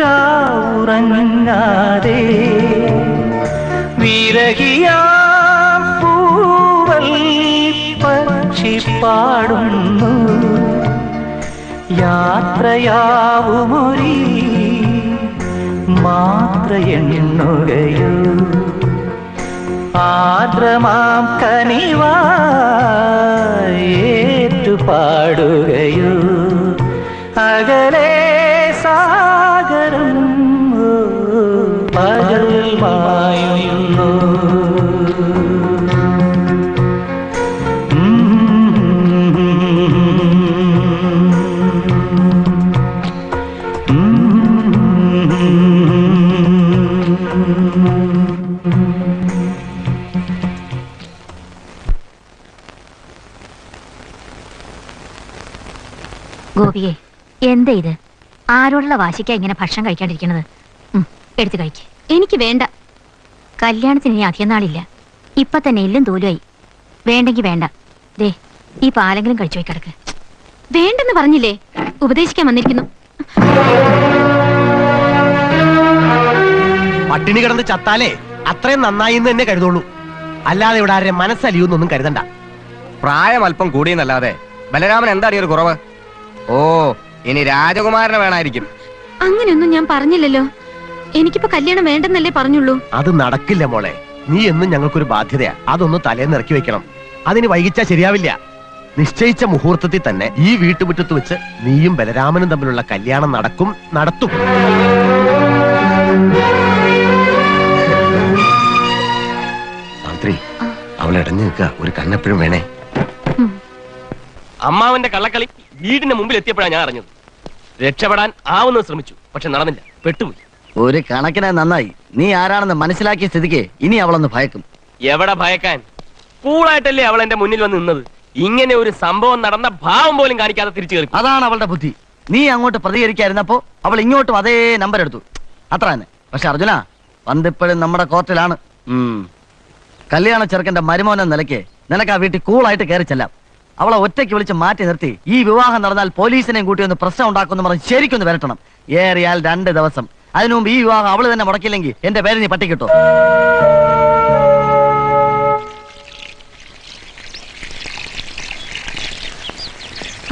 രാവുറങ്ങാതെ വിരഹിയാം പൂവൽ പക്ഷി പാടുന്നു. യാത്രയാവുമൊരീ മാത്ര എണ്ണുകയോ ആർദ്രമാം കനിവായേറ്റു പാടുകയോ അകലെ സാഗരം. പകൽ മായുന്നു. ഗോപിയെ എന്താ ഇത്? ആരോടുള്ള വാശിക്കാ ഇങ്ങനെ ഭക്ഷണം കഴിക്കാണ്ടിരിക്കണത്? എടുത്തു കഴിക്ക്. എനിക്ക് വേണ്ട. കല്യാണത്തിന് ഇനി അധികം നാളില്ല. ഇപ്പൊ തന്നെ എല്ലും തോലുമായി. വേണ്ടെങ്കി വേണ്ട. ദേ ഈ പാലെങ്കിലും കഴിച്ചു പോയി കിടക്ക്. വേണ്ടെന്ന് പറഞ്ഞില്ലേ? ഉപദേശിക്കാൻ വന്നിരിക്കുന്നു. പട്ടിണി കിടന്ന് ചത്താലേ അത്രയും നന്നായി എന്ന് തന്നെ കരുതുള്ളൂ. അല്ലാതെ ഇവിടെ ആരുടെ മനസ്സലിയൊന്നും കരുതണ്ട. പ്രായം അല്പം കൂടിയെന്നല്ലാതെ ബലരാമൻ എന്താടി ഒരു കുറവ്? ഓ, ഇനി രാജകുമാരനെ വേണമായിരിക്കും. അങ്ങനെയൊന്നും ഞാൻ പറഞ്ഞില്ലല്ലോ. എനിക്കിപ്പോ കല്യാണം വേണ്ടെന്നല്ലേ പറഞ്ഞുള്ളൂ. അത് നടക്കില്ല മോളെ. നീ എന്നും ഞങ്ങൾക്കൊരു ബാധ്യതയാ. അതൊന്ന് തലേന്ന് ഇറക്കി വെക്കണം. അതിന് വൈകിച്ചാ ശരിയാവില്ല. നിശ്ചയിച്ച മുഹൂർത്തത്തിൽ തന്നെ ഈ വീട്ടുമുറ്റത്ത് വെച്ച് നീയും ബലരാമനും തമ്മിലുള്ള കല്യാണം നടത്തും. സാവിത്രി, അവൾ ഇടഞ്ഞു നിൽക്കുക. ഒരു കണ്ണെപ്പോഴും വേണേ. അമ്മാവന്റെ കള്ളക്കളി വീടിന്റെ മുമ്പിൽ എത്തിയപ്പോഴാണ് ഞാൻ അറിഞ്ഞത്. രക്ഷപ്പെടാൻ ആവുന്നത് ശ്രമിച്ചു, പക്ഷെ നടന്നില്ല, പെട്ടുപോയി. ഒരു കണക്കിനെ നന്നായി. നീ ആരാണെന്ന് മനസ്സിലാക്കിയ സ്ഥിതിക്ക് ഇനി അവളൊന്ന് ഭയക്കും. എവിടെ ഭയക്കാൻ? കൂളായിട്ടല്ലേ അവൾ എന്റെ മുന്നിൽ വന്ന് നിന്നത്. ഇങ്ങനെ ഒരു സംഭവം നടന്ന ഭാവം പോലും കാണിക്കാതെ തിരിച്ചു കയറി. അതാണ് അവളുടെ ബുദ്ധി. നീ അങ്ങോട്ട് പ്രതികരിക്കാതിരുന്നപ്പോ അവൾ ഇങ്ങോട്ടും അതേ നമ്പർ എടുത്തു. അത്ര തന്നെ. പക്ഷെ അർജുന, പന്തിപ്പോഴും നമ്മുടെ കോർട്ടിലാണ്. കല്യാണ ചെറുക്കന്റെ മരുമോൻ എന്ന നിലയ്ക്ക് നിനക്ക് ആ വീട്ടിൽ കൂളായിട്ട് കയറി ചെല്ലാം. അവളെ ഒറ്റയ്ക്ക് വിളിച്ച് മാറ്റി നിർത്തി ഈ വിവാഹം നടന്നാൽ പോലീസിനെയും കൂട്ടി ഒന്ന് പ്രശ്നം ഉണ്ടാക്കുമെന്ന് പറഞ്ഞ് ശരിക്കൊന്ന് വരട്ടണം. ഏറിയാൽ 2 ദിവസം. അതിനു മുമ്പ് ഈ വിവാഹം അവള് തന്നെ മുടക്കില്ലെങ്കിൽ എന്റെ പേര് നീ പട്ടിക്കിട്ടോ.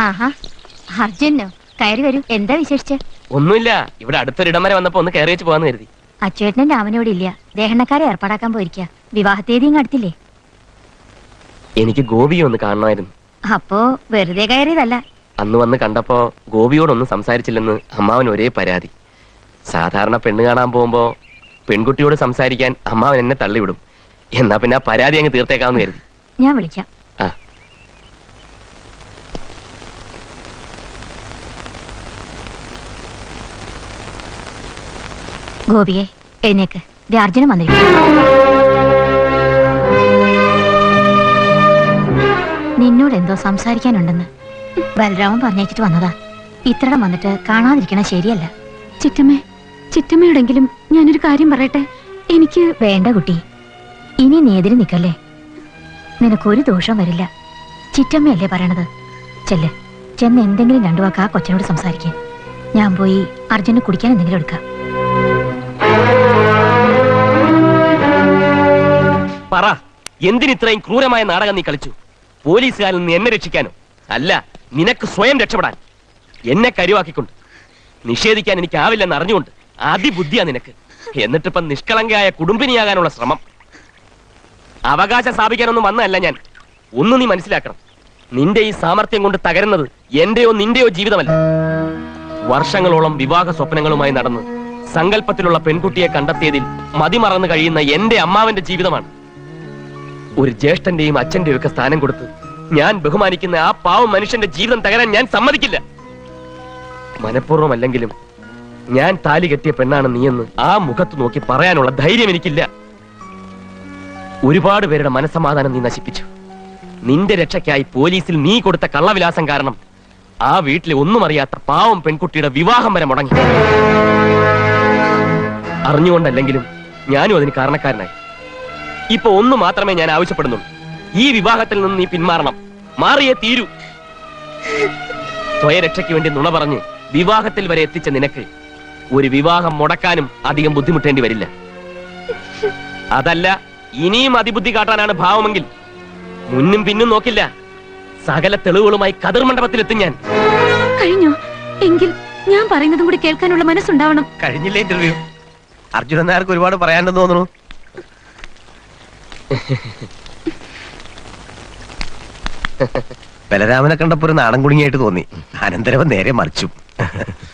ആഹാ, അർജുനോ? കയറി വരൂ. എന്താ വിശേഷിച്ച്? ഒന്നുമില്ല, ഇവിടെ അടുത്തൊരിടം വരെ വന്നപ്പോ ഒന്ന് കയറി വെച്ച് പോകാന്ന് കരുതി. അച്ചുവേട്ടനും രാമനോട് ഇല്ല. ദേഹണ്ണക്കാരെ ഏർപ്പാടാക്കാൻ പോയിരിക്കുക. വിവാഹ തീയതിയും അടുത്തില്ലേ? എനിക്ക് ഗോപിയെ ഒന്ന് കാണണമായിരുന്നു. അപ്പോ വെറുതെ കയറിയതല്ല. അന്ന് വന്ന് കണ്ടപ്പോ ഗോപിയോടൊന്നും സംസാരിച്ചില്ലെന്ന് അമ്മാവൻ ഒരേ പരാതി. സാധാരണ പെണ്ണ് കാണാൻ പോകുമ്പോ പെൺകുട്ടിയോട് സംസാരിക്കാൻ അമ്മാവൻ എന്നെ തള്ളിവിടും. എന്നാ പിന്നെ ആ പരാതി അങ്ങ് തീർത്തേക്കാമെന്ന് കരുതി. ഞാൻ വിളിക്കാം. ആ, ഗോപിയെ എഴുന്നേക്ക്. അർജുനൻ വന്നിരിക്കും. നിന്നോട് എന്തോ സംസാരിക്കാനുണ്ടെന്ന് ബലരാമൻ പറഞ്ഞേച്ചിട്ട് വന്നതാ. ഇത്രടം വന്നിട്ട് കാണാതിരിക്കണ ശരിയല്ല. ചിറ്റമ്മയോടെങ്കിലും ഞാനൊരു കാര്യം പറയട്ടെ. എനിക്ക് വേണ്ട കുട്ടി, ഇനി നീ എതിര് നിക്കല്ലേ. നിനക്കൊരു ദോഷം വരില്ല. ചിറ്റമ്മയല്ലേ പറയണത്. ചെന്ന് എന്തെങ്കിലും 2 വാക്ക് ആ കൊച്ചനോട് സംസാരിക്കേ. ഞാൻ പോയി അർജുന് കുടിക്കാൻ എന്തെങ്കിലും എടുക്കാം. പറ, എന്തിനിത്രയും ക്രൂരമായ നാടകം നീ കളിച്ചു? പോലീസുകാരിൽ നിന്ന് എന്നെ രക്ഷിക്കാനോ? അല്ല, നിനക്ക് സ്വയം രക്ഷപ്പെടാൻ. എന്നെ കരുവാക്കിക്കൊണ്ട് നിഷേധിക്കാൻ എനിക്കാവില്ലെന്ന് അറിഞ്ഞുകൊണ്ട് അതിബുദ്ധിയാ നിനക്ക്. എന്നിട്ടിപ്പം നിഷ്കളങ്കയായ കുടുംബിനിയാകാനുള്ള ശ്രമം. അവകാശം സ്ഥാപിക്കാനൊന്നും വന്നതല്ല ഞാൻ. ഒന്ന് നീ മനസ്സിലാക്കണം, നിന്റെ ഈ സാമർത്ഥ്യം കൊണ്ട് തകരുന്നത് എന്റെയോ നിന്റെയോ ജീവിതമല്ല. വർഷങ്ങളോളം വിവാഹ സ്വപ്നങ്ങളുമായി നടന്ന് സങ്കല്പത്തിലുള്ള പെൺകുട്ടിയെ കണ്ടെത്തിയതിൽ മതിമറന്നു കഴിയുന്ന എന്റെ അമ്മാവന്റെ ജീവിതമാണ്. ഒരു ജ്യേഷ്ഠന്റെയും അച്ഛന്റെയും ഒക്കെ സ്ഥാനം കൊടുത്ത് ഞാൻ ബഹുമാനിക്കുന്ന ആ പാവം മനുഷ്യന്റെ ജീവിതം തകരാൻ ഞാൻ സമ്മതിക്കില്ല. മനഃപൂർവ്വമല്ലെങ്കിലും ഞാൻ താലി കെട്ടിയ പെണ്ണാണ് നീയെന്ന് ആ മുഖത്ത് നോക്കി പറയാനുള്ള ധൈര്യം എനിക്കില്ല. ഒരുപാട് പേരുടെ മനസ്സമാധാനം നീ നശിപ്പിച്ചു. നിന്റെ രക്ഷയ്ക്കായി പോലീസിൽ നീ കൊടുത്ത കള്ളവിലാസം കാരണം ആ വീട്ടിലെ ഒന്നും അറിയാത്ത പാവം പെൺകുട്ടിയുടെ വിവാഹം വരെ മുടങ്ങി. അറിഞ്ഞുകൊണ്ടല്ലെങ്കിലും ഞാനും അതിന് കാരണക്കാരനായി. ഇപ്പൊ ഒന്ന് മാത്രമേ ഞാൻ ആവശ്യപ്പെടുന്നുള്ളൂ. ഈ വിവാഹത്തിൽ നിന്ന് നീ പിന്മാറണം. മാറിയേ തീരൂ. സ്വയരക്ഷയ്ക്ക് വേണ്ടി നുണ പറഞ്ഞ് വിവാഹത്തിൽ വരെ എത്തിച്ച നിനക്ക് ഒരു വിവാഹം മുടക്കാനും അധികം ബുദ്ധിമുട്ടേണ്ടി വരില്ല. അതല്ല, ഇനിയും അതിബുദ്ധി കാട്ടാനാണ് ഭാവമെങ്കിൽ മുന്നും പിന്നും നോക്കില്ല. സകല തെളിവുകളുമായി കതിർ മണ്ഡപത്തിലെത്തും ഞാൻ. കഴിഞ്ഞോ? എങ്കിൽ ഞാൻ പറയുന്നതും കൂടി കേൾക്കാനുള്ള മനസ്സുണ്ടാവണം. കഴിഞ്ഞില്ലേ ഇന്റർവ്യൂ? അർജുനൻ നായർക്ക് ഒരുപാട് പറയാനുണ്ടെന്ന് തോന്നുന്നു. ബലരാമനെ കണ്ടപ്പോ ഒരു നാണം കുടുങ്ങിയായിട്ട് തോന്നി. അനന്തരവൻ നേരെ മറിച്ചു.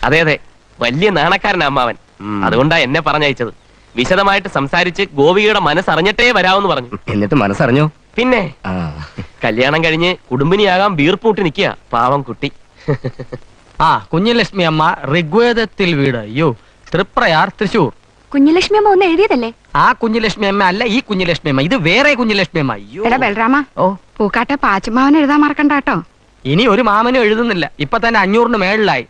അതെ അതെ, വലിയ നാണക്കാരനാ അമ്മാവൻ. അതുകൊണ്ടാ എന്നെ പറഞ്ഞയച്ചത്. വിശദമായിട്ട് സംസാരിച്ച് ഗോപികയുടെ മനസ്സറിഞ്ഞിട്ടേ വരാമെന്ന് പറഞ്ഞു. എന്നിട്ട് മനസ്സറിഞ്ഞോ? പിന്നെ കല്യാണം കഴിഞ്ഞ് കുടുംബിനിയാകാൻ വീർപ്പൂട്ടി നിൽക്കുക പാവം കുട്ടി. കുഞ്ഞലക്ഷ്മി അമ്മ ഋഗ്വേദത്തിൽ വീട്. അയ്യോ, തൃപ്രയാർ, തൃശൂർ. കുഞ്ഞലക്ഷ്മി അമ്മ ഒന്ന് എഴുതിയതല്ലേ? ആ കുഞ്ഞലക്ഷ്മി അമ്മ അല്ല, ഈ കുഞ്ഞലക്ഷ്മി അമ്മ. ഇത് വേറെ കുഞ്ഞലക്ഷ്മി അമ്മ. അയ്യോ. എടാ ബലരാമ, ഓ, പൂക്കാട്ടെ പാച്ചുമാവൻ എഴുതാൻ മറക്കണ്ട കേട്ടോ. ഇനി ഒരു മാമനും എഴുതുന്നില്ല. ഇപ്പൊ തന്നെ 500-ന് മേളിലായി.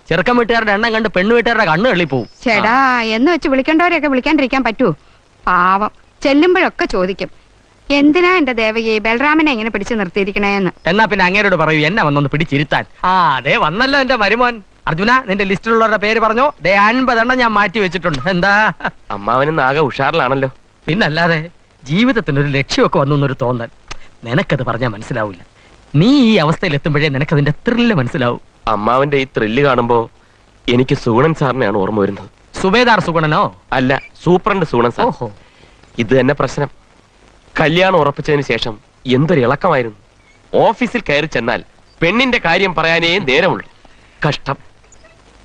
ചെറുക്കൻ വീട്ടുകാരുടെ എണ്ണം കണ്ട് പെണ്ണു വീട്ടുകാരുടെ കണ്ണ് എള്ളിപ്പോവും. ചേടാ എന്ന് വെച്ച് വിളിക്കേണ്ടവരെയൊക്കെ വിളിക്കാണ്ടിരിക്കാൻ പറ്റുമോ? പാവം ചെല്ലുമ്പോഴൊക്കെ ചോദിക്കും, എന്തിനാ എന്റെ ദേവകി ബലരാമനെ എങ്ങനെ പിടിച്ചു നിർത്തിയിരിക്കണേന്ന്. എന്നാ പിന്നെ അങ്ങേരോട് പറയൂ എന്നെ വന്നൊന്ന് പിടിച്ചിരുത്താൻ. അതെ വന്നല്ലോ എന്റെ മരുമോൻ. അർജുന, നിന്റെ ലിസ്റ്റിലുള്ളവരുടെ പേര് പറഞ്ഞോ. 50 എണ്ണം ഞാൻ മാറ്റി വെച്ചിട്ടുണ്ട്. എന്താ അമ്മാവനും ആകെ ഉഷാറിലാണല്ലോ. പിന്നല്ലാതെ ജീവിതത്തിന് ഒരു ലക്ഷ്യമൊക്കെ വന്നൊരു തോന്നൽ. നിനക്കത് പറഞ്ഞാൽ മനസ്സിലാവില്ല. നീ ഈ അവസ്ഥയിൽ എത്തുമ്പോഴേ നിനക്കതിന്റെ ത്രില്ല് മനസ്സിലാവും. അമ്മാവന്റെ ഈ ത്രില്ല് കാണുമ്പോ എനിക്ക് സൂണൻ സാറിനെയാണ് ഓർമ്മ വരുന്നത്. സുബേദാർ സുഗുണനോ? അല്ല, സൂപ്രണ്ട് സൂണൻ സാർ. ഓഹോ. ഇത് തന്നെ പ്രശ്നം. കല്യാണം ഉറപ്പിച്ചതിന് ശേഷം എന്തൊരു ഇളക്കമായിരുന്നു. ഓഫീസിൽ കയറി ചെന്നാൽ പെണ്ണിന്റെ കാര്യം പറയാനേ നേരമുള്ളൂ. കഷ്ടം.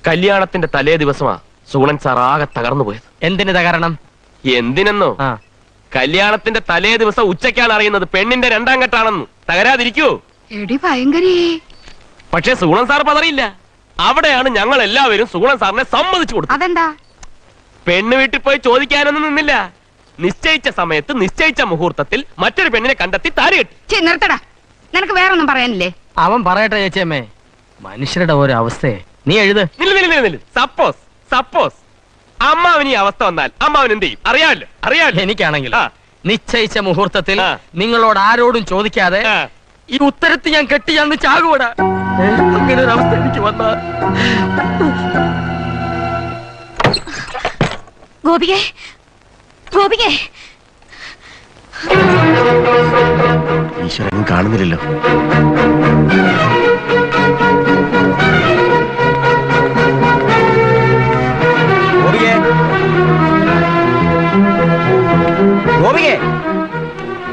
കല്യാണത്തിന്റെ തലേ ദിവസമാ സൂണൻ സാർ ആകെ തകർന്നു പോയത്. എന്തിന് തകരണം? എന്തിനെന്നോ, കല്യാണത്തിന്റെ തലേ ദിവസം ഉച്ചയ്ക്കാണ് അറിയുന്നത് പെണ്ണിന്റെ 2ാം കെട്ടാണെന്ന്. തകരാതിരിക്കൂ. എടി ഭയങ്കരേ. പക്ഷെ സൂണൻ സാർ പതറിയില്ല. അവിടെയാണ് ഞങ്ങൾ എല്ലാവരും സൂണൻ സാറിനെ സമ്മതിച്ചു കൊടുത്തത്. അതെന്താ? പെണ്ണ് വീട്ടിൽ പോയി ചോദിക്കാനൊന്നും നിന്നില്ല. നിശ്ചയിച്ച സമയത്ത് നിശ്ചയിച്ച മുഹൂർത്തത്തിൽ മറ്റൊരു പെണ്ണിനെ കണ്ടെത്തി താലി കെട്ടി. നിർത്തടാ, നിനക്ക് വേറൊന്നും പറയാനില്ലേ? അവൻ പറയട്ടെ ചേച്ചിയമ്മേ, മനുഷ്യരുടെ ഓരോ അവസ്ഥയെ. നീ എഴുത്. സപ്പോസ് അമ്മാവന് ഈ അവസ്ഥ വന്നാൽ അമ്മാവൻ എന്ത് ചെയ്യും? അറിയാമല്ലോ. എനിക്കാണെങ്കിൽ നിശ്ചയിച്ച മുഹൂർത്തത്തിൽ നിങ്ങളോട് ആരോടും ചോദിക്കാതെ ഈ ഉത്തരത്തിൽ ഞാൻ കെട്ടിയാന്ന് ചാകുവടാ. അങ്ങനെ ഒരു അവസ്ഥ എനിക്ക് വന്നാൽ. ഗോപികേ, ഗോപികേ, ഈശ്വരനും കാണുന്നില്ലല്ലോ.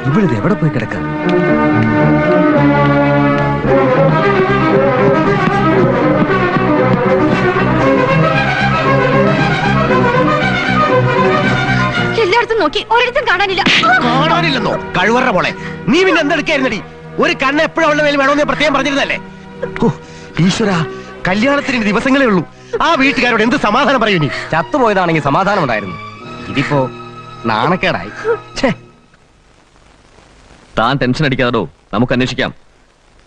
ഇവിടുത് എവിടെ പോയി കിടക്ക? എല്ലായിടത്തും നോക്കി ഒരിടത്തും കാണാനില്ല. കാണാനില്ലെന്നോ? കഴിവറ പോലെ നീ പിന്നെ എന്തെടുക്കായിരുന്നടി? ഒരു കണ്ണ് എപ്പോഴും അവളുടെ മേൽ വേണമെന്ന് പ്രത്യേകം പറഞ്ഞിരുന്നല്ലേ? ഈശ്വര, കല്യാണത്തിന് ദിവസങ്ങളേ ഉള്ളൂ. ആ വീട്ടുകാരോട് എന്ത് സമാധാനം പറയൂ? നീ ചത്തുപോയതാണെങ്കിൽ സമാധാനം ഉണ്ടായിരുന്നു. ഇതിപ്പോ നാണക്കേടായി. താൻ ടെൻഷൻ അടിക്കാതോ, നമുക്ക് അന്വേഷിക്കാം.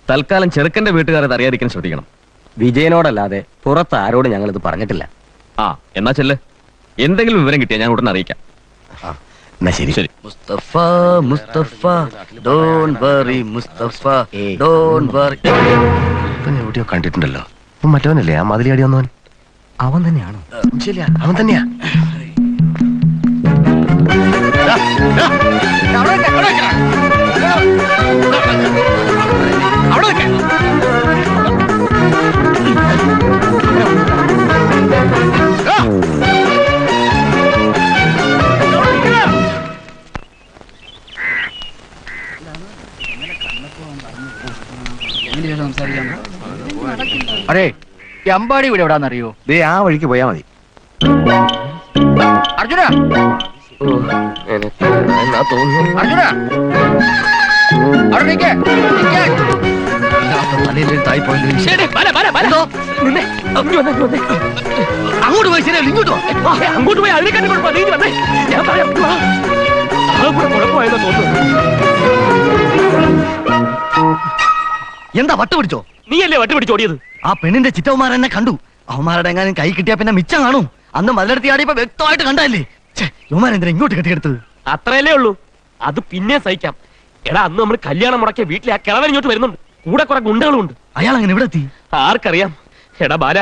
തൽക്കാലം ചെറുക്കന്റെ വീട്ടുകാരത് അറിയാതിരിക്കാൻ ശ്രദ്ധിക്കണം. വിജയനോടല്ലാതെ പുറത്ത് ആരോടും ഞങ്ങൾ ഇത് പറഞ്ഞിട്ടില്ല. എന്നാ ചെല്ല്. എന്തെങ്കിലും വിവരം കിട്ടിയാ ഞാൻ ഉടനെ അറിയിക്കാം. എന്നാ ശരി. ശരി. Mustafa Mustafa don't worry Mustafa don't worry. എവിടെയോ കണ്ടിട്ടുണ്ടല്ലോ. മറ്റവനല്ലേ ആ മതിലിയാടി വന്നവൻ? അവൻ തന്നെയാണോ? ശരിയാ, അവൻ തന്നെയാ. അതെ, അമ്പാടി ഇവിടെ എവിടാന്നറിയോ? ദേ ആ വഴിക്ക് പോയാ മതി. അർജുന, എന്നാ തോന്നുന്നു. അർജുന, അവിടെ നിൽക്ക്, നിൽക്ക്. തലയിൽ തായി പോയത്. അങ്ങോട്ട് പോയി ശരിയല്ല, ഇങ്ങോട്ട് പോ. അങ്ങോട്ട് പോയി അതിനെക്കാട്ടി കുഴപ്പം. നീ വന്നേ, ഞാൻ പറയാം. കുഴപ്പമായെന്ന് തോന്നുന്നു. എന്താ വട്ട് പിടിച്ചോ? നീയല്ലേ വട്ട് പിടിച്ചോടിയത്? ആ പെണ്ണിന്റെ ചിറ്റവന്മാർ എന്നെ കണ്ടു. അവന്മാരുടെ എങ്ങാനും കൈ കിട്ടിയാ പിന്നെ മിച്ചം കാണും. അന്ന് മലർത്തി ആടിയപ്പോ വ്യക്തമായിട്ട് കണ്ടല്ലേ. യുവമാരെന്തിനാ ഇങ്ങോട്ട് കെട്ടിയെടുത്തത്? അത്രയല്ലേ ഉള്ളൂ. അത് പിന്നെ സഹിക്കാം. എടാ, അന്ന് നമ്മൾ കല്യാണം മുടക്കിയ വീട്ടിലെ ആ കിളവൻ ഇങ്ങോട്ട് വരുന്നുണ്ട്. കൂടെ കുറെ ഗുണ്ടകളും ഉണ്ട്. അയാൾ അങ്ങനെ ഇവിടെ എത്തി? ആർക്കറിയാം. എടാ ബാല,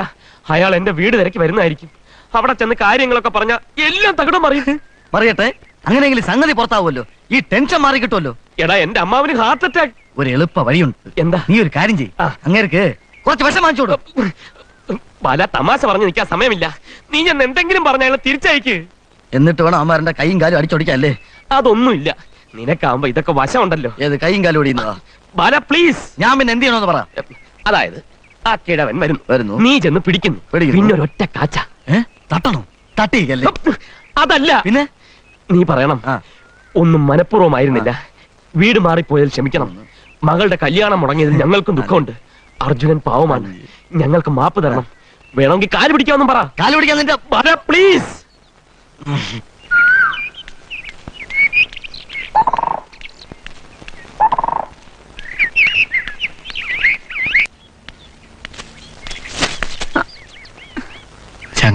അയാൾ എന്റെ വീട് തിരക്കി വരുന്നതായിരിക്കും. അവിടെ ചെന്ന് കാര്യങ്ങളൊക്കെ പറഞ്ഞ എല്ലാം തകിടം പറയും. പറയട്ടെ, അങ്ങനെയെങ്കിലും സംഗതി പുറത്താവുമല്ലോ. ഈ ടെൻഷൻ മാറി കിട്ടുമല്ലോ. എടാ, എന്റെ അമ്മാവിന് ഹാർട്ട് അറ്റാക്ക്. ഒരു എളുപ്പ വഴിയുണ്ട്. എന്താ? നീ ഒരു കാര്യം ചെയ്യ്, അങ്ങേർക്ക് കുറച്ച് വിഷം വാങ്ങിച്ചോടും. ബാല, തമാശ പറഞ്ഞു നിൽക്കാൻ സമയമില്ല. നീ ഞാൻ എന്തെങ്കിലും പറഞ്ഞ അയാളെ തിരിച്ചയക്ക്. എന്നിട്ട് വേണം അവന്മാരുടെ കൈയും കാലും അടിച്ചോടിക്കല്ലേ? അതൊന്നുമില്ല. നിനക്കാവുമ്പോ ഇതൊക്കെ വശമുണ്ടല്ലോ. ഏത് കൈയും കാലും ഓടിയുന്നതാ? ബാല പ്ലീസ്. ഞാൻ പിന്നെ എന്ത് ചെയ്യണമെന്ന് പറ. അതായത് ആ കിഴവൻ വരുന്നു. നീ ചെന്ന് പിടിക്കുന്നു. പിന്നെ ഒരൊറ്റ കാച്ച. തട്ടണോ? തട്ടിക്കല്ലേ? അതല്ല, പിന്നെ നീ പറയണം, ഒന്നും മനഃപൂർവ്വമായിരുന്നില്ല. വീട് മാറിപ്പോയതിൽ ക്ഷമിക്കണം. മകളുടെ കല്യാണം മുടങ്ങിയതിൽ ഞങ്ങൾക്കും ദുഃഖമുണ്ട്. അർജുനൻ പാവമാണ്. ഞങ്ങൾക്ക് മാപ്പ് തരണം. വേണമെങ്കിൽ കാല് പിടിക്കാമെന്നും പറ. കാല് പിടിക്കാൻ നിന്റെ ബാല പ്ലീസ്.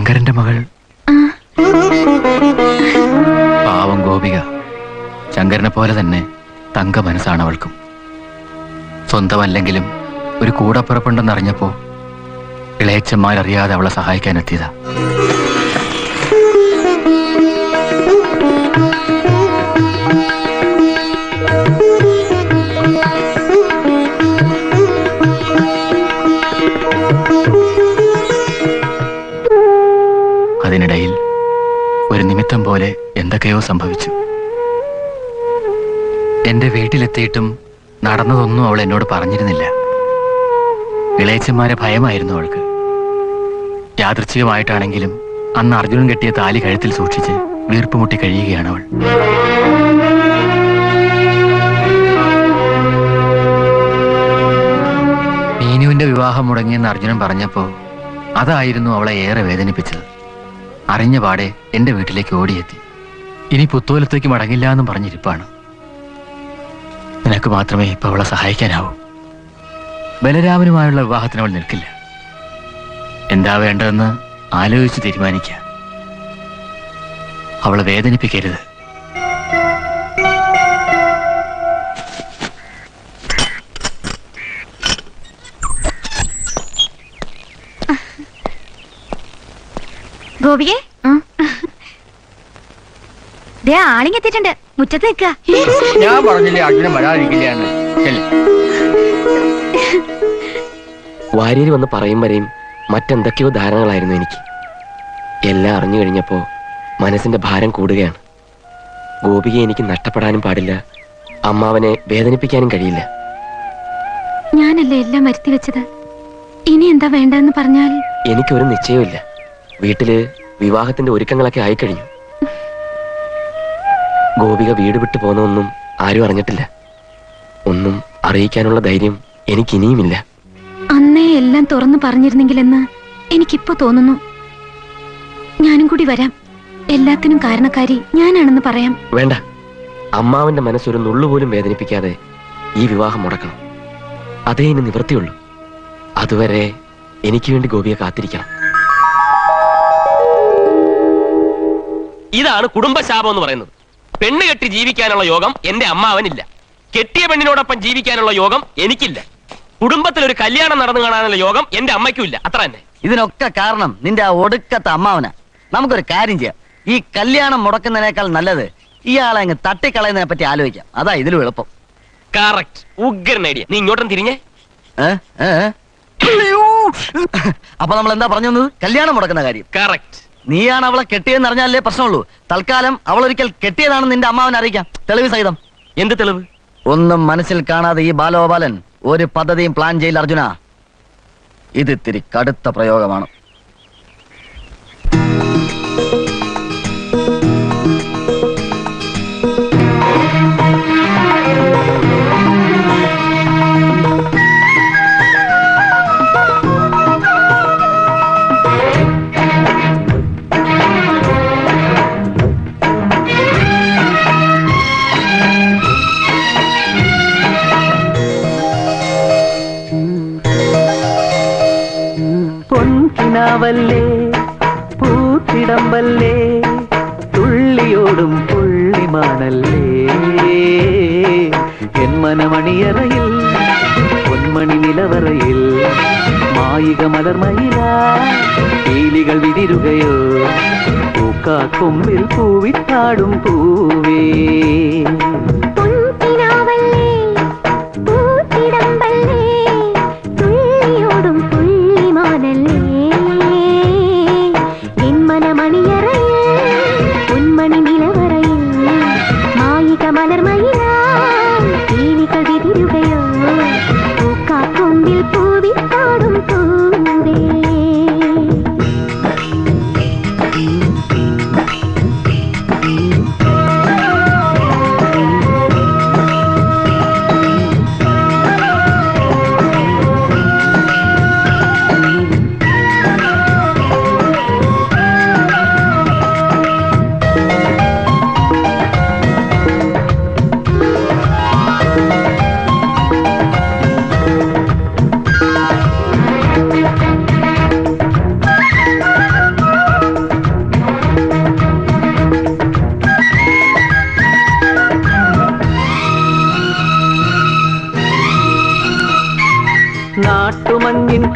ശങ്കരന്റെ മകൾ പാവം ഗോപിക. ശങ്കരനെ പോലെ തന്നെ തങ്ക മനസ്സാണ് അവൾക്കും. സ്വന്തമല്ലെങ്കിലും ഒരു കൂടപ്പുറപ്പുണ്ടെന്നറിഞ്ഞപ്പോ ഇളയച്ചന്മാരറിയാതെ അവളെ സഹായിക്കാൻ എത്തിയതാ. അതിനിടയിൽ ഒരു നിമിത്തം പോലെ എന്തൊക്കെയോ സംഭവിച്ചു. എന്റെ വീട്ടിലെത്തിയിട്ടും നടന്നതൊന്നും അവൾ എന്നോട് പറഞ്ഞിരുന്നില്ല. ഇളയച്ചന്മാരെ ഭയമായിരുന്നു അവൾക്ക്. യാദൃച്ഛികമായിട്ടാണെങ്കിലും അന്ന് അർജുനൻ കെട്ടിയ താലി കഴുത്തിൽ സൂക്ഷിച്ച് വീർപ്പുമുട്ടി കഴിയുകയാണ് അവൾ. മീനുവിന്റെ വിവാഹം മുടങ്ങിയെന്ന് അർജുനൻ പറഞ്ഞപ്പോ അതായിരുന്നു അവളെ ഏറെ വേദനിപ്പിച്ചത്. അറിഞ്ഞ പാടെ എന്റെ വീട്ടിലേക്ക് ഓടിയെത്തി. ഇനി പുത്തോലത്തേക്ക് മടങ്ങില്ല എന്നും പറഞ്ഞിരിപ്പാണ്. നിനക്ക് മാത്രമേ ഇപ്പൊ അവളെ സഹായിക്കാനാവൂ. ബലരാമനുമായുള്ള വിവാഹത്തിന് അവൾ നിൽക്കില്ല. എന്താ വേണ്ടതെന്ന് ആലോചിച്ച് തീരുമാനിക്കുക. അവളെ വേദനിപ്പിക്കരുത്. ഗോപികെ ആളിങ്ങെത്തിയിട്ടുണ്ട്. മുറ്റത്ത് നിൽക്കുക. ഞാൻ പറഞ്ഞില്ലേ അർജുനൻ വരാതിരിക്കില്ലാന്ന്. വാര്യര് വന്ന് പറയും വരെയും മറ്റെന്തൊക്കെയോ ധാരണകളായിരുന്നു എനിക്ക്. എല്ലാം അറിഞ്ഞു കഴിഞ്ഞപ്പോ മനസ്സിന്റെ ഭാരം കൂടുകയാണ്. ഗോപികയെ എനിക്ക് നഷ്ടപ്പെടാനും പാടില്ല, അമ്മാവനെ വേദനിപ്പിക്കാനും കഴിയില്ല. ഞാനല്ലേ എല്ലാം വരുത്തി വെച്ചത്. ഇനി എന്താ വേണ്ടതെന്ന് പറഞ്ഞാൽ. എനിക്കൊരു നിശ്ചയമില്ല. വീട്ടില് വിവാഹത്തിന്റെ ഒരുക്കങ്ങളൊക്കെ ആയിക്കഴിഞ്ഞു. ഗോപിക വീട് വിട്ടു പോന്നൊന്നും ആരും അറിഞ്ഞിട്ടില്ല. ഒന്നും അറിയിക്കാനുള്ള ധൈര്യം എനിക്കിനിയുമില്ല. അന്നേ എല്ലാം തുറന്നു പറഞ്ഞിരുന്നെങ്കിലെന്ന് എനിക്കിപ്പോ തോന്നുന്നു. ഞാനും കൂടി വരാം. എല്ലാത്തിനും കാരണക്കാരി ഞാനാണെന്ന് പറയാം. വേണ്ട, അമ്മാവന്റെ മനസ്സൊരു നുള്ളുപോലും വേദനിപ്പിക്കാതെ ഈ വിവാഹം മുടക്കണം. അതേ ഇനി നിവൃത്തിയുള്ളൂ. അതുവരെ എനിക്ക് വേണ്ടി ഗോപിയെ കാത്തിരിക്കണം. ഇതാണ് കുടുംബശാപം എന്ന് പറയുന്നത്. പെണ്ണ് കെട്ടി ജീവിക്കാനുള്ള യോഗം എന്റെ അമ്മാവനില്ല. കെട്ടിയ പെണ്ണിനോടൊപ്പം ജീവിക്കാനുള്ള യോഗം എനിക്കില്ല. കുടുംബത്തിൽ ഒരു കല്യാണം നടന്നു കാണാനുള്ള യോഗം എന്റെ അമ്മയ്ക്കും ഇല്ല. അത്ര തന്നെ. ഇതിനൊക്കെ കാരണം നിന്റെ ആ ഒടുക്കത്തെ അമ്മാവന. നമുക്കൊരു കാര്യം ചെയ്യാം. ഈ കല്യാണം മുടക്കുന്നതിനേക്കാൾ നല്ലത് ഇയാളെ അങ്ങ് തട്ടിക്കളയുന്നതിനെ പറ്റി ആലോചിക്കാം. അതാ ഇതിലും എളുപ്പം. കറക്റ്റ്. ഉഗ്രൻ ഐഡിയ. നീ ഇങ്ങോട്ടും തിരിഞ്ഞേ. അപ്പൊ നമ്മൾ എന്താ പറഞ്ഞു വന്നത്? കല്യാണം മുടക്കുന്ന കാര്യം. കറക്റ്റ്. നീയാണ് അവളെ കെട്ടിയെന്ന് അറിഞ്ഞാലേ പ്രശ്നമുള്ളൂ. തൽക്കാലം അവൾ ഒരിക്കൽ കെട്ടിയതാണെന്ന് നിന്റെ അമ്മാവനെ അറിയിക്കാം, തെളിവ് സഹിതം. എന്ത് തെളിവ്? ഒന്നും മനസ്സിൽ കാണാതെ ഈ ബാലോപാലൻ ഒരു പദ്ധതിയും പ്ലാൻ ചെയ്യില്ല അർജുന. ഇത് ഇത്തിരി കടുത്ത പ്രയോഗമാണ്. പൊൻകിനാവല്ലേ പൂത്തിടമ്പല്ലേ തുള്ളിയോടും പുള്ളിമാനല്ലേ എൻ മനമണിയറയിൽ പൊന്മണി നിലവറയിൽ മായിക മലർമയില പീലികൾ വിതിരുകയോ പൂക്കാക്കൊമ്പിൽ പൂവിത്താടും പൂവേ.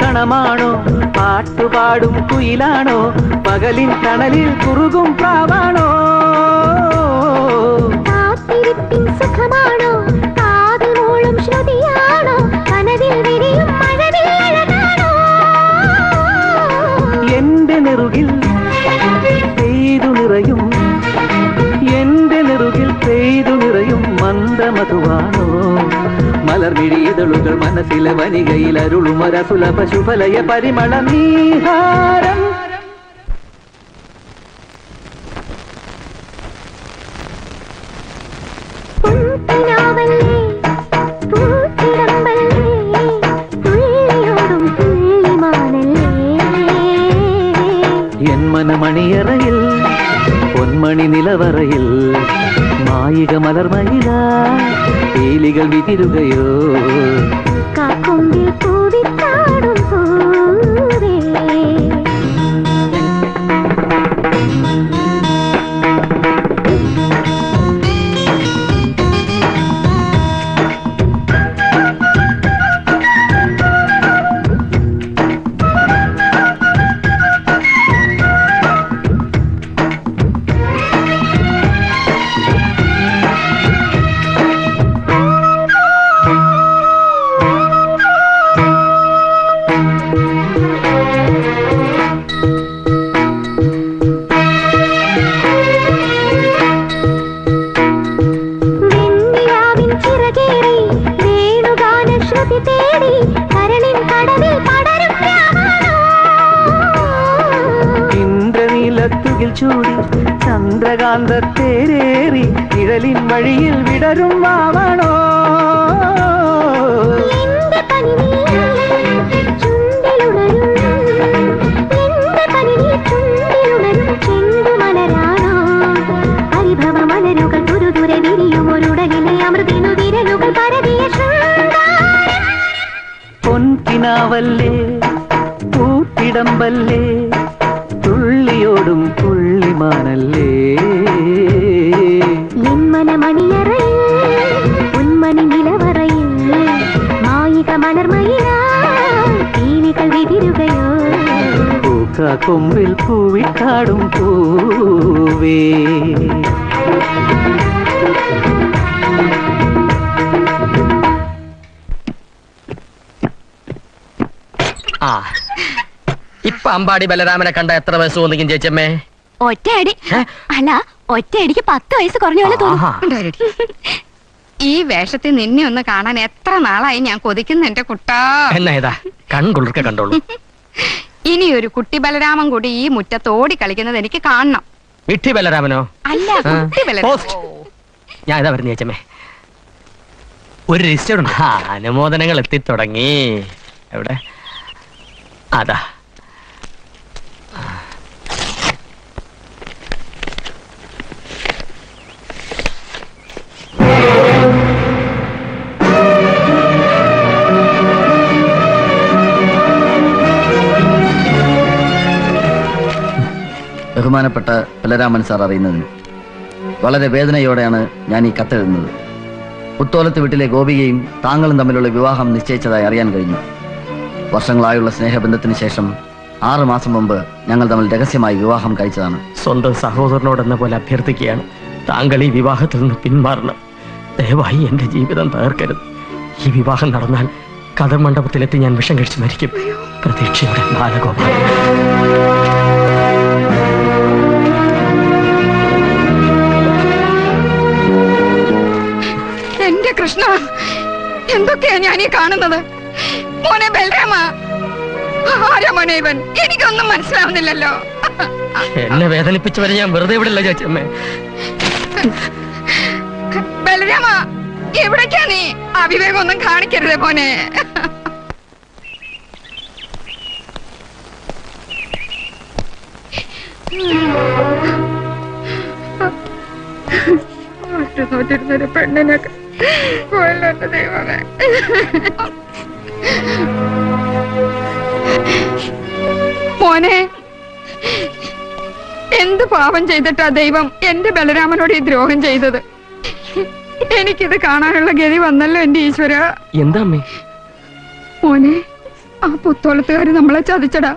കണമാണോ പാട്ടുപാടും കുയിലാണോ പകലിൻ തണലിൽ കുറുകും പ്രാവാണോ സുഖമാണോ കാതിൽ മൂളും ശ്രുതിയാണോ കനവിൽ വിരിയും മഴവിൽ അഴകാണോ എന്റെ നെറുകിൽ പെയ്തു നിറയും എന്റെ നെറുകിൽ പെയ്തു നിറയും മന്ദമധുവാണോ മലർമിഴിതളുകൾ മനസ്സിലെ വനികയിൽ അരുളുമൊരസുലഭ ശുഭലയ പരിമള നീഹാരം മണിയറയിൽ പൊന്മണി നിലവറയിൽ മായിക മലർമയില പീലികൾ വിതിരുകയോ കാക്കൊമ്പിൽ പൂവിത്താടും പൂവേ ചൂടി ചന്ദ്രകാന്തത്തേരേറി നിഴലിൻ വഴിയിൽ വിടരും വാവണോ പരിഭവമലരുകൾ തുരുതുരെ വിരിയും ഒരുടലിലെ അമൃതിനു വിരലുകൾ പരതിയ പൊൻകിനാവല്ലേ പൂത്തിടമ്പല്ലേ തുള്ളിയോടും തുള്ളിമാനല്ലേ നിന്മനമണിയറയിൽ ഉന്മണി നിലവറയിൽ മായിക മലർമയിലായി പീലികൾ വിതിരുകയോ പൂക്കാ കൊമ്പിൽ പൂവിട്ടാടും പൂവേ ആ ഇപ്പൊ അമ്പാടി ബലരാമനെ കണ്ട എത്ര വയസ്സ് തോന്നിക്കും ചേച്ചമ്മേ? ഒറ്റയടി അല്ല ഒറ്റയടിക്ക് 10 വയസ്സ് കുറഞ്ഞ പോലെ തോന്നും. ഈ വേഷത്തിൽ നിന്നെ ഒന്ന് കാണാൻ എത്ര നാളായി ഞാൻ കൊതിക്കുന്നു എന്റെ കുട്ടാ. എന്നാ ഇതാ കൺകുളിർക്കെ കണ്ടോളൂ. ഇനി ഒരു കുട്ടി ബലരാമൻ കൂടി ഈ മുറ്റത്തോടി കളിക്കുന്നത് എനിക്ക് കാണണം. വിട്ടി ബലരാമനോ? അല്ല കുട്ടി ബലരാമൻ. ഞാൻ ഇതാ വരുന്ന ചേച്ചമ്മേ. ഒരു രജിസ്റ്റർ ഉണ്ട്. അനുമോദനങ്ങൾ എത്തിത്തുടങ്ങി. എവിടെ? അതാ ബഹുമാനപ്പെട്ട ബലരാമൻ സാർ അറിയുന്നതിന് വളരെ വേദനയോടെയാണ് ഞാൻ ഈ കത്തെഴുതുന്നത്. പുത്തോലത്ത് വീട്ടിലെ ഗോപികയും താങ്കളും തമ്മിലുള്ള വിവാഹം നിശ്ചയിച്ചതായി അറിയാൻ കഴിഞ്ഞു. വർഷങ്ങളായുള്ള സ്നേഹബന്ധത്തിന് ശേഷം 6 മാസം മുമ്പ് ഞങ്ങൾ തമ്മിൽ രഹസ്യമായി വിവാഹം കഴിച്ചതാണ്. സ്വന്തം സഹോദരനോടെന്ന പോലെ അഭ്യർത്ഥിക്കുകയാണ്, താങ്കൾ ഈ വിവാഹത്തിൽ നിന്ന് പിന്മാറണം. ദയവായി എന്റെ ജീവിതം തകർക്കരുത്. ഈ വിവാഹം നടന്നാൽ കഥ മണ്ഡപത്തിലെത്തി ഞാൻ വിഷം കഴിച്ച് മരിക്കും. പ്രതീക്ഷയുടെ ബാലഗോപാലൻ. എന്റെ കൃഷ്ണ, എന്തൊക്കെയാ ഞാനീ കാണുന്നത്? മോനെ ബലരാമ, ആരാ മോനെ ഇവൻ? എനിക്കൊന്നും മനസ്സിലാവുന്നില്ലല്ലോ. എന്നെ വേദനിപ്പിച്ചവരെ ഞാൻ വെറുതെ വിടില്ല ചേച്ചമ്മേ. ബലരാമ, എവിടേക്കാ നീ? അവിവേകം ഒന്നും കാണിക്കരുതേ മോനെ. നോറ്റിരുന്നൊരു പെണ്ണിനൊക്കെ കൊല്ലട്ടെ ദൈവമേ. മോനെ, എന്ത് പാപം ചെയ്തിട്ടാ ദൈവം എന്റെ ബലരാമനോട് ഈ ദ്രോഹം ചെയ്തത്? എനിക്കിത് കാണാനുള്ള ഗതി വന്നല്ലോ എന്റെ ഈശ്വര. എന്താ അമ്മേ? മോനെ, ആ പുത്തോളത്തുകാര് നമ്മളെ ചതിച്ചടാ.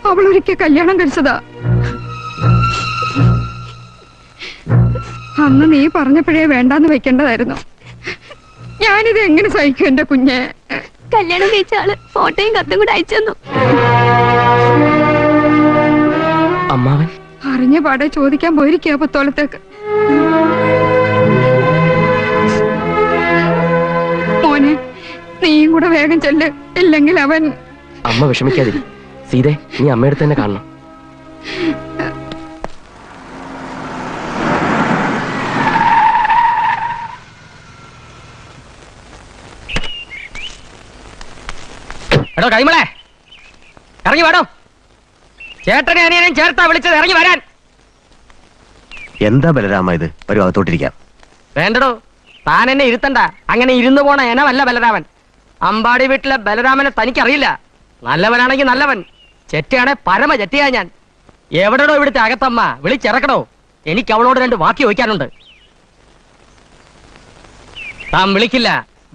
അവളൊരിക്കൽ കല്യാണം കഴിച്ചതാ. അന്ന് നീ പറഞ്ഞപ്പോഴേ വേണ്ടാന്ന് വെക്കേണ്ടതായിരുന്നു. ഞാനിത് എങ്ങനെ സഹിക്കും എന്റെ കുഞ്ഞെ? കല്യാണം കഴിച്ച ആള് ഫോട്ടോയും കത്തും കൂടെ അയച്ചു തന്നു. അമ്മാവൻ അറിഞ്ഞ പാടെ ചോദിക്കാൻ പോയിരിക്കുക പുത്തോളത്തേക്ക്. മോനെ, നീയും കൂടെ വേഗം ചെല്ല്, ഇല്ലെങ്കിൽ അവൻ. അമ്മ വിഷമിക്കാതിരി. സീതേ, നീ അമ്മയുടെ തന്നെ കാണണം. എടോ കൈമളെ, ഇറങ്ങി വേടോ. ചേട്ടനെ അനിയനെയും ചേർത്താ വിളിച്ചത്, ഇറങ്ങി വരാൻ. എന്താ ബലരാമ ഇത്? വരും, അകത്തോട്ടിരിക്കാം. വേണ്ടടോ, താൻ എന്നെ ഇരുത്തണ്ട. അങ്ങനെ ഇരുന്നു പോണ എനവല്ല ബലരാമൻ. അമ്പാടി വീട്ടിലെ ബലരാമനെ തനിക്കറിയില്ല. നല്ലവനാണെങ്കിൽ നല്ലവൻ, ചെറ്റയാണെ പരമ ചെറ്റയാ ഞാൻ. എവിടെടോ ഇവിടുത്തെ അകത്തമ്മ? വിളിച്ചിറക്കടോ, എനിക്ക് അവളോട് 2 വാക്ക് ചോദിക്കാനുണ്ട്. താൻ വിളിക്കില്ല,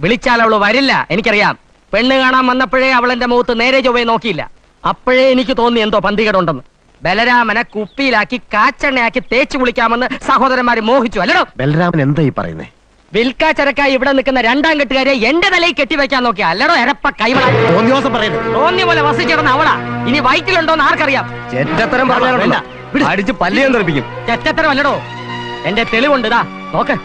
വിളിച്ചാൽ അവള് വരില്ല, എനിക്കറിയാം. പെണ്ണ് കാണാൻ വന്നപ്പോഴേ അവൾ എന്റെ മുഖത്ത് നേരെ ചൊവ്വേ നോക്കിയില്ല. അപ്പോഴേ എനിക്ക് തോന്നി എന്തോ പന്തികേടുണ്ടെന്ന്. ബലരാമനെ കുപ്പിയിലാക്കി കാച്ചെണ്ണയാക്കി തേച്ചു കുളിക്കാമെന്ന് സഹോദരന്മാര് മോഹിച്ചു, അല്ലടോ? ബലരാമൻ എന്താ ഈ പറയുന്നേ? വിൽക്കാ ചരക്കായി ഇവിടെ നിൽക്കുന്ന 2ാം കെട്ടുകാരെ എന്റെ തലയിൽ കെട്ടിവെക്കാൻ നോക്കിയ, അല്ലടോ എരപ്പ കൈമള. തോന്നിയ പോലെ വസിച്ചിരുന്ന അവളാ. ഇനി വയറ്റിലുണ്ടോന്ന് ആർക്കറിയാം? അടിച്ച് പല്ലിയാൻ തെറിപ്പിക്കും. ചെറ്റത്തരം അല്ലടോ, എന്റെ തെളിവുണ്ട്. ഇതാ നോക്ക്.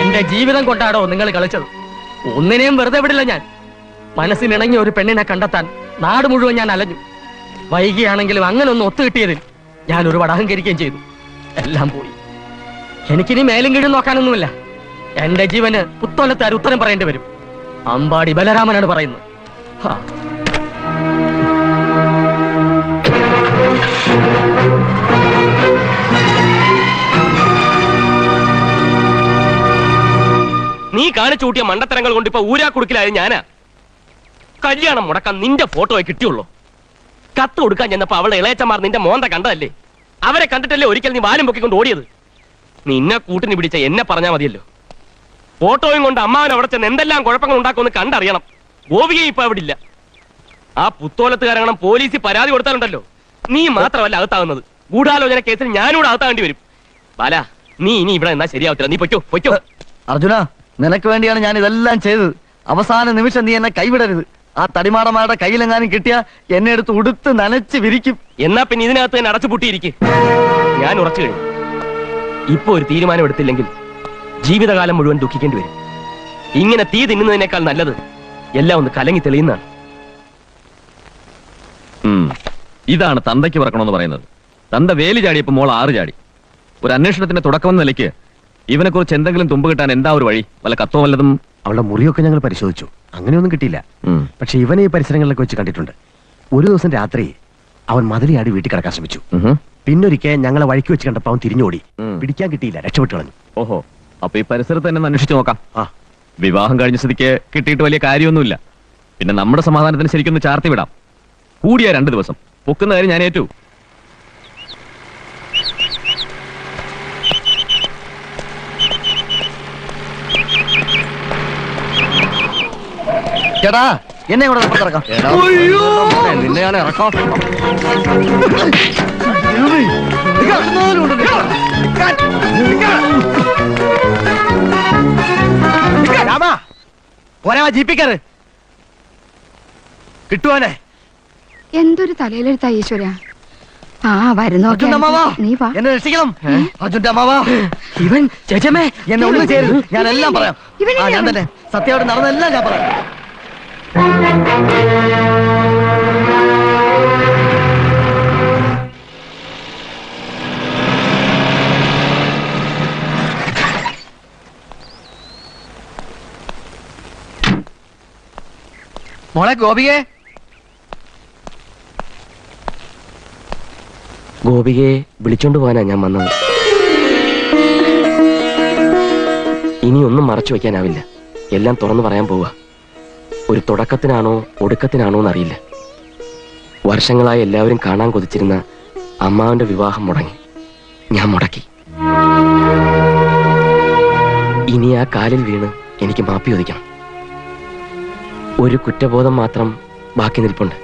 എന്റെ ജീവിതം കൊണ്ടാടോ നിങ്ങൾ കളിച്ചത്. ഒന്നിനെയും വെറുതെ വിടില്ല ഞാൻ. മനസ്സിനിണങ്ങിയ ഒരു പെണ്ണിനെ കണ്ടെത്താൻ നാട് മുഴുവൻ ഞാൻ അലഞ്ഞു. വൈകിയാണെങ്കിലും അങ്ങനെ ഒന്ന് ഒത്തുകിട്ടിയതിൽ ഞാൻ ഒരുപാട് അഹങ്കരിക്കുകയും ചെയ്തു. എല്ലാം പോയി. എനിക്കിനി മേലും കീഴും നോക്കാനൊന്നുമില്ല. എന്റെ ജീവന് പുത്തോലത്താർ ഉത്തരം പറയേണ്ടി വരും. അമ്പാടി ബലരാമനാണ് പറയുന്നത്. നീ കാണിച്ചു കൂട്ടിയ മണ്ടത്തരങ്ങൾ കൊണ്ട് ഇപ്പൊ ഊരാ കുടുക്കിലായത് ഞാനാ. കല്യാണം മുടക്കാൻ നിന്റെ ഫോട്ടോയെ കിട്ടിയുള്ളൂ. കത്ത് കൊടുക്കാൻ ചെന്നപ്പോ അവളുടെ ഇളയച്ചമാർ നിന്റെ മോന്ത കണ്ടതല്ലേ? അവരെ കണ്ടിട്ടല്ലേ ഒരിക്കൽ നീ വാലും പൊക്കിക്കൊണ്ട് ഓടിയത്? നിന്നെ കൂട്ടിന് പിടിച്ച എന്നെ പറഞ്ഞാൽ മതിയല്ലോ. ഫോട്ടോയും കൊണ്ട് അമ്മാവൻ അവിടെ ചെന്ന് എന്തെല്ലാം കുഴപ്പങ്ങൾ ഉണ്ടാക്കുമെന്ന് കണ്ടറിയണം. ഗോപിക ഇപ്പൊ അവിടെ ഇല്ല. ആ പുത്തോലത്തുകാരണം പോലീസിൽ പരാതി കൊടുത്താലുണ്ടല്ലോ, നീ മാത്രമല്ല അകത്താകുന്നത്. ഗൂഢാലോചന കേസിൽ ഞാനിവിടെ അകത്താകേണ്ടി വരും. ബാല, നീ ഇനി ഇവിടെ എന്നാ ശരിയാവത്തില്ല. നീ പൊയ്ക്കോ പൊയ്ക്കോ. അർജുന, നിനക്ക് വേണ്ടിയാണ് ഞാൻ ഇതെല്ലാം ചെയ്തത്. അവസാന നിമിഷം നീ എന്നെ കൈവിടരുത്. ആ തടിമാടന്മാരുടെ കയ്യിലെങ്ങാനും കിട്ടിയ എന്നെ എടുത്ത് ഉടുത്ത് നനച്ച് വിരിക്കും. എന്നാ പിന്നെ ഇതിനകത്ത് തന്നെ അടച്ചു പൂട്ടിയിരിക്കും. ഞാൻ ഉറച്ചു കഴിഞ്ഞു. ഇപ്പൊ ഒരു തീരുമാനം എടുത്തില്ലെങ്കിൽ ജീവിതകാലം മുഴുവൻ ദുഃഖിക്കേണ്ടി വരും. ഇങ്ങനെ തീ തിന്നുന്നതിനേക്കാൾ നല്ലത് എല്ലാം ഒന്ന് കലങ്ങി തെളിയുന്നതാണ്. ഇതാണ് തന്തയ്ക്ക് പറക്കണമെന്ന് പറയുന്നത്. തന്ത വേലി ചാടിയപ്പോ മോൾ 6 ചാടി. ഒരു അന്വേഷണത്തിന്റെ തുടക്കമെന്ന നിലയ്ക്ക് ഇവനെ കുറിച്ച് എന്തെങ്കിലും തുമ്പ് കിട്ടാൻ എന്താ ഒരു വഴി? വല്ല കത്തോ വല്ലതും? അവളുടെ മുറിയൊക്കെ ഞങ്ങൾ പരിശോധിച്ചു, അങ്ങനെയൊന്നും കിട്ടിയില്ല. പക്ഷെ ഇവനെ ഈ പരിസരങ്ങളിലൊക്കെ വെച്ച് കണ്ടിട്ടുണ്ട്. ഒരു ദിവസം രാത്രി അവൻ മതിലിയാടി വീട്ടിൽ കിടക്കാൻ ശ്രമിച്ചു. പിന്നൊരിക്കൽ ഞങ്ങളെ വഴിക്ക് വെച്ച് കണ്ടപ്പോ അവൻ തിരിഞ്ഞോടി. പിടിക്കാൻ കിട്ടിയില്ല, രക്ഷപ്പെട്ടു കളഞ്ഞു. ഓഹോ, അപ്പൊ ഈ പരിസരത്ത് തന്നെ അന്വേഷിച്ചു നോക്കാം. വിവാഹം കഴിഞ്ഞ സ്ഥിതിക്ക് കിട്ടിയിട്ട് വലിയ കാര്യമൊന്നുമില്ല. പിന്നെ നമ്മുടെ സമാധാനത്തിന് ശരിക്കൊന്ന് ചാർത്തി വിടാം. കൂടിയ 2 ദിവസം പൊക്കുന്ന കാര്യം ഞാൻ ഏറ്റു. ചേട്ടാ, എന്നെ കൂടെ ഇറക്കാം. നിന്നെ ഞാൻ ഇറക്കാം. ജീപ്പിക്കാറ് കിട്ടുവാനെ. എന്തൊരു തലയിലെടുത്താ ഈശ്വര. ആ വരുന്നോ, നീ വാ. എന്നെ രക്ഷിക്കണം അർജുന്റെ അമ്മാവാ. ഇവൻ ചേച്ചമ്മേ എന്നെ ഒന്ന് ചേരും, ഞാൻ എല്ലാം പറയാം. ഞാൻ തന്നെ സത്യമായിട്ട് നടന്നെല്ലാം ഞാൻ പറയാം. മോളെ ഗോപികെ. ഗോപികയെ വിളിച്ചോണ്ട് പോകാനാ ഞാൻ വന്നത്. ഇനിയൊന്നും മറച്ചു വെക്കാനാവില്ല. എല്ലാം തുറന്നു പറയാൻ പോവുക. ഒരു തുടക്കത്തിനാണോ ഒടുക്കത്തിനാണോ എന്നറിയില്ല. വർഷങ്ങളായി എല്ലാവരും കാണാൻ കൊതിച്ചിരുന്ന അമ്മാവന്റെ വിവാഹം മുടങ്ങി, ഞാൻ മുടക്കി. ഇനി ആ കാലിൽ വീണ് എനിക്ക് മാപ്പി ചോദിക്കണം. ഒരു കുറ്റബോധം മാത്രം ബാക്കി നിൽപ്പുണ്ട്.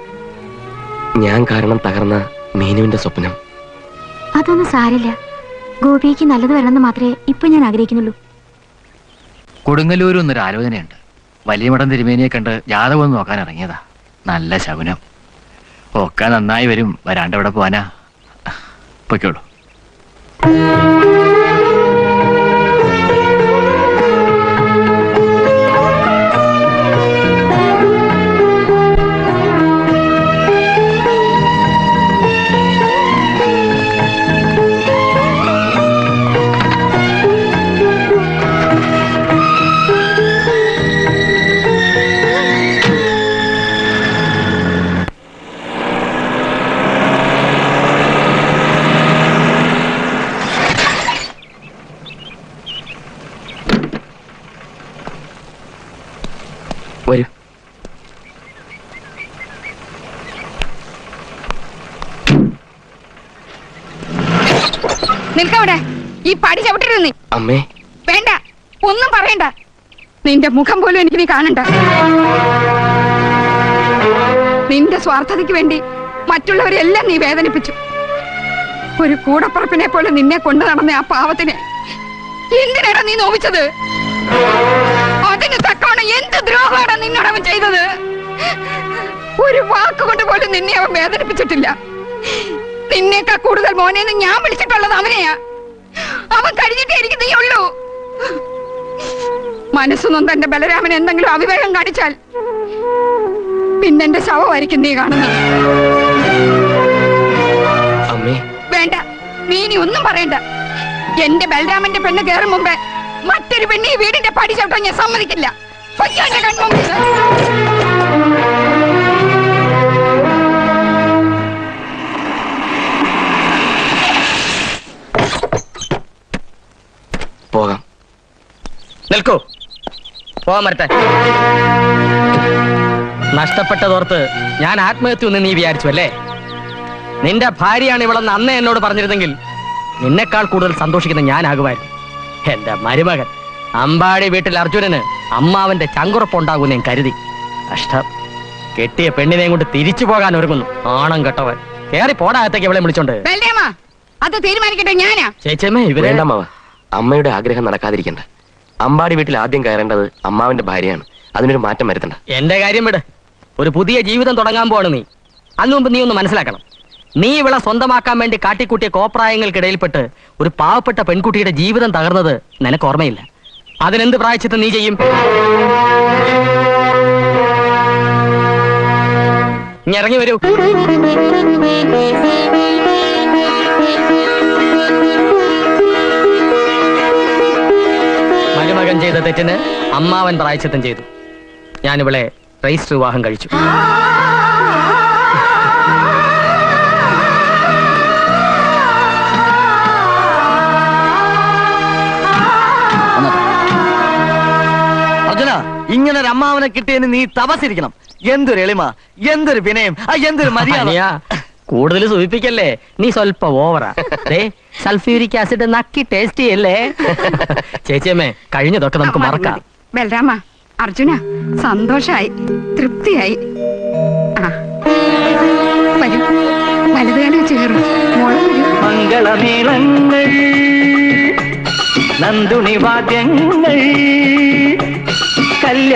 ഞാൻ കാരണം തകർന്ന മീനുവിന്റെ സ്വപ്നം. അതൊന്നും സാരില്ല. ഗോപിക്ക് നല്ലത് വരണമെന്ന് മാത്രമേ ഇപ്പൊ ഞാൻ ആഗ്രഹിക്കുന്നുള്ളൂ. കൊടുങ്ങല്ലൂർ എന്നൊരു ആലോചനയുണ്ട്. വലിയ മഠം തിരുമേനിയെ കണ്ട് ജാതകം ഒന്ന് നോക്കാൻ ഇറങ്ങിയതാ. നല്ല ശകുനം. ഒക്കെ നന്നായി വരും. വരാണ്ട് എവിടെ പോവാനാ? പൊയ്ക്കോളൂ. വരൂ. നിൽക്കവിടെ. ഈ പടി ചവിട്ടരുത് നീ. അമ്മേ, വേണ്ട, ഒന്നും പറയണ്ട. നിന്റെ മുഖം പോലും എനിക്ക് നീ കാണണ്ട. നിന്റെ സ്വാർത്ഥതയ്ക്ക് വേണ്ടി മറ്റുള്ളവരെല്ലാം നീ വേദനിപ്പിച്ചു. ഒരു കൂടപ്പുറപ്പിനെ പോലെ നിന്നെ കൊണ്ടു നടന്ന ആ പാവത്തിനെ എന്തിനാണ് നീ നോവിച്ചത്? അതിന് തക്കവണ്ണം എന്ത് ദ്രോഹമാണ് നിന്നോട് അവൻ ചെയ്തത്? ഒരു വാക്കുകൊണ്ട് പോലും നിന്നെ അവൻ വേദനിപ്പിച്ചിട്ടില്ല. നിന്നേക്കാൾ കൂടുതൽ മോനെന്ന് ഞാൻ വിളിച്ചിട്ടുള്ളത് അവനെയാ. അവൻ കഴിഞ്ഞിട്ടേ എനിക്ക് നീ ഉള്ളൂ. മനസ്സൊന്നും തന്റെ ബലരാമൻ എന്തെങ്കിലും അവിവേകം കാണിച്ചാൽ പിന്നെന്റെ ശവമായിരിക്കും നീ കാണുന്നത്. അമ്മേ, വേണ്ട, നീ ഇനി ഒന്നും പറയണ്ട. എന്റെ ബലരാമന്റെ പെണ്ണ് കയറും മുമ്പേ മറ്റൊരു പെണ്ണ് ഈ വീടിന്റെ പടി ചവിട്ടാൻ ഞാൻ സമ്മതിക്കില്ല. പോകാം. നിൽക്കൂ. പോവാൻ വരട്ടെ. നഷ്ടപ്പെട്ടതോർത്ത് ഞാൻ ആത്മഹത്യ ഒന്നും നീ വിചാരിച്ചു അല്ലേ? നിന്റെ ഭാര്യയാണ് ഇവളെന്ന് അന്നേ എന്നോട് പറഞ്ഞിരുന്നെങ്കിൽ നിന്നെക്കാൾ കൂടുതൽ സന്തോഷിക്കുന്ന ഞാനാകുമായിരുന്നു. എന്റെ മരുമകൻ അമ്പാടി വീട്ടിൽ അർജുനന് അമ്മാവന്റെ ചങ്കുറപ്പുണ്ടാകും ഞാൻ കരുതി. കഷ്ടം. കെട്ടിയ പെണ്ണിനെയും കൊണ്ട് തിരിച്ചു പോകാൻ ഒരുങ്ങുന്നു. ആണം കെട്ടവൻ. കേറി പോടാകത്തേക്ക് ഇവളെ വിളിച്ചോണ്ട്. അത് തീരുമാനിക്കട്ടെ ഞാനാ. ചേച്ചമ്മേ, ഇവരെ വേണ്ട അമ്മാവ. അമ്മയുടെ ആഗ്രഹം നടക്കാതിരിക്കണ്ട. അമ്പാടി വീട്ടിൽ ആദ്യം കയറേണ്ടത് അമ്മാവന്റെ ഭാര്യയാണ്. അതിനൊരു മാറ്റം വരുത്തണ്ട. എന്റെ കാര്യം വിട്. ഒരു പുതിയ ജീവിതം തുടങ്ങാൻ പോവാണ് നീ. അതിനു മുമ്പ് നീ ഒന്ന് മനസ്സിലാക്കണം. നീ ഇവളെ സ്വന്തമാക്കാൻ വേണ്ടി കാട്ടിക്കൂട്ടിയ കോപ്രായങ്ങൾക്കിടയിൽപ്പെട്ട് ഒരു പാവപ്പെട്ട പെൺകുട്ടിയുടെ ജീവിതം തകർന്നത് നിനക്ക് ഓർമ്മയില്ല. അതിനെന്ത് പ്രായച്ചിത്തം നീ ചെയ്യും? ഇനി ഇറങ്ങി വരൂ. മരുമകൻ ചെയ്ത തെറ്റിന് അമ്മാവൻ പ്രായച്ചിത്തം ചെയ്തു. ഞാനിവളെ രജിസ്റ്റർ വിവാഹം കഴിച്ചു. അർജുന, ഇങ്ങനെ ഒരു അമ്മാവനെ കിട്ടിയതിന് നീ തപസിരിക്കണം. എന്തൊരു എളിമ, എന്തൊരു വിനയം, എന്തൊരു മര്യാദ. കൂടുതൽ സൂചിപ്പിക്കല്ലേ, നീ സ്വല്പ ഓവറാ. സൾഫ്യൂരിക് ആസിഡ് നക്കി ടേസ്റ്റ് ചെയ്യല്ലേ. ചേച്ചിയമ്മേ, കഴിഞ്ഞതൊക്കെ നമുക്ക് മറക്കാം. ബലരാമ, അർജുന, സന്തോഷായി, തൃപ്തിയായി. വരൂ, വലതുകാലം ചേരും. മംഗളമേളങ്ങൾ, നന്ദുണി വാദ്യങ്ങൾ, കല്യാണ